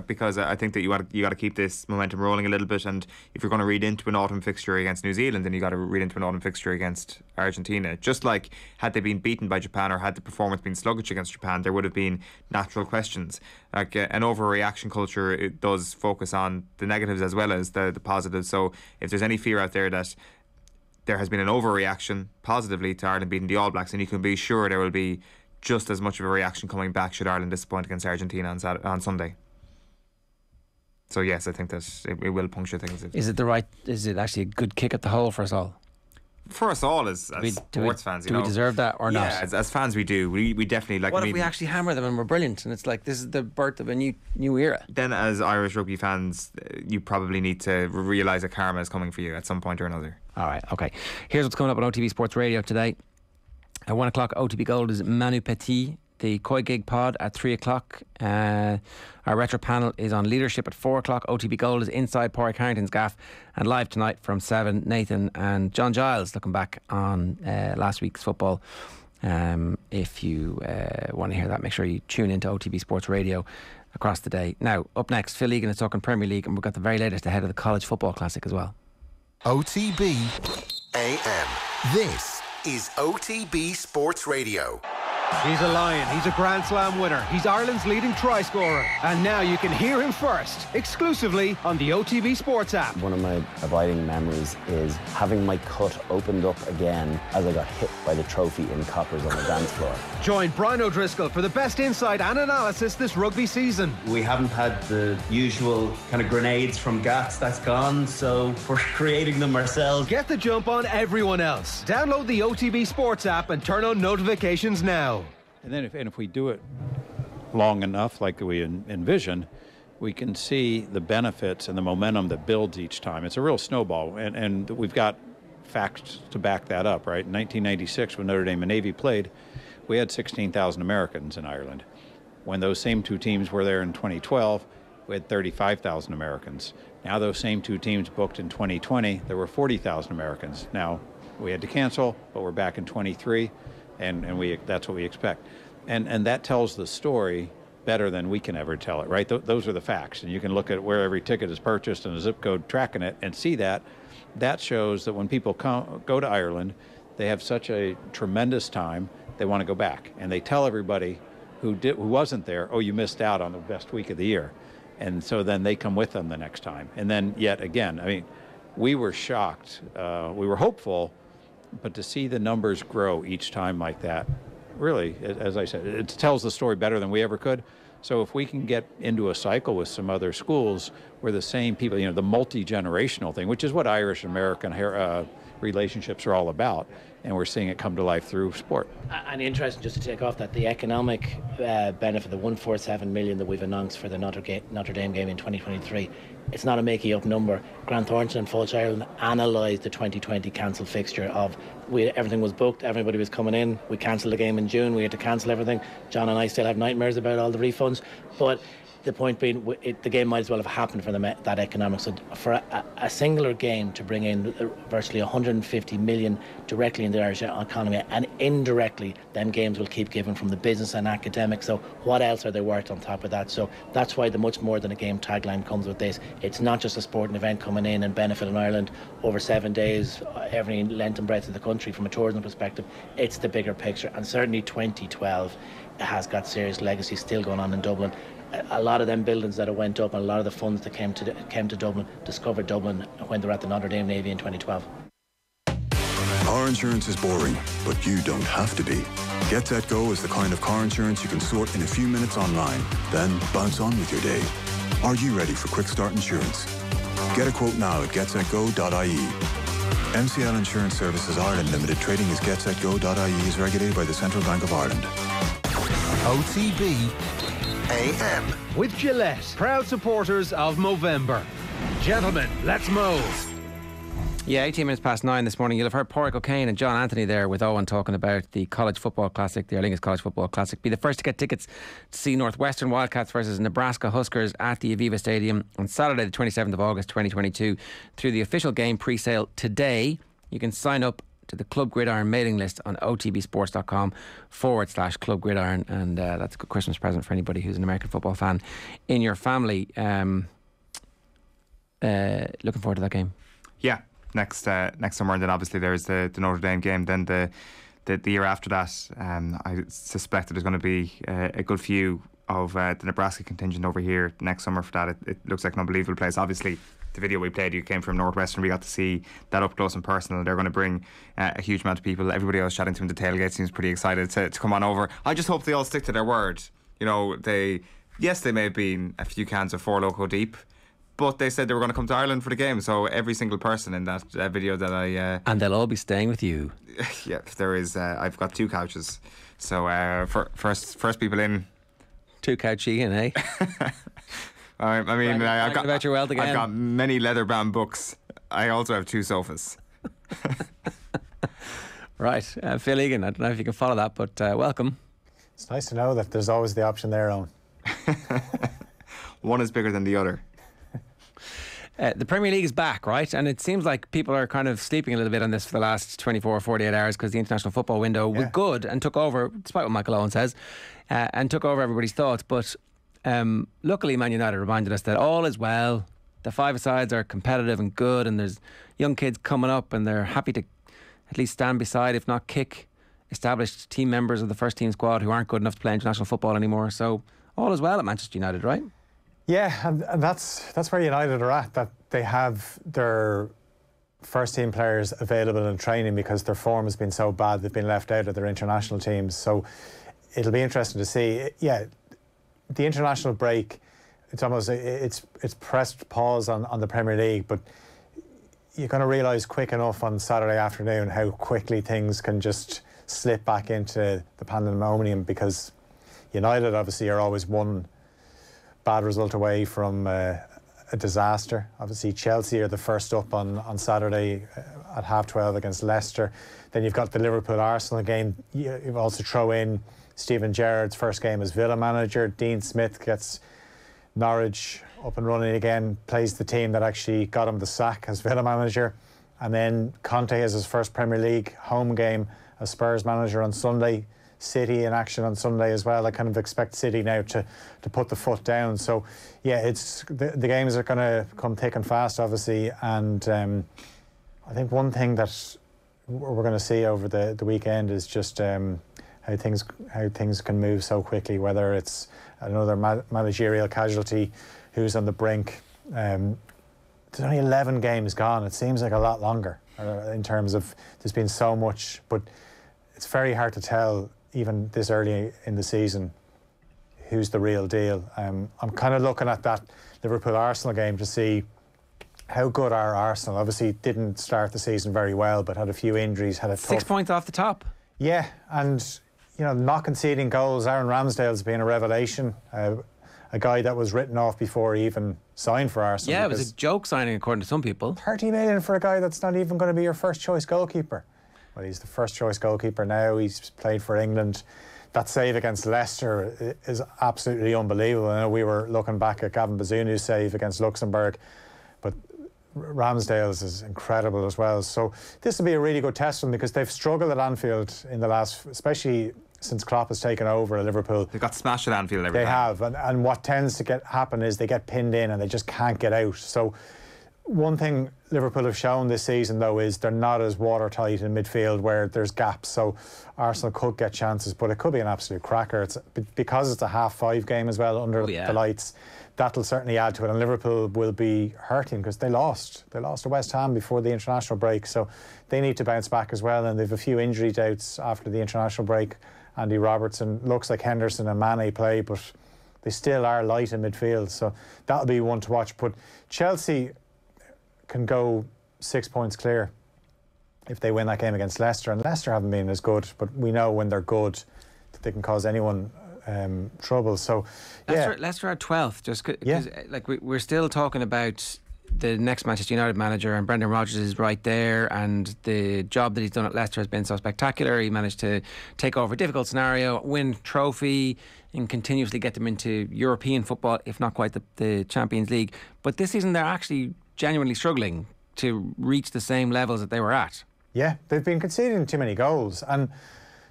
because I think that you got to keep this momentum rolling a little bit, and if you're going to read into an autumn fixture against New Zealand, then you got to read into an autumn fixture against Argentina. Just like had they been beaten by Japan or had the performance been sluggish against Japan, there would have been natural questions. Like an overreaction culture, it does focus on the negatives as well as the positives. So if there's any fear out there that there has been an overreaction positively to Ireland beating the All Blacks, and you can be sure there will be just as much of a reaction coming back should Ireland disappoint against Argentina on Sunday. So yes, I think that it will puncture things. Is it actually a good kick at the hole for us all? For us all as sports fans, do we deserve that or not? Yeah, as fans we do. We definitely like. What if we actually hammer them and we're brilliant and it's like this is the birth of a new era? Then as Irish rugby fans, you probably need to realise that karma is coming for you at some point or another. All right, okay. Here's what's coming up on OTB Sports Radio today. At 1 o'clock, OTB Gold is Manu Petit. The Koi Gig Pod at 3 o'clock. Our retro panel is on leadership at 4 o'clock. OTB Gold is inside Pádraig Harrington's gaff. And live tonight from 7, Nathan and John Giles looking back on last week's football. If you want to hear that, make sure you tune into OTB Sports Radio across the day. Now, up next, Phil Egan is talking Premier League, and we've got the very latest ahead of the College Football Classic as well. OTB AM. This is OTB Sports Radio. He's a Lion, he's a Grand Slam winner, he's Ireland's leading try scorer, and now you can hear him first, exclusively on the OTB Sports app. One of my abiding memories is having my cut opened up again as I got hit by the trophy in coppers on the dance floor. Join Brian O'Driscoll for the best insight and analysis this rugby season. We haven't had the usual kind of grenades from Gats, that's gone, so we're creating them ourselves. Get the jump on everyone else. Download the OTB Sports app and turn on notifications now. And then if we do it long enough, like we envision, we can see the benefits and the momentum that builds each time. It's a real snowball, and we've got facts to back that up, right? In 1996, when Notre Dame and Navy played, we had 16,000 Americans in Ireland. When those same two teams were there in 2012, we had 35,000 Americans. Now those same two teams booked in 2020, there were 40,000 Americans. Now we had to cancel, but we're back in 23. And that's what we expect. And that tells the story better than we can ever tell it, right? Those are the facts. And you can look at where every ticket is purchased and a zip code tracking it and see that. That shows that when people go to Ireland, they have such a tremendous time, they want to go back. And they tell everybody who wasn't there, oh, you missed out on the best week of the year. And so then they come with them the next time. And then yet again, I mean, we were shocked. We were hopeful. But to see the numbers grow each time like that, really, as I said, it tells the story better than we ever could. So if we can get into a cycle with some other schools where the same people, the multi-generational thing, which is what Irish and American relationships are all about, and we're seeing it come to life through sport. And interesting, just to take off that, the economic benefit, the 147 million that we've announced for the Notre Dame game in 2023, it's not a making up number. Grant Thornton and Fulch Ireland analysed the 2020 cancelled fixture of everything was booked, everybody was coming in. We cancelled the game in June, we had to cancel everything. John and I still have nightmares about all the refunds, but the point being, the game might as well have happened for that economics. So for a singular game to bring in virtually 150 million directly in the Irish economy, and indirectly, them games will keep giving from the business and academic. So what else are they worth on top of that? So that's why the much more than a game tagline comes with this. It's not just a sporting event coming in and benefiting Ireland over 7 days, every length and breadth of the country from a tourism perspective. It's the bigger picture, and certainly 2012 has got serious legacy still going on in Dublin. A lot of them buildings that went up and a lot of the funds that came to Dublin discovered Dublin when they were at the Notre Dame Navy in 2012. Car insurance is boring, but you don't have to be. Get Set Go is the kind of car insurance you can sort in a few minutes online, then bounce on with your day. Are you ready for Quick Start Insurance? Get a quote now at getsetgo.ie. MCL Insurance Services Ireland Limited, trading as getsetgo.ie, is regulated by the Central Bank of Ireland. OTB AM. With Gillette, proud supporters of Movember. Gentlemen, let's move. Yeah, 18 minutes past 9 this morning. You'll have heard Pádraig O'Kane and John Anthony there with Eoin talking about the College Football Classic, the Aer Lingus College Football Classic. Be the first to get tickets to see Northwestern Wildcats versus Nebraska Huskers at the Aviva Stadium on Saturday the 27th of August 2022 through the official game pre-sale today. You can sign up to the Club Gridiron mailing list on otbsports.com/Club Gridiron, and that's a good Christmas present for anybody who's an American football fan in your family. Looking forward to that game. Yeah. Next summer, and then obviously there's the Notre Dame game. Then the year after that, I suspect that there's going to be a good few of the Nebraska contingent over here next summer for that. It looks like an unbelievable place. Obviously, the video we played, you came from Northwestern. We got to see that up close and personal. They're going to bring a huge amount of people. Everybody I was chatting to in the tailgate seems pretty excited to come on over. I just hope they all stick to their word. You know, they may have been a few cans of Four Loko deep, but they said they were going to come to Ireland for the game. So every single person in that video that I... and they'll all be staying with you. Yeah, there is... I've got 2 couches. So first people in... 2 couch Sheahan, eh? I mean, I've got many leather-bound books. I also have 2 sofas. Right. Phil Egan, I don't know if you can follow that, but welcome. It's nice to know that there's always the option there, Eoin. One is bigger than the other. The Premier League is back, right? And it seems like people are kind of sleeping a little bit on this for the last 24 or 48 hours because the international football window was good and took over, despite what Michael Eoin says, and took over everybody's thoughts. But luckily, Man United reminded us that all is well. The 5-a-sides are competitive and good, and there's young kids coming up, and they're happy to at least stand beside, if not kick, established team members of the first team squad who aren't good enough to play international football anymore. So all is well at Manchester United, right? Yeah, and that's where United are at, that they have their first team players available in training because their form has been so bad they've been left out of their international teams. So it'll be interesting to see. Yeah, the international break, it's almost it's pressed pause on the Premier League, but you're going to realise quick enough on Saturday afternoon how quickly things can just slip back into the pandemonium, because United obviously are always one bad result away from a disaster. Obviously Chelsea are the first up on Saturday at 12:30 against Leicester. Then you've got the Liverpool-Arsenal game. You also throw in Steven Gerrard's first game as Villa manager. Dean Smith gets Norwich up and running again, plays the team that actually got him the sack as Villa manager. And then Conte has his first Premier League home game as Spurs manager on Sunday. City in action on Sunday as well. I kind of expect City now to put the foot down. So yeah, it's the games are going to come thick and fast, obviously, and I think one thing that we're going to see over the weekend is just how things can move so quickly, whether it's another managerial casualty who's on the brink. There's only 11 games gone. It seems like a lot longer in terms of there's been so much, but it's very hard to tell even this early in the season who's the real deal. I'm kind of looking at that Liverpool-Arsenal game to see how good are Arsenal. Obviously didn't start the season very well, but had a few injuries, had a 6 points off the top. Yeah, and you know, not conceding goals. Aaron Ramsdale's been a revelation, a guy that was written off before he even signed for Arsenal. Yeah, it was a joke signing according to some people. 30 million for a guy that's not even going to be your first choice goalkeeper. Well, he's the first choice goalkeeper now. He's played for England. That save against Leicester is absolutely unbelievable. I know we were looking back at Gavin Bazunu's save against Luxembourg, but Ramsdale's is incredible as well. So this will be a really good test for them, because they've struggled at Anfield in the last, especially since Klopp has taken over at Liverpool. They got smashed at Anfield every time. They have, and what tends to happen is they get pinned in and they just can't get out. So one thing Liverpool have shown this season, though, is they're not as watertight in midfield where there's gaps. So Arsenal could get chances, but it could be an absolute cracker. It's because it's a 5:30 game as well under the lights. That'll certainly add to it, and Liverpool will be hurting because they lost to West Ham before the international break, so they need to bounce back as well. And they've a few injury doubts after the international break. Andy Robertson, looks like Henderson and Mane play, but they still are light in midfield, so that'll be one to watch. But Chelsea can go 6 points clear if they win that game against Leicester, and Leicester haven't been as good, but we know when they're good that they can cause anyone trouble. So Leicester are 12th, just cause, like we're still talking about the next Manchester United manager, and Brendan Rodgers is right there, and the job that he's done at Leicester has been so spectacular. He managed to take over a difficult scenario, win trophy, and continuously get them into European football, if not quite the Champions League. But this season they're actually genuinely struggling to reach the same levels that they were at. Yeah, they've been conceding too many goals, and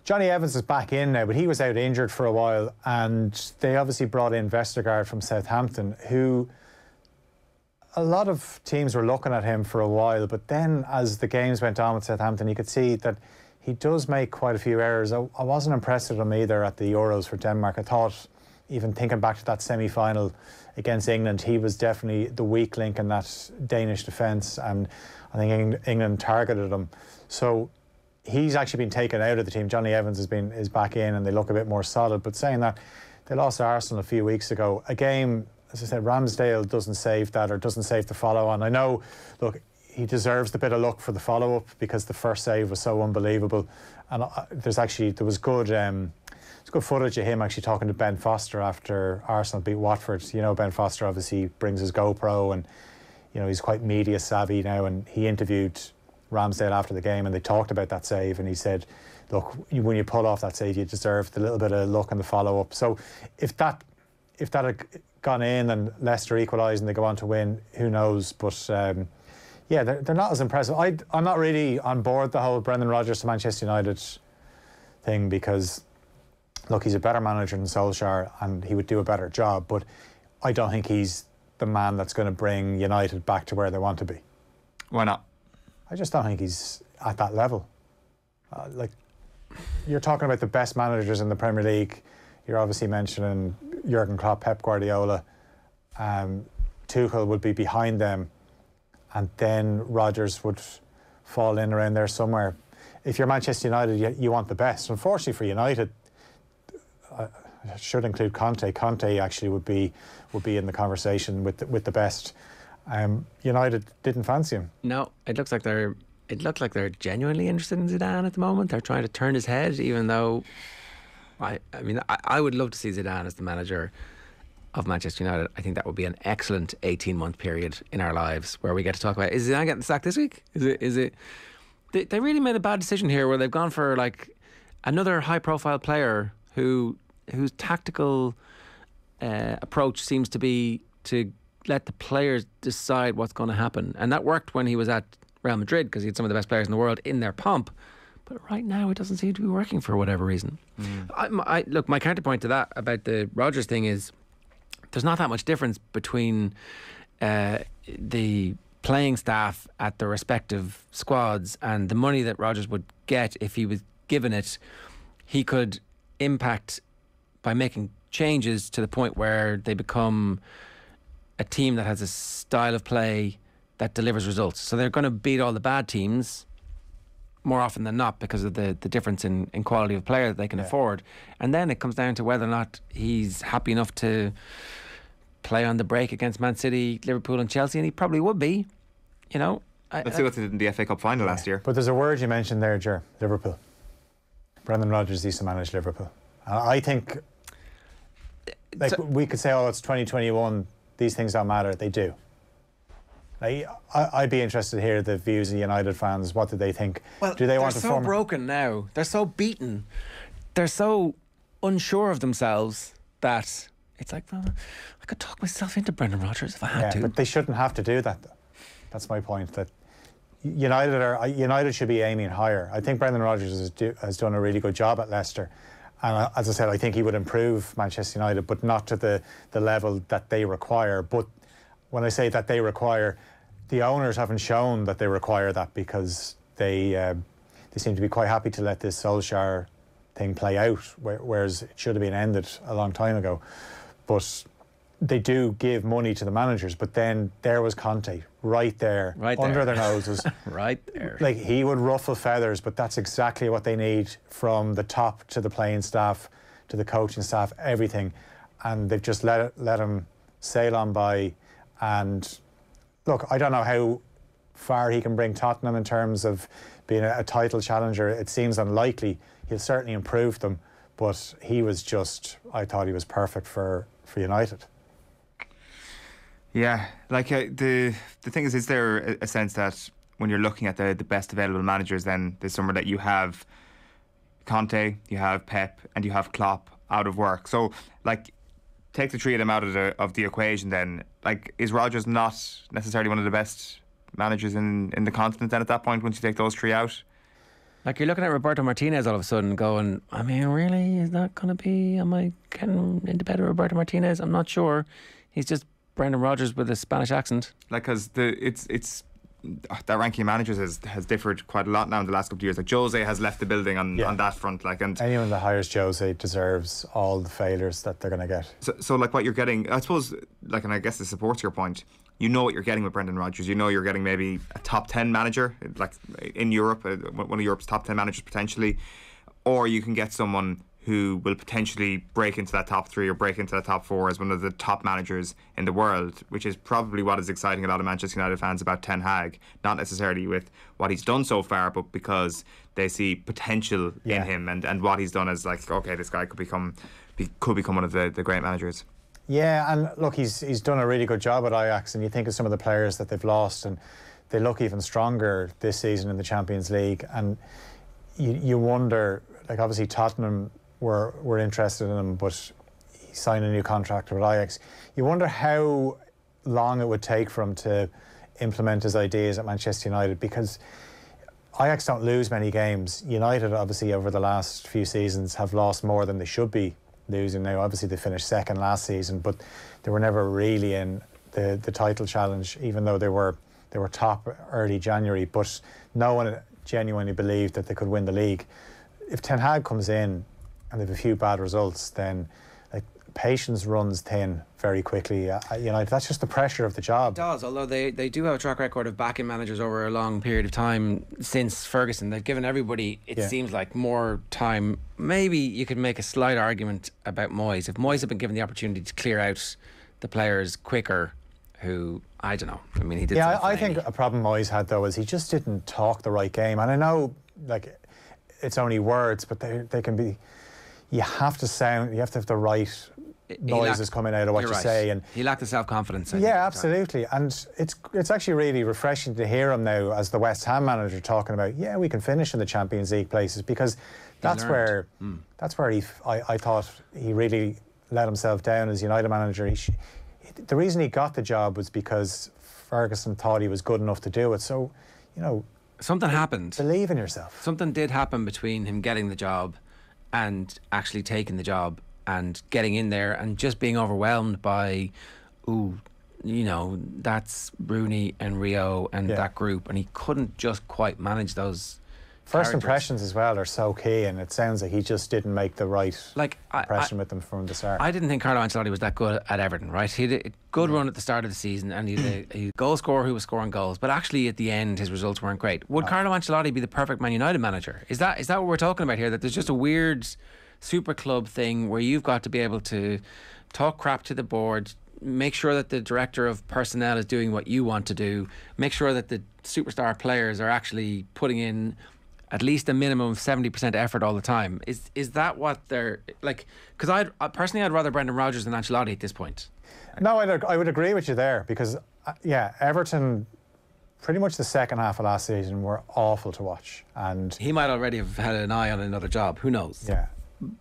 Johnny Evans is back in now, but he was out injured for a while, and they obviously brought in Vestergaard from Southampton, who a lot of teams were looking at him for a while, but then as the games went on with Southampton, you could see that he does make quite a few errors. I wasn't impressed with him either at the Euros for Denmark. I thought, even thinking back to that semi-final against England, he was definitely the weak link in that Danish defence, and I think England targeted him. So he's actually been taken out of the team. Johnny Evans is back in, and they look a bit more solid. But saying that, they lost to Arsenal a few weeks ago. A game, as I said, Ramsdale doesn't save that, or doesn't save the follow-on. I know, look, he deserves the bit of luck for the follow-up because the first save was so unbelievable. And there was good footage of him actually talking to Ben Foster after Arsenal beat Watford. You know, Ben Foster obviously brings his GoPro, and you know, he's quite media savvy now, and he interviewed Ramsdale after the game, and they talked about that save, and he said, look, when you pull off that save, you deserve the little bit of luck in the follow-up. So if that had gone in and Leicester equalised and they go on to win, who knows? But yeah, they're not as impressive. I'm not really on board the whole Brendan Rodgers to Manchester United thing, because look, he's a better manager than Solskjaer and he would do a better job, but I don't think he's the man that's going to bring United back to where they want to be. Why not? I just don't think he's at that level. Like, you're talking about the best managers in the Premier League. You're obviously mentioning Jurgen Klopp, Pep Guardiola. Tuchel would be behind them, and then Rodgers would fall in around there somewhere. If you're Manchester United, you want the best. Unfortunately for United, I should include Conte. Conte actually would be in the conversation with the best. United didn't fancy him. No, it looks like they're genuinely interested in Zidane at the moment. They're trying to turn his head, even though I would love to see Zidane as the manager of Manchester United. I think that would be an excellent 18-month period in our lives where we get to talk about, is Zidane getting sacked this week? Is it? They really made a bad decision here, where they've gone for like another high-profile player whose tactical approach seems to be to let the players decide what's going to happen. And that worked when he was at Real Madrid, because he had some of the best players in the world in their pomp. But right now it doesn't seem to be working for whatever reason. Look, my counterpoint to that about the Rodgers thing is there's not that much difference between the playing staff at the respective squads and the money that Rodgers would get if he was given it. He could impact by making changes to the point where they become a team that has a style of play that delivers results. So they're going to beat all the bad teams more often than not because of the difference in quality of player that they can afford. And then it comes down to whether or not he's happy enough to play on the break against Man City, Liverpool and Chelsea, and he probably would be, you know. Let's see what they did in the FA Cup final last year. But there's a word you mentioned there, Ger, Liverpool. Brendan Rodgers used to manage Liverpool. I think, like, we could say, oh, it's 2021, these things don't matter. They do. I'd be interested to hear the views of United fans. What do they think? Well, do they want to form? They're so broken now. They're so beaten. They're so unsure of themselves that it's like, well, I could talk myself into Brendan Rodgers if I had to. But they shouldn't have to do that, though. That's my point. That United should be aiming higher. I think Brendan Rodgers has done a really good job at Leicester. And as I said, I think he would improve Manchester United, but not to the level that they require. But when I say that they require, the owners haven't shown that they require that, because they seem to be quite happy to let this Solskjaer thing play out, whereas it should have been ended a long time ago. But they do give money to the managers, but then there was Conte right there, under their noses. Right there. Like, he would ruffle feathers, but that's exactly what they need, from the top to the playing staff to the coaching staff, everything. And they've just let him sail on by. And look, I don't know how far he can bring Tottenham in terms of being a title challenger. It seems unlikely. He'll certainly improve them, but I thought he was perfect for United. Yeah, like the thing is there a sense that when you're looking at the best available managers, then there's somewhere that you have Conte, you have Pep, and you have Klopp out of work. So, like, take the three of them out of the equation. Then, like, is Rodgers not necessarily one of the best managers in the continent? Then at that point, once you take those three out, like, you're looking at Roberto Martinez all of a sudden, going, I mean, really, is that going to be? Am I getting into bed with Roberto Martinez? I'm not sure. He's just Brendan Rodgers with a Spanish accent. Like, because it's that ranking of managers has differed quite a lot now in the last couple of years. Like, Jose has left the building on that front. Like, and anyone that hires Jose deserves all the failures that they're going to get. So like, what you're getting, I suppose, like, and I guess this supports your point. You know what you're getting with Brendan Rodgers. You know you're getting maybe a top 10 manager, like in Europe, one of Europe's top 10 managers potentially, or you can get someone who will potentially break into that top 3 or break into that top 4 as one of the top managers in the world, which is probably what is exciting a lot of Manchester United fans about Ten Hag. Not necessarily with what he's done so far, but because they see potential in him and what he's done as, like, okay, this guy could become one of the great managers. Yeah, and look, he's done a really good job at Ajax, and you think of some of the players that they've lost, and they look even stronger this season in the Champions League, and you wonder, like, obviously Tottenham were interested in him, but he signed a new contract with Ajax. You wonder how long it would take for him to implement his ideas at Manchester United, because Ajax don't lose many games. United, obviously, over the last few seasons have lost more than they should be losing. Now, obviously, they finished second last season, but they were never really in the title challenge, even though they were top early January. But no one genuinely believed that they could win the league. If Ten Hag comes in and they have a few bad results, then, like, patience runs thin very quickly. That's just the pressure of the job. It does, although they do have a track record of backing managers over a long period of time since Ferguson. They've given everybody, it seems like, more time. Maybe you could make a slight argument about Moyes. If Moyes had been given the opportunity to clear out the players quicker, who, I don't know, I mean, he did. Yeah, I think a problem Moyes had, though, is he just didn't talk the right game. And I know, like, it's only words, but they can be... You have to have the right noises coming out of what you say, and he lacked the self-confidence. Yeah, absolutely. And it's actually really refreshing to hear him now as the West Ham manager talking about, we can finish in the Champions League places, because that's where I thought he really let himself down as United manager. The reason he got the job was because Ferguson thought he was good enough to do it. So, something happened. Believe in yourself. Something did happen between him getting the job and actually taking the job and getting in there and just being overwhelmed by, that's Rooney and Rio and that group, and he couldn't just quite manage those first impressions as well are so key, and it sounds like he just didn't make the right impression with them from the start. I didn't think Carlo Ancelotti was that good at Everton, right? He had a good run at the start of the season, and he had a goal scorer who was scoring goals, but actually at the end his results weren't great. Would Carlo Ancelotti be the perfect Man United manager? Is that what we're talking about here? That there's just a weird super club thing where you've got to be able to talk crap to the board, make sure that the director of personnel is doing what you want to do, make sure that the superstar players are actually putting in at least a minimum of 70% effort all the time. Is that what they're like? Because I'd rather Brendan Rodgers than Ancelotti at this point. No, I would agree with you there, because Everton, pretty much the second half of last season, were awful to watch, and he might already have had an eye on another job. Who knows? Yeah.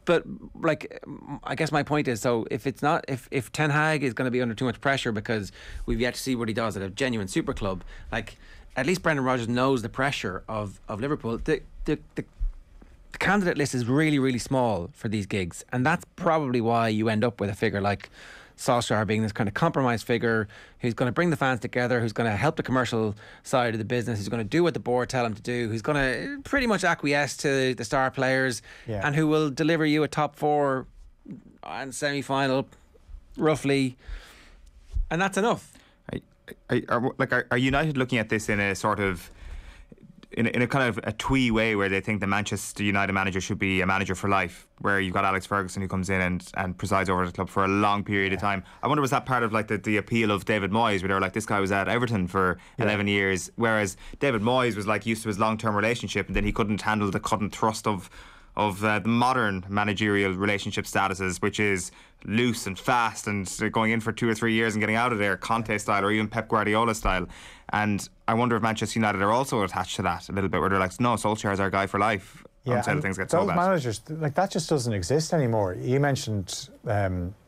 But, like, I guess my point is, so if Ten Hag is going to be under too much pressure because we've yet to see what he does at a genuine super club, like, at least Brendan Rodgers knows the pressure of Liverpool. The candidate list is really, really small for these gigs, and that's probably why you end up with a figure like Solskjaer being this kind of compromise figure who's going to bring the fans together, who's going to help the commercial side of the business, who's going to do what the board tell him to do, who's going to pretty much acquiesce to the star players, and who will deliver you a top 4 and semi-final roughly, and that's enough. Are United looking at this in a sort of in a kind of a twee way, where they think the Manchester United manager should be a manager for life, where you've got Alex Ferguson who comes in and presides over the club for a long period of time? I wonder, was that part of like the appeal of David Moyes, where they were like, this guy was at Everton for 11 years, whereas David Moyes was like used to his long-term relationship, and then he couldn't handle the cut and thrust of of the modern managerial relationship statuses, which is loose and fast and going in for 2 or 3 years and getting out of there, Conte style or even Pep Guardiola style. And I wonder if Manchester United are also attached to that a little bit, where they're like, no, Solskjaer's our guy for life until things get so bad. Those managers, like, that just doesn't exist anymore. You mentioned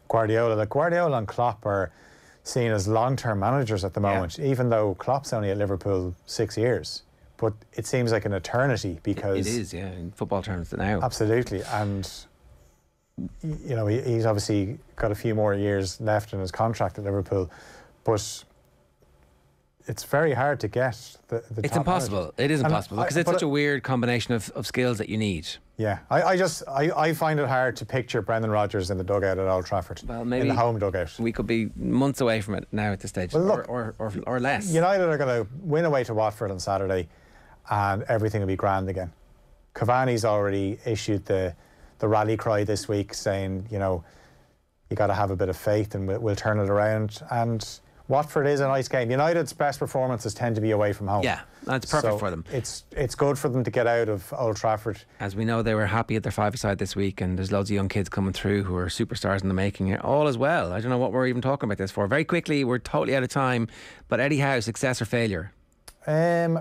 Guardiola. Like, Guardiola and Klopp are seen as long-term managers at the moment, even though Klopp's only at Liverpool 6 years. But it seems like an eternity because... It is, yeah, in football terms now. Absolutely. And, you know, he's obviously got a few more years left in his contract at Liverpool. But it's very hard to get the It's top impossible. manager. It is And impossible because it's such a weird combination of skills that you need. Yeah, I find it hard to picture Brendan Rodgers in the dugout at Old Trafford. Well, maybe in the home dugout. We could be months away from it now at this stage, Well, look, or less. United are going to win away to Watford on Saturday, and everything will be grand again. Cavani's already issued the rally cry this week, saying, you know, you got to have a bit of faith, and we'll turn it around. And Watford is a nice game. United's best performances tend to be away from home. Yeah, that's perfect So for them. It's good for them to get out of Old Trafford. As we know, they were happy at their five-a-side this week, and there's loads of young kids coming through who are superstars in the making. All as well. I don't know what we're even talking about this for. Very quickly, we're totally out of time. But Eddie Howe, success or failure?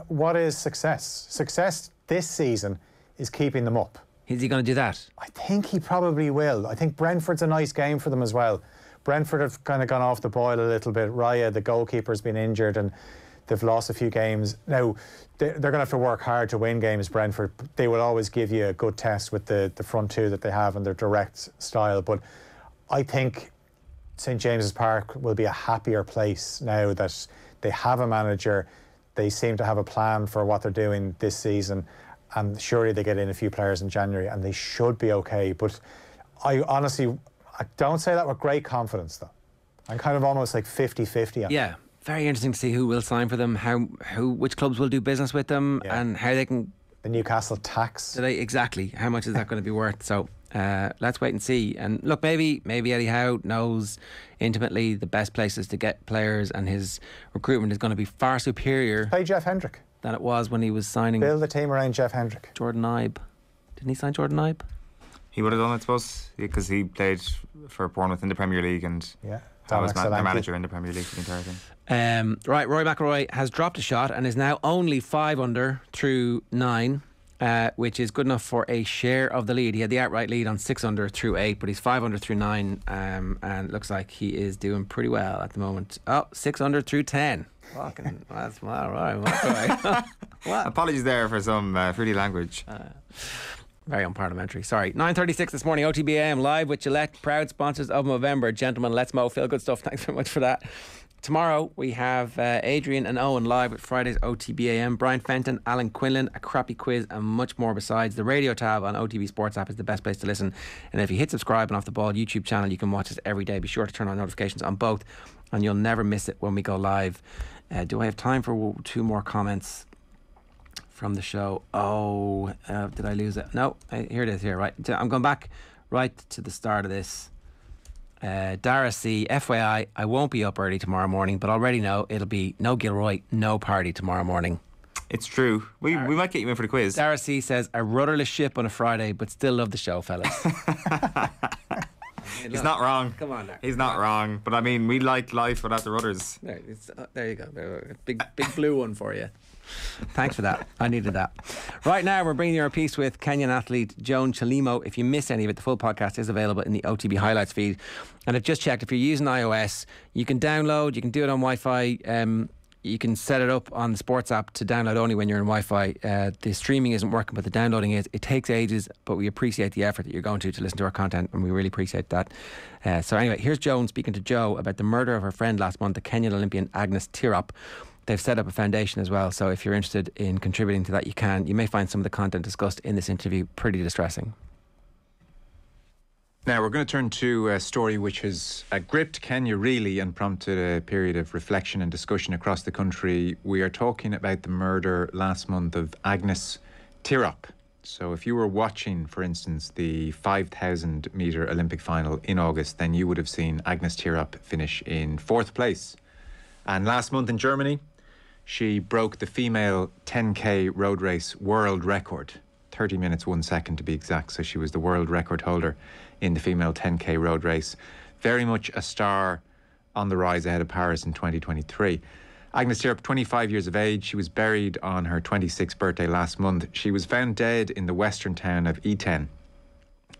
What is success? Success this season is keeping them up. Is he going to do that? I think he probably will. I think Brentford's a nice game for them as well. Brentford have kind of gone off the boil a little bit. Raya, the goalkeeper's been injured and they've lost a few games. Now, they're going to have to work hard to win games, Brentford. They will always give you a good test with the front two that they have and their direct style. But I think St James's Park will be a happier place now that they have a manager. They seem to have a plan for what they're doing this season. And surely they get in a few players in January and they should be okay. But I don't say that with great confidence, though. I'm kind of almost like 50-50 on Yeah, very interesting to see who will sign for them, which clubs will do business with them, and how they can... The Newcastle tax. Exactly. How much is that going to be worth? So let's wait and see. And look, maybe Eddie Howe knows intimately the best places to get players, and his recruitment is going to be far superior... Play Jeff Hendrick. ...than it was when he was signing... Build the team around Jeff Hendrick. Jordan Ibe. Didn't he sign Jordan Ibe? He would have done, I suppose, because he played for Bournemouth in the Premier League, and I was their manager in the Premier League for the entire thing. Right, Rory McIlroy has dropped a shot and is now only 5 under through 9, which is good enough for a share of the lead. He had the outright lead on 6 under through 8, but he's 5 under through 9, and it looks like he is doing pretty well at the moment. 6 under through 10. Fucking, that's all right. What? Apologies there for some fruity language. Very unparliamentary. Sorry. 9:36 this morning, OTB AM live with Gillette, proud sponsors of Movember. Gentlemen, let's mow. Phil, good stuff. Thanks very much for that. Tomorrow we have Adrian and Eoin live with Friday's OTB AM. Brian Fenton, Alan Quinlan, a crappy quiz and much more besides. The radio tab on OTB Sports app is the best place to listen. And if you hit subscribe on Off The Ball YouTube channel, you can watch us every day. Be sure to turn on notifications on both and you'll never miss it when we go live. Do I have time for 2 more comments from the show? Did I lose it? No, here it is here, right. I'm going back right to the start of this. Dara C, FYI, I won't be up early tomorrow morning, but already know it'll be no Gilroy, no party tomorrow morning. It's true. We might get you in for the quiz. Dara C says, a rudderless ship on a Friday, but still love the show, fellas. He's not wrong. Come on there. He's not wrong. But I mean, we like life without the rudders. There you go. Big blue one for you. Thanks for that. I needed that. Right now, we're bringing you our piece with Kenyan athlete Joan Chalimo. If you miss any of it, the full podcast is available in the OTB highlights feed. And I've just checked, if you're using iOS, you can download, you can do it on Wi-Fi. You can set it up on the sports app to download only when you're in Wi-Fi. The streaming isn't working, but the downloading is. It takes ages, but we appreciate the effort that you're going to listen to our content, and we really appreciate that. So anyway, here's Joan speaking to Joe about the murder of her friend last month, the Kenyan Olympian Agnes Tirop. They've set up a foundation as well, so if you're interested in contributing to that, you can. You may find some of the content discussed in this interview pretty distressing. Now we're going to turn to a story which has gripped Kenya really and prompted a period of reflection and discussion across the country. We are talking about the murder last month of Agnes Tirop. So if you were watching, for instance, the 5,000 metre Olympic final in August, then you would have seen Agnes Tirop finish in 4th place. And last month in Germany, she broke the female 10k road race world record, 30 minutes 1 second to be exact. So she was the world record holder in the female 10k road race. Very much a star on the rise ahead of Paris in 2023. Agnes Tirop, 25 years of age. She was buried on her 26th birthday last month. She was found dead in the western town of Eoin,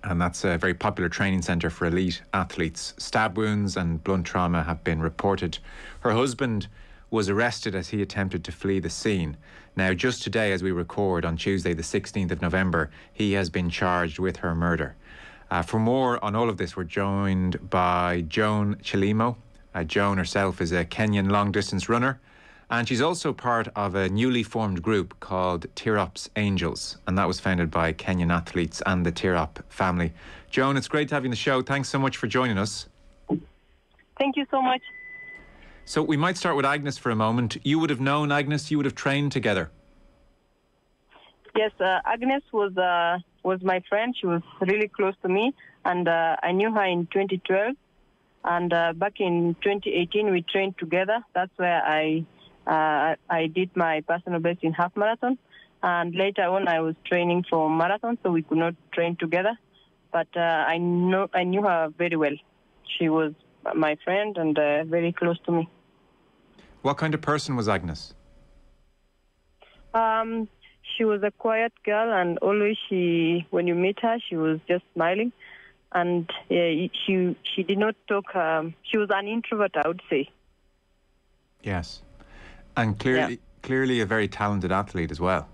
and that's a very popular training centre for elite athletes. Stab wounds and blunt trauma have been reported. Her husband was arrested as he attempted to flee the scene. Now, just today, as we record on Tuesday, the 16th of November, he has been charged with her murder. For more on all of this, we're joined by Joan Chilimo. Joan herself is a Kenyan long-distance runner, and she's also part of a newly formed group called Tirop Angels, and that was founded by Kenyan athletes and the Tirop family. Joan, it's great to have you on the show. Thanks so much for joining us. Thank you so much. So we might start with Agnes for a moment. You would have known Agnes, you would have trained together. Yes, Agnes was my friend. She was really close to me, and I knew her in 2012. And back in 2018, we trained together. That's where I did my personal best in half marathon. And later on, I was training for marathon, so we could not train together. But I knew her very well. She was my friend and very close to me. What kind of person was Agnes? She was a quiet girl, and always when you meet her, she was just smiling. And she did not talk. She was an introvert, I would say. Yes, and clearly a very talented athlete as well.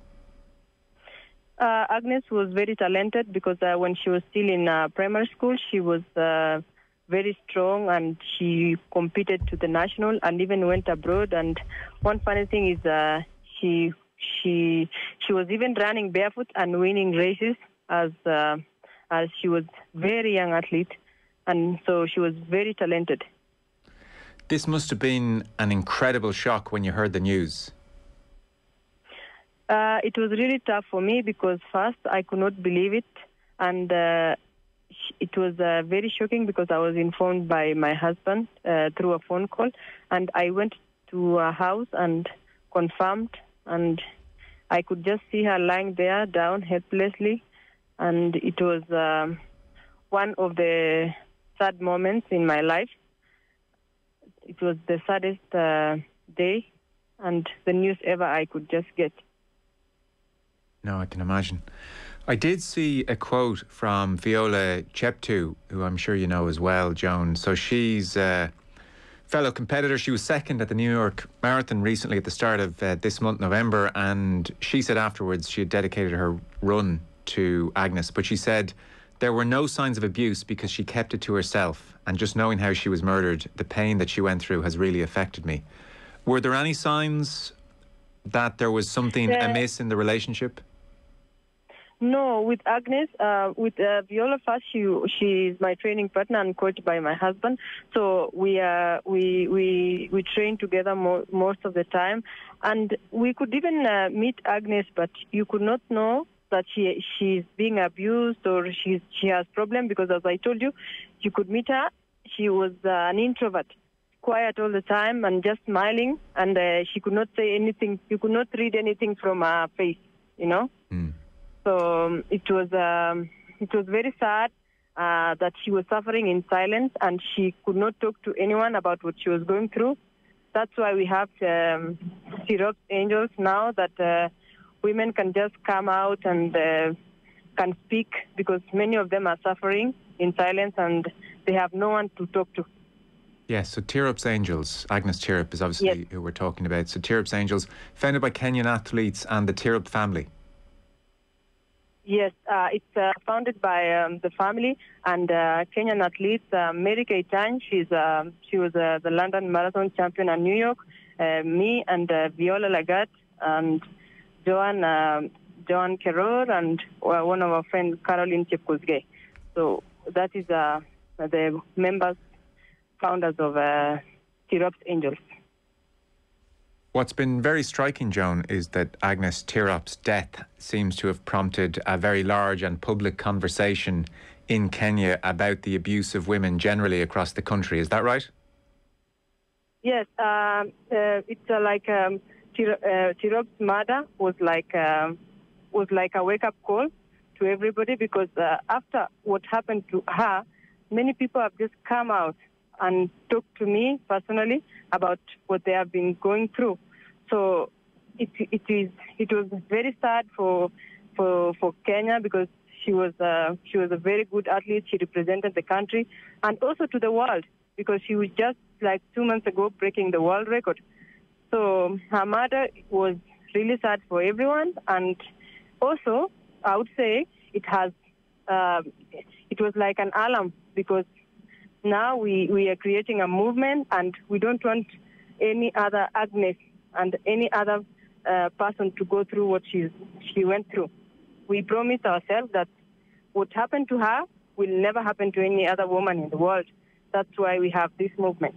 Agnes was very talented because when she was still in primary school, she was very strong, and she competed to the national and even went abroad. And one funny thing is she was even running barefoot and winning races as she was very young athlete, and so she was very talented. This must have been an incredible shock when you heard the news. It was really tough for me because first I could not believe it, and it was very shocking because I was informed by my husband through a phone call, and I went to her house and confirmed, and I could just see her lying there down helplessly. And it was one of the sad moments in my life. It was the saddest day and the news ever I could just get. No, I can imagine. I did see a quote from Fiona Cheptu, who I'm sure you know as well, Joan. So she's a fellow competitor. She was second at the New York Marathon recently at the start of this month, November, and she said afterwards she had dedicated her run to Agnes, but she said there were no signs of abuse because she kept it to herself, and just knowing how she was murdered, the pain that she went through has really affected me. Were there any signs that there was something amiss in the relationship? No, with Agnes, with Viola first, she's my training partner and coached by my husband. So we train together most of the time, and we could even meet Agnes, but you could not know that she's being abused or she has problem, because as I told you, you could meet her. She was an introvert, quiet all the time and just smiling, and she could not say anything. You could not read anything from her face, you know. So it was very sad that she was suffering in silence, and she could not talk to anyone about what she was going through. That's why we have Tirop Angels now, that women can just come out and can speak, because many of them are suffering in silence and they have no one to talk to. Yes, so Tirop Angels, Agnes Tirop is obviously who we're talking about. So Tirop Angels, founded by Kenyan athletes and the Tirop family. Yes, it's founded by the family and Kenyan athletes. Mary Keitany, she was the London Marathon champion in New York. Me and Viola Lagat and Joan Gerrard and one of our friends, Caroline Chepkosgei. So that is the members, founders of Tirop Angels. What's been very striking, Joan, is that Agnes Tirop's death seems to have prompted a very large and public conversation in Kenya about the abuse of women generally across the country. Is that right? Yes, it's like Tirop's murder was like was like a wake-up call to everybody, because after what happened to her, many people have just come out and talked to me personally about what they have been going through. So it was very sad for Kenya, because she was a very good athlete. She represented the country, and also to the world, because she was just like 2 months ago breaking the world record. So her murder was really sad for everyone, and also I would say it was like an alarm, because now we are creating a movement, and we don't want any other Agnes and any other person to go through what she went through. We promised ourselves that what happened to her will never happen to any other woman in the world. That's why we have this movement.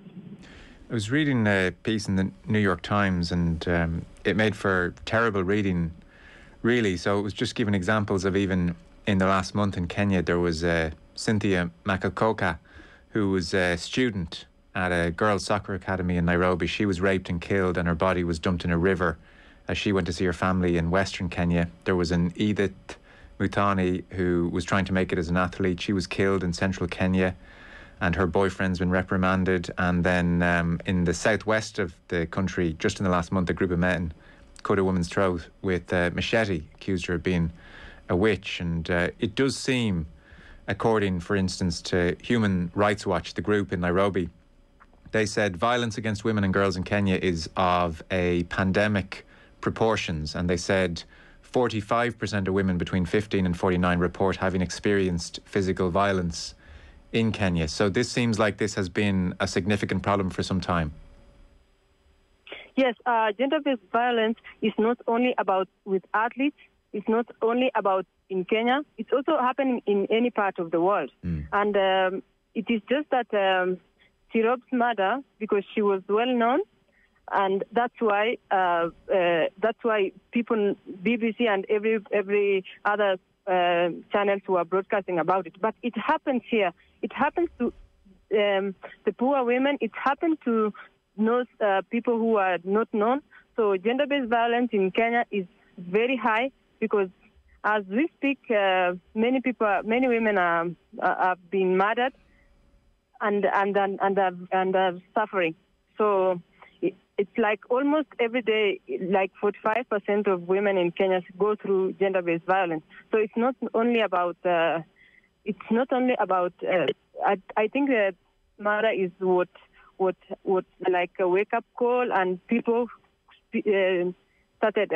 I was reading a piece in the New York Times, and it made for terrible reading, really. So it was just giving examples of, even in the last month in Kenya, there was Cynthia Makakoka, who was a student at a girls' soccer academy in Nairobi. She was raped and killed, and her body was dumped in a river as she went to see her family in Western Kenya. There was an Edith Muthoni who was trying to make it as an athlete. She was killed in central Kenya, and her boyfriend's been reprimanded. And then in the southwest of the country, just in the last month, a group of men cut a woman's throat with a machete, accused her of being a witch. And it does seem, according, for instance, to Human Rights Watch, the group in Nairobi, they said violence against women and girls in Kenya is of a pandemic proportions, and they said 45% of women between 15 and 49 report having experienced physical violence in Kenya. So this seems like this has been a significant problem for some time. Yes, gender-based violence is not only about with athletes, it's not only about in Kenya, it's also happening in any part of the world. And it is just that Tirob's murder, because she was well known, and that's why people, BBC and every other channels who are broadcasting about it. But it happens here. It happens to the poor women. It happens to those people who are not known. So gender-based violence in Kenya is very high, because as we speak, many women have been murdered and are suffering. So it's like almost every day, like 45% of women in Kenya go through gender-based violence. So it's not only about. I think that murder is what like a wake-up call, and people started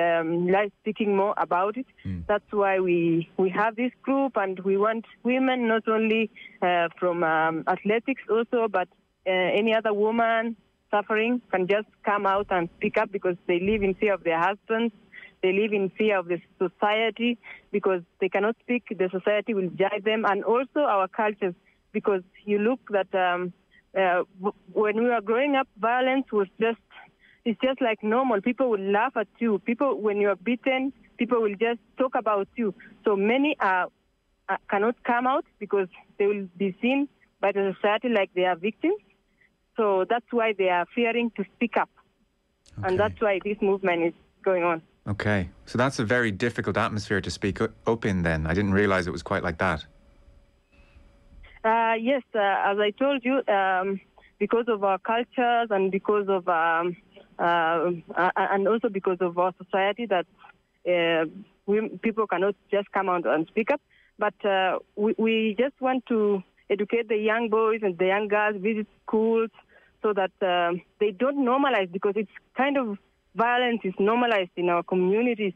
speaking more about it. That's why we have this group, and we want women not only from athletics also, but any other woman suffering can just come out and speak up, because they live in fear of their husbands. They live in fear of the society, because they cannot speak. The society will judge them, and also our cultures, because you look that when we were growing up, violence was it's just like normal. People will laugh at you. People, when you are beaten, people will just talk about you. So many cannot come out, because they will be seen by the society like they are victims. So that's why they are fearing to speak up. Okay. And that's why this movement is going on. Okay. So that's a very difficult atmosphere to speak up in then. I didn't realise it was quite like that. Yes, as I told you, because of our cultures and because of and also because of our society, that people cannot just come out and speak up. But we just want to educate the young boys and the young girls, visit schools, so that they don't normalize, because it's kind of violence is normalized in our communities,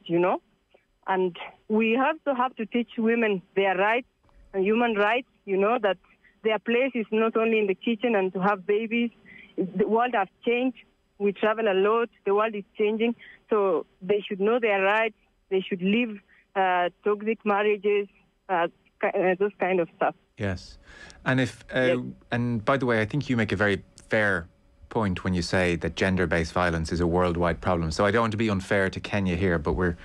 And we also have to teach women their rights and human rights, that their place is not only in the kitchen and to have babies. The world has changed. We travel a lot. The world is changing. So they should know their rights. They should leave toxic marriages, those kind of stuff. Yes. And if and by the way, I think you make a very fair point when you say that gender-based violence is a worldwide problem. So I don't want to be unfair to Kenya here, but we're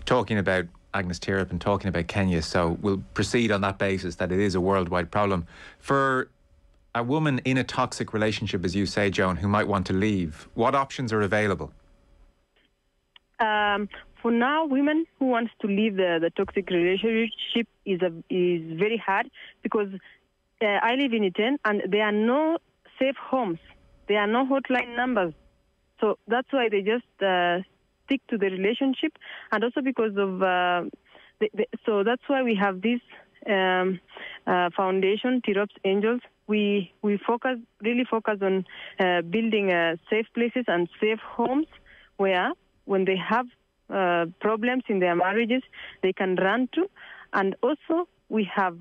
talking about Agnes Tirop and talking about Kenya, so we'll proceed on that basis that it is a worldwide problem. For a woman in a toxic relationship, as you say, Joan, who might want to leave, what options are available? for now, women who wants to leave the toxic relationship is very hard, because I live in Iten and there are no safe homes. There are no hotline numbers. So that's why they just stick to the relationship, and also because of so that's why we have this foundation, Tirops Angels. We really focus on building safe places and safe homes where, when they have problems in their marriages, they can run to. And also we have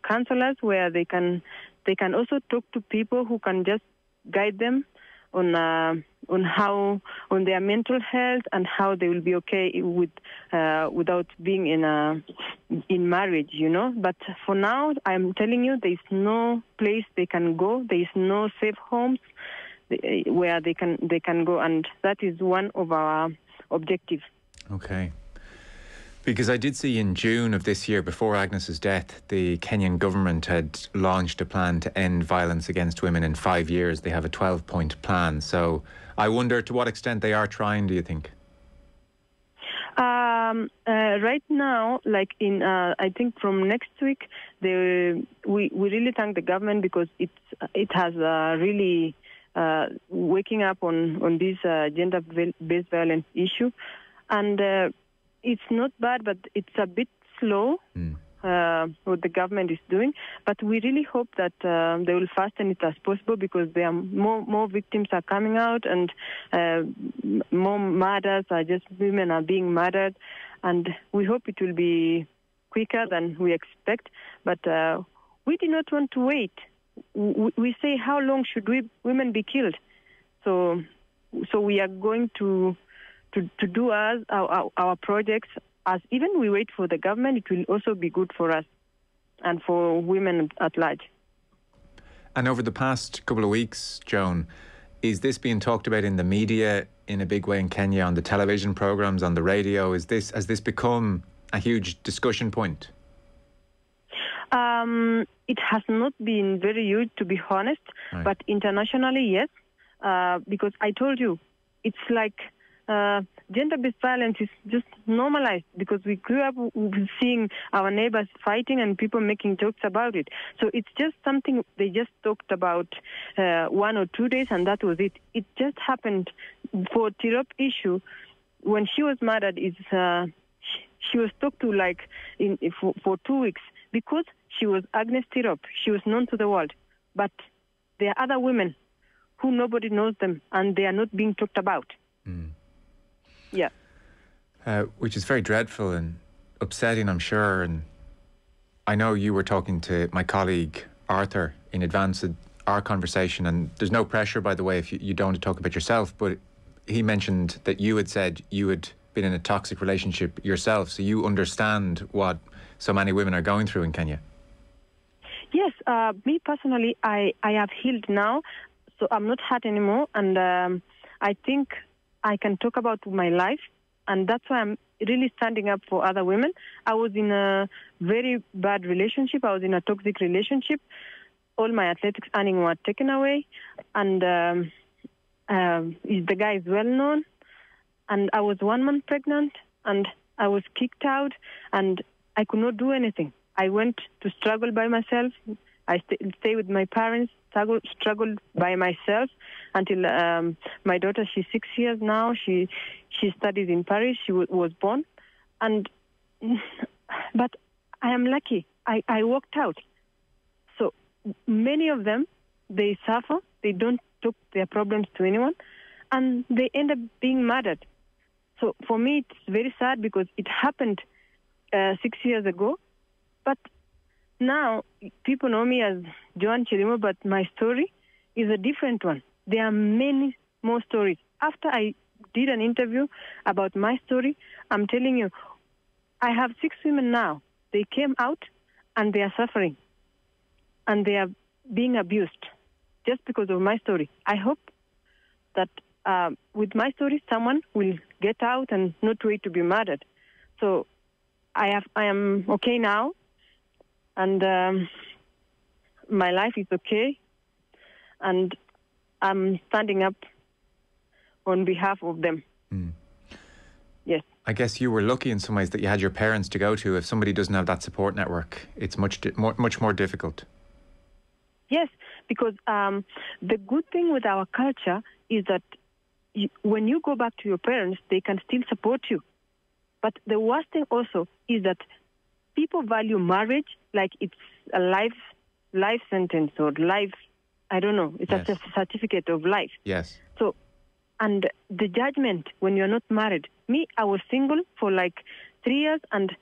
counselors where they can also talk to people who can just guide them on their mental health and how they will be okay without being in marriage, you know. But for now, I'm telling you, there is no place they can go. There is no safe homes where they can go, and that is one of our objectives. Okay. Because I did see in June of this year, before Agnes's death, the Kenyan government had launched a plan to end violence against women in 5 years. They have a 12-point plan. So I wonder to what extent they are trying, do you think? Right now, like I think from next week, we really thank the government, because it has really waking up on this gender-based violence issue. And it's not bad, but it's a bit slow what the government is doing. But we really hope that they will fasten it as possible, because there are more victims are coming out, and more murders women are being murdered. And we hope it will be quicker than we expect. But we do not want to wait. We say, how long should women be killed? So we are going to do our projects. As even we wait for the government, it will also be good for us and for women at large. And over the past couple of weeks, Joan, is this being talked about in the media in a big way in Kenya, on the television programmes, on the radio? Has this become a huge discussion point? It has not been very huge, to be honest, right. But internationally, yes, because I told you, it's like gender-based violence is just normalized, because we grew up seeing our neighbors fighting and people making jokes about it. So it's just something they just talked about 1 or 2 days, and that was it. It just happened for Tirop issue. When she was murdered, she was talked to for 2 weeks, because she was Agnes Tirop. She was known to the world. But there are other women who nobody knows them, and they are not being talked about. Yeah. Which is very dreadful and upsetting, I'm sure. And I know you were talking to my colleague Arthur in advance of our conversation, and there's no pressure, by the way, if you don't want to talk about yourself, but he mentioned that you had said you had been in a toxic relationship yourself, so you understand what so many women are going through in Kenya. Yes, me personally, I have healed now, so I'm not hurt anymore, and I think I can talk about my life, and that's why I'm really standing up for other women. I was in a very bad relationship. I was in a toxic relationship. All my athletics earnings were taken away, and the guy is well known, and I was 1 month pregnant, and I was kicked out, and I could not do anything. I went to struggle by myself. I stay with my parents, struggled by myself until my daughter, she's 6 years now. She studies in Paris. She was born. But I am lucky. I walked out. So many of them, they suffer. They don't talk their problems to anyone, and they end up being murdered. So for me, it's very sad, because it happened 6 years ago. But now people know me as Joan Chirimo, but my story is a different one. There are many more stories. After I did an interview about my story, I'm telling you, I have 6 women now. They came out and they are suffering, and they are being abused just because of my story. I hope that with my story, someone will get out and not wait to be murdered. So I am okay now, and my life is okay, and I'm standing up on behalf of them. Yes. I guess you were lucky in some ways that you had your parents to go to. If somebody doesn't have that support network, it's much more difficult. Yes, because the good thing with our culture is that when you go back to your parents, they can still support you. But the worst thing also is that people value marriage like it's a life sentence or life, I don't know, it's a certificate of life. Yes. So, and the judgment when you're not married. Me, I was single for like 3 years, and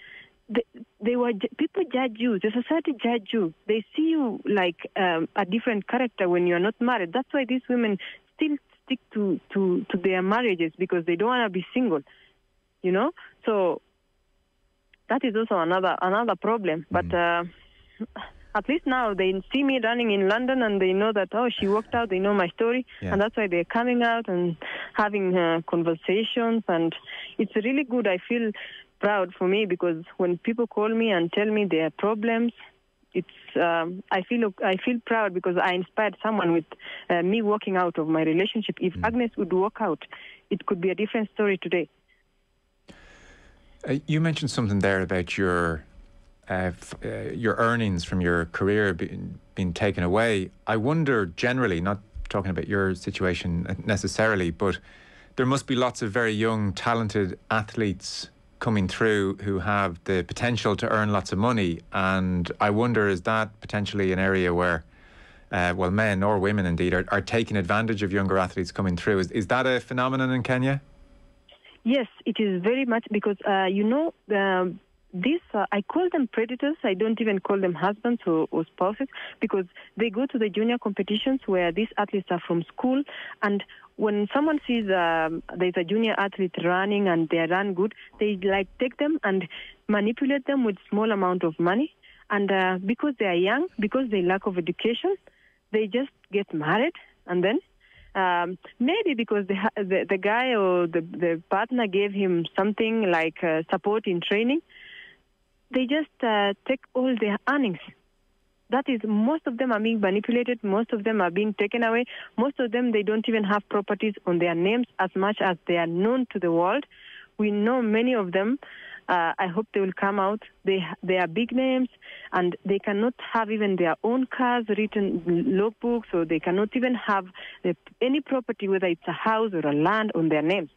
people judge you. The society judge you. They see you like a different character when you're not married. That's why these women still stick to their marriages, because they don't want to be single. You know, so that is also another problem. But at least now they see me running in London, and they know that, oh, she walked out. They know my story, and that's why they're coming out and having conversations, and it's really good. I feel proud for me, because when people call me and tell me their problems, it's I feel proud, because I inspired someone with me walking out of my relationship. If Agnes would walk out, it could be a different story today. You mentioned something there about your earnings from your career being taken away. I wonder, generally, not talking about your situation necessarily, but there must be lots of very young, talented athletes coming through who have the potential to earn lots of money. And I wonder, is that potentially an area where, men or women indeed, are taking advantage of younger athletes coming through? Is that a phenomenon in Kenya? Yes, it is very much, because, I call them predators. I don't even call them husbands or spouses, because they go to the junior competitions where these athletes are from school. And when someone sees there's a junior athlete running and they run good, they take them and manipulate them with small amount of money. And because they are young, because they lack of education, they just get married, and then maybe because the guy or the partner gave him something like support in training, they just take all their earnings. That is, most of them are being manipulated, most of them are being taken away, most of them, they don't even have properties on their names as much as they are known to the world. We know many of them. I hope they will come out. They are big names, and they cannot have even their own cars, written logbooks, or they cannot even have any property, whether it's a house or a land, on their names.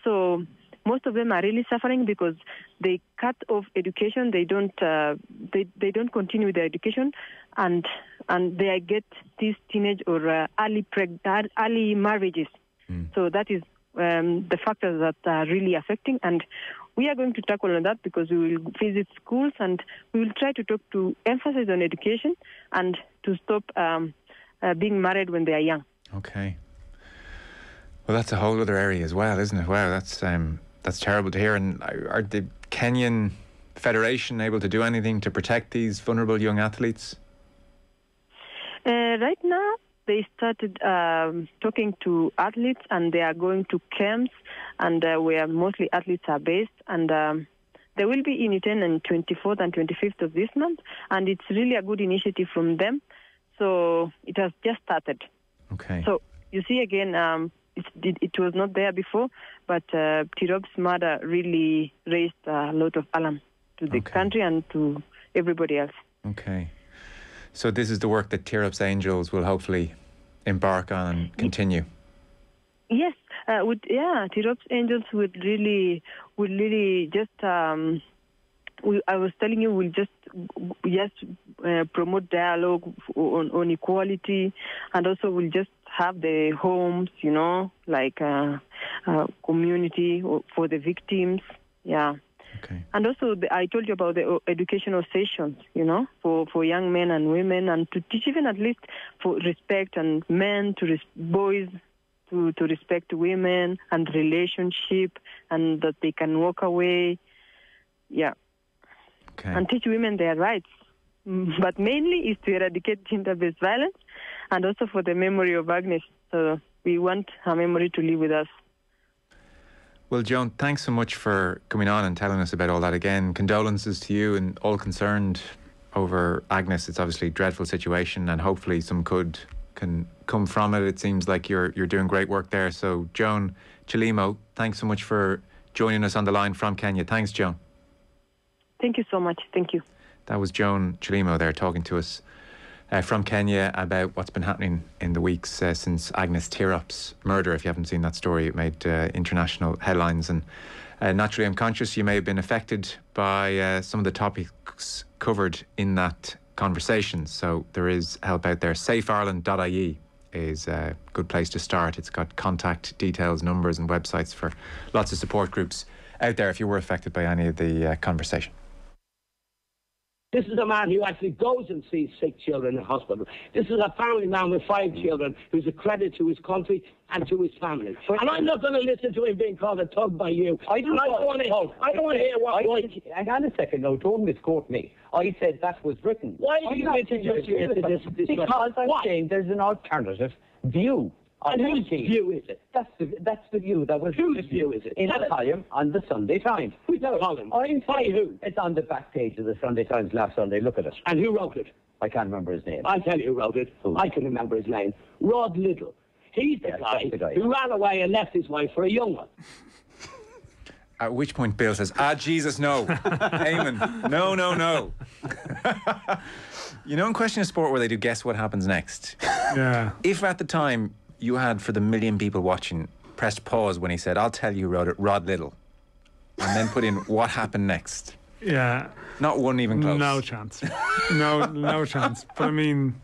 So most of them are really suffering because they cut off education. They don't continue their education, and they get these teenage or early marriages. So that is the factors that are really affecting, and we are going to tackle on that, because we will visit schools and we will try to emphasize on education and to stop being married when they are young. Okay. Well, that's a whole other area as well, isn't it? Wow, that's terrible to hear. And are the Kenyan Federation able to do anything to protect these vulnerable young athletes? Right now, they started talking to athletes, and they are going to camps, and where mostly athletes are based. And they will be in Iten on 24th and 25th of this month, and it's really a good initiative from them. So it has just started. Okay. So you see, again, it was not there before, but Tirob's mother really raised a lot of alarm to the country and to everybody else. Okay. So this is the work that Tirob's Angels will hopefully embark on and continue. Yes, Tirob's Angels would really just. I was telling you, we'll just promote dialogue on equality, and also we'll just have the homes, like community for the victims. Yeah. Okay. And also, I told you about the educational sessions, for young men and women, and to teach even at least for respect, and men to boys to respect women, and relationship, and that they can walk away. Yeah. Okay. And teach women their rights. But mainly is to eradicate gender-based violence, and also for the memory of Agnes. So we want her memory to live with us. Well, Joan, thanks so much for coming on and telling us about all that again. Condolences to you and all concerned over Agnes. It's obviously a dreadful situation, and hopefully some good can come from it. It seems like you're doing great work there. So, Joan Chilimo, thanks so much for joining us on the line from Kenya. Thanks, Joan. Thank you so much. Thank you. That was Joan Chalimo there talking to us from Kenya about what's been happening in the weeks since Agnes Tirop's murder. If you haven't seen that story, it made international headlines. And naturally, I'm conscious you may have been affected by some of the topics covered in that conversation. So there is help out there. safeireland.ie is a good place to start. It's got contact details, numbers and websites for lots of support groups out there if you were affected by any of the conversation. This is a man who actually goes and sees sick children in hospital. This is a family man with 5 children who's a credit to his country and to his family. And I'm not going to listen to him being called a thug by you. I don't want to hear what... Hang on a second, no, don't misquote me. I said that was written. Why do you introduce this? Because I'm saying there's an alternative view. And whose view is it? That's the view that was... Whose view is it? In a column on the Sunday Times. Who's that column? By who? It's on the back page of the Sunday Times last Sunday. Look at it. And who wrote it? I can't remember his name. I'll tell you who wrote it. Who? I can remember his name. Rod Little. He's the guy who ran away and left his wife for a young one. At which point Bill says, Jesus, no. Eamon, no. You know in Question of Sport where they do Guess What Happens Next? Yeah. If at the time you had, for the million people watching, pressed pause when he said, I'll tell you who wrote it, Rod Little, and then put in what happened next. Yeah. Not one even close. No chance. No chance. But I mean...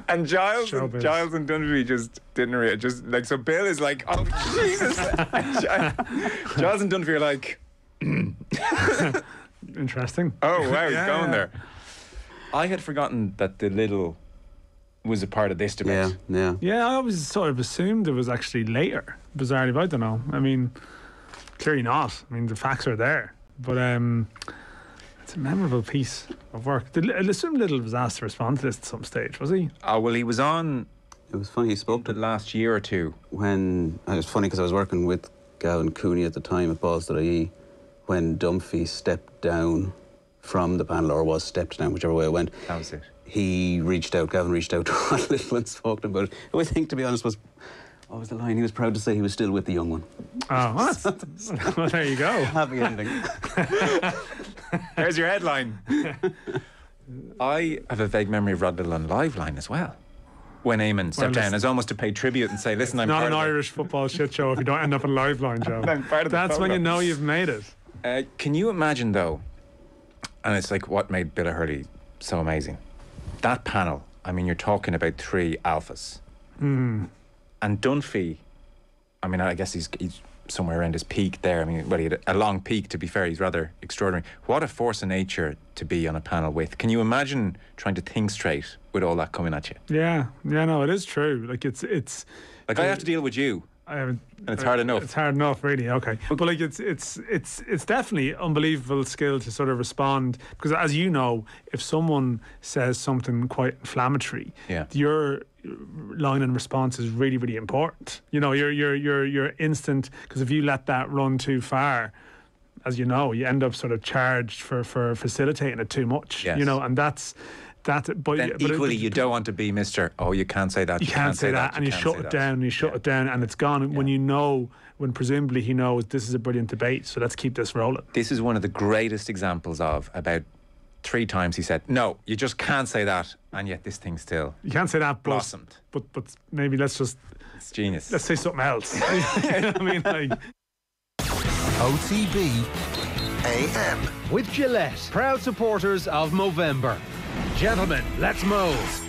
And Giles and Dunphy just didn't read. Just like, so Bill is like, oh Jesus. Giles and Dunphy are like, interesting. Oh wow, he's going there. I had forgotten that the Little was a part of this debate. Yeah, I always sort of assumed it was actually later. Bizarrely, but I don't know. I mean, clearly not. I mean, the facts are there, but it's a memorable piece of work. I assume Little was asked to respond to this at some stage, was he? Oh, well, he was on... It was funny, he spoke the last year or two. When... It was funny because I was working with Gavin Cooney at the time at Balls.ie when Dunphy stepped down from the panel, or was stepped down, whichever way it went. That was it. Gavin reached out to Rod Little and spoke to him about it. Who I think, to be honest, was... What was the line? He was proud to say he was still with the young one. Oh, well, there you go. Happy ending. There's your headline. I have a vague memory of Rod Little on Liveline as well. When Eamon stepped down as almost to pay tribute and say, listen, I'm not part an of Irish football shit show if you don't end up on Liveline, Joe. I'm part of the That's when you know you've made it. Can you imagine, though, and it's like what made Bill O'Hurley so amazing, that panel, I mean, you're talking about 3 alphas. And Dunphy, I mean, I guess he's somewhere around his peak there. I mean, well, he had a long peak, to be fair. He's rather extraordinary. What a force of nature to be on a panel with. Can you imagine trying to think straight with all that coming at you? Yeah, no, it is true. Like, it's like, I have to deal with you. I haven't. And it's hard enough. It's hard enough, really. Okay, but like it's definitely unbelievable skill to sort of respond, because as you know, if someone says something quite inflammatory, your line and response is really, really important. You know, your instant, because if you let that run too far, as you know, you end up sort of charged for facilitating it too much. Yes. You know, and that's. But equally, you don't want to be Mr. Oh, you can't say that. You can't say that, and you shut it down. You shut it down, and it's gone. When you know, when presumably he knows this is a brilliant debate, so let's keep this rolling. This is one of the greatest examples of about 3 times he said, "No, you just can't say that," and yet this thing still you can't say that blossomed. But maybe let's just it's genius. Let's say something else. You know what I mean, like OTB AM with Gillette, proud supporters of Movember. Gentlemen, let's move.